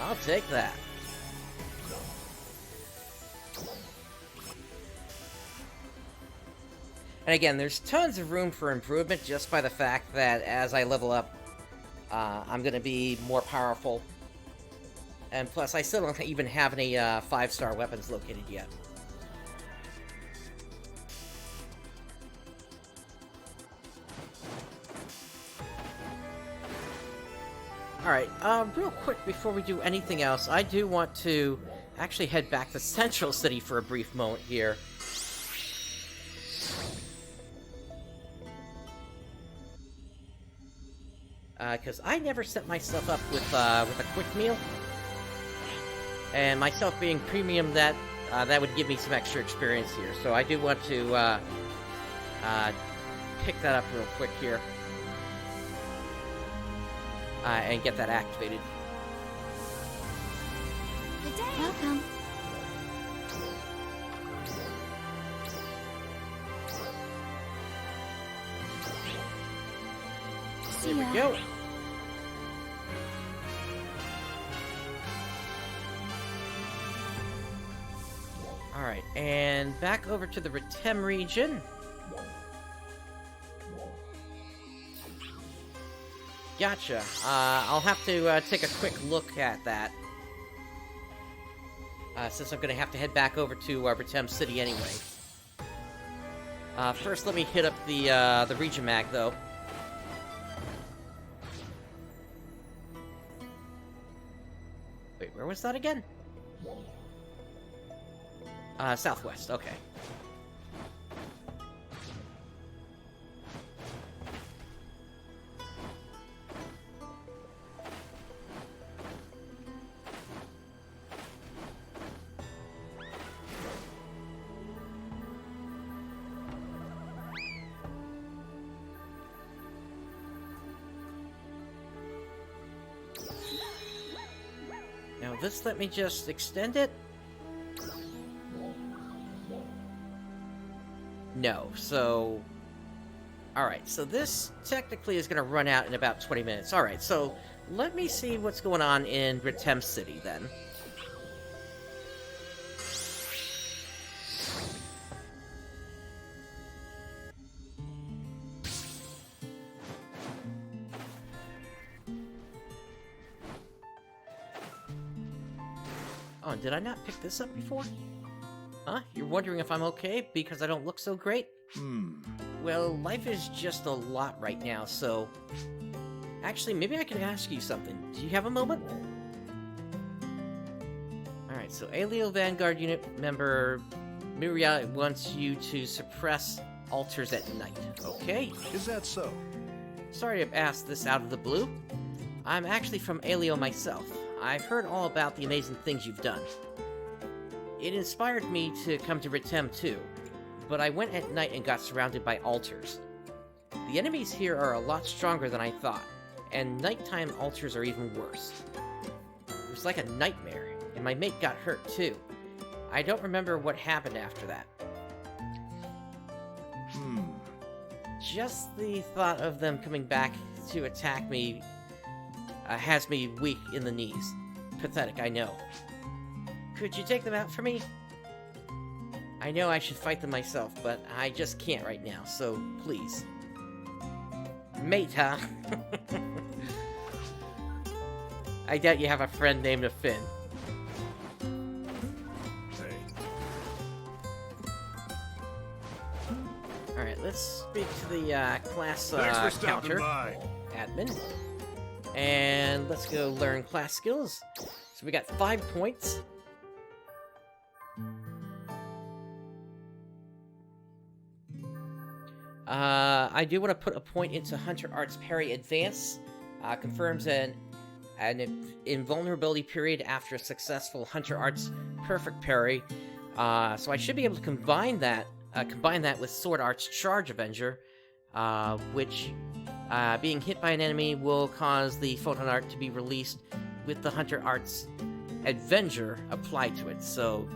I'll take that. And again, there's tons of room for improvement just by the fact that as I level up, I'm going to be more powerful. And plus, I still don't even have any 5-star weapons located yet. Alright, real quick before we do anything else, I do want to actually head back to Central City for a brief moment here. Because I never set myself up with a quick meal. And myself being premium, that would give me some extra experience here. So I do want to pick that up real quick here. And get that activated. Good day. Welcome. There we go. Alright, and back over to the Retem region. Gotcha. I'll have to take a quick look at that. Since I'm going to have to head back over to Retem City anyway. First, let me hit up the region mag, though. Wait, where was that again? Southwest, okay. Now this, let me just extend it. No, so... Alright, so this technically is going to run out in about 20 minutes. Alright, so let me see what's going on in Retem City, then. Oh, did I not pick this up before? Huh? You're wondering if I'm okay because I don't look so great? Well, life is just a lot right now, so... Actually, maybe I can ask you something. Do you have a moment? Alright, so Alio Vanguard Unit member Miria wants you to suppress altars at night. Okay. Is that so? Sorry to ask this out of the blue. I'm actually from Alio myself. I've heard all about the amazing things you've done. It inspired me to come to Retem too, but I went at night and got surrounded by altars. The enemies here are a lot stronger than I thought, and nighttime altars are even worse. It was like a nightmare, and my mate got hurt too. I don't remember what happened after that. Just the thought of them coming back to attack me has me weak in the knees. Pathetic, I know. Could you take them out for me? I know I should fight them myself, but I just can't right now, so please. Mate, huh? I doubt you have a friend named Finn. Alright, let's speak to the class counter admin. And let's go learn class skills. So we got 5 points. I do want to put a point into Hunter Arts Parry Advance. Confirms an invulnerability period after a successful Hunter Arts Perfect Parry. So I should be able to combine that with Sword Arts Charge Avenger, which being hit by an enemy will cause the Photon Art to be released with the Hunter Arts Avenger applied to it. So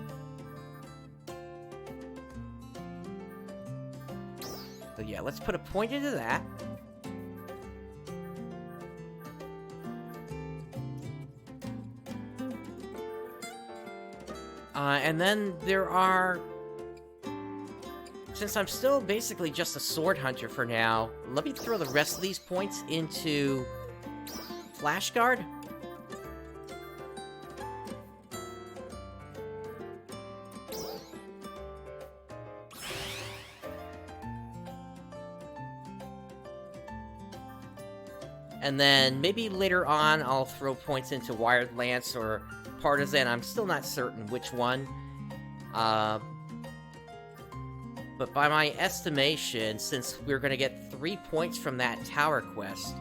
yeah, let's put a point into that. since I'm still basically just a sword hunter for now, let me throw the rest of these points into Flash Guard. And then maybe later on I'll throw points into Wired Lance or Partisan. I'm still not certain which one. But by my estimation, since we're going to get 3 points from that tower quest,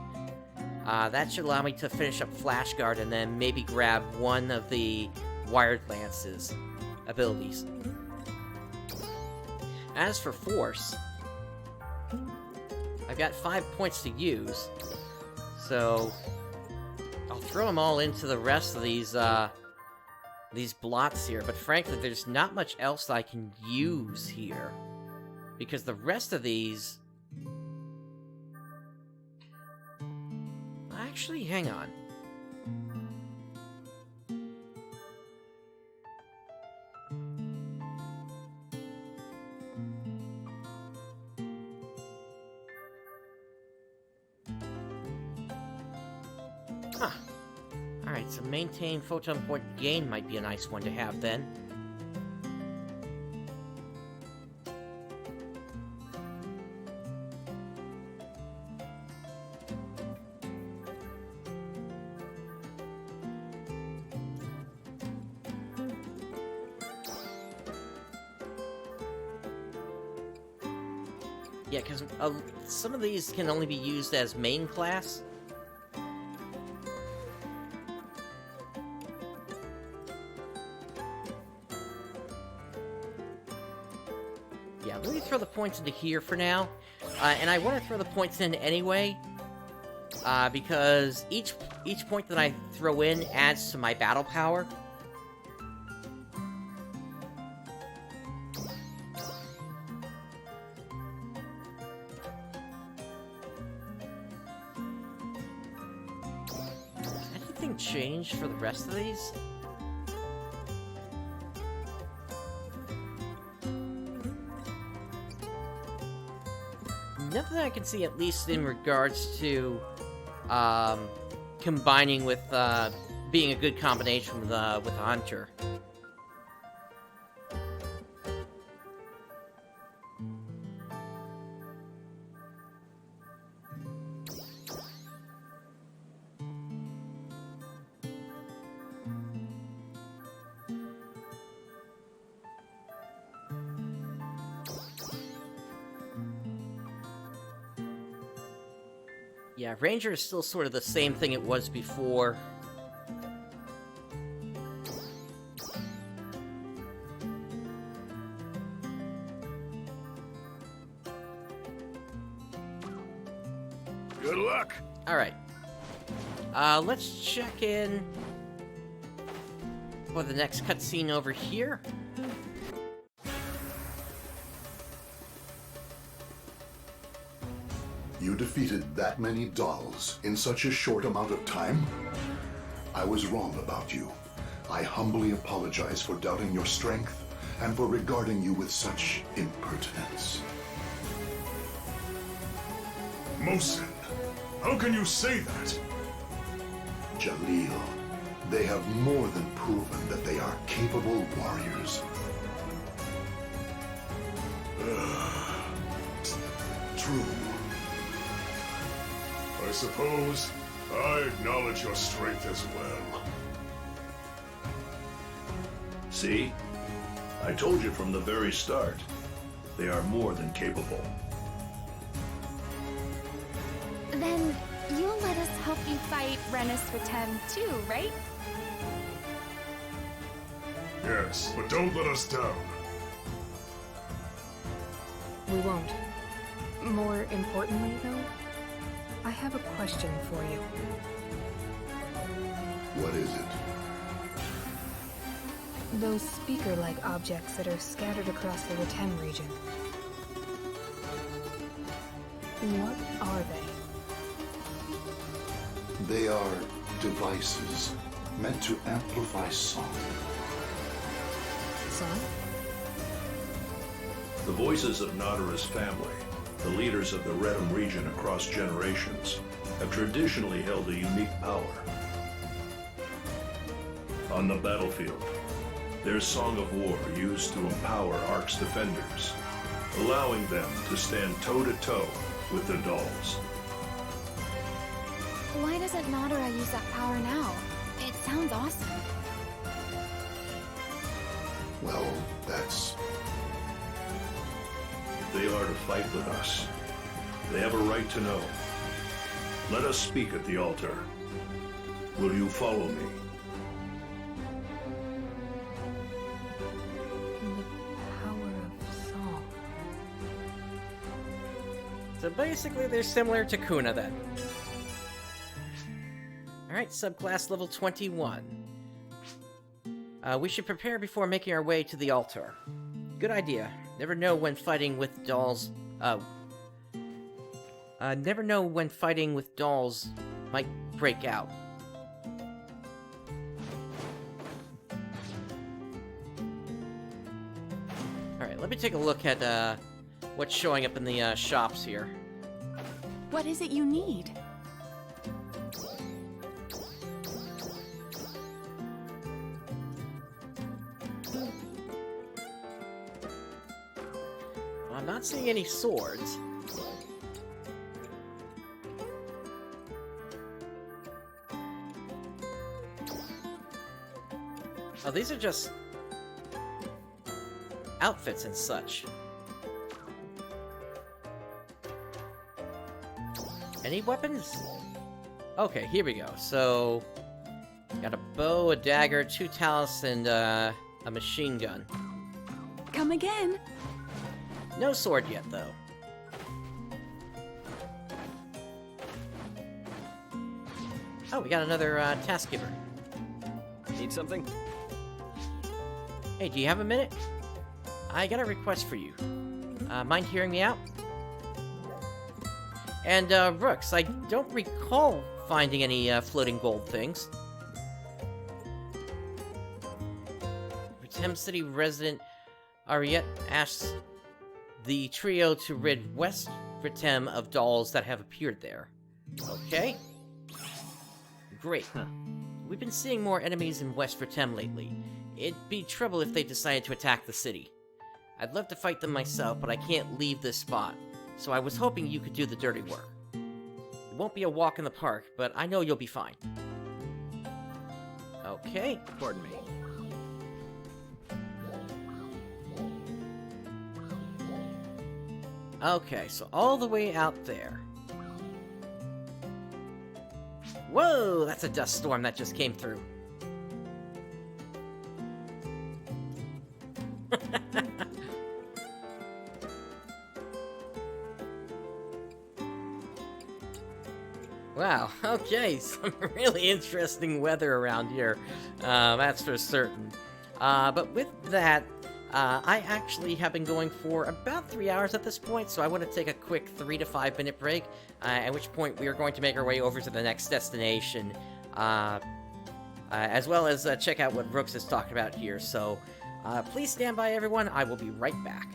that should allow me to finish up Flash Guard and then maybe grab one of the Wired Lance's abilities. As for Force, I've got 5 points to use. So, I'll throw them all into the rest of these blots here, but frankly, there's not much else I can use here. Because the rest of these... Actually, hang on. Huh. Alright, so maintain photon point gain might be a nice one to have then. Yeah, because some of these can only be used as main class. Yeah, let me throw the points into here for now. And I want to throw the points in anyway, because each point that I throw in adds to my battle power. Anything changed for the rest of these? Nothing I can see, at least in regards to combining with being a good combination with a hunter. Yeah, Ranger is still sort of the same thing it was before. Good luck! Alright. Let's check in for the next cutscene over here. You defeated that many dolls in such a short amount of time? I was wrong about you. I humbly apologize for doubting your strength and for regarding you with such impertinence. Mosin, how can you say that? Jalil, they have more than proven that they are capable warriors. True. I suppose I acknowledge your strength as well. See? I told you from the very start. They are more than capable. Then you'll let us help you fight Retem too, right? Yes, but don't let us down. We won't. More importantly, though, I have a question for you. What is it? Those speaker-like objects that are scattered across the Retem region. What are they? They are devices meant to amplify song. Song? The voices of Nadara's family, the leaders of the Retem region across generations, have traditionally held a unique power. On the battlefield, their song of war used to empower Ark's defenders, allowing them to stand toe-to-toe with the dolls. Why doesn't Nadara use that power now? It sounds awesome. Well, that's... If they are to fight with us, they have a right to know. Let us speak at the altar. Will you follow me? So basically, they're similar to Kuna then. Alright, subclass level 21. We should prepare before making our way to the altar. Good idea. Never know when fighting with dolls... never know when fighting with dolls might break out. Alright, let me take a look at, what's showing up in the, shops here. What is it you need? I'm not seeing any swords. Oh, these are just outfits and such. Any weapons? Okay, here we go. So, got a bow, a dagger, 2 talus, and a machine gun. Come again. No sword yet, though. Oh, we got another task giver. Need something? Hey, do you have a minute? I got a request for you. Mind hearing me out? And, Rooks, I don't recall finding any, floating gold things. Retem City resident Ariette asks the trio to rid West Retem of dolls that have appeared there. Okay. Great. We've been seeing more enemies in West Retem lately. It'd be trouble if they decided to attack the city. I'd love to fight them myself, but I can't leave this spot, so I was hoping you could do the dirty work. It won't be a walk in the park, but I know you'll be fine. Okay. Pardon me. Okay, so all the way out there. Whoa, that's a dust storm that just came through. Wow, okay, some really interesting weather around here, that's for certain. But with that, I actually have been going for about 3 hours at this point, so I want to take a quick 3 to 5 minute break, at which point we are going to make our way over to the next destination, as well as check out what Brooks is talking about here. So please stand by, everyone. I will be right back.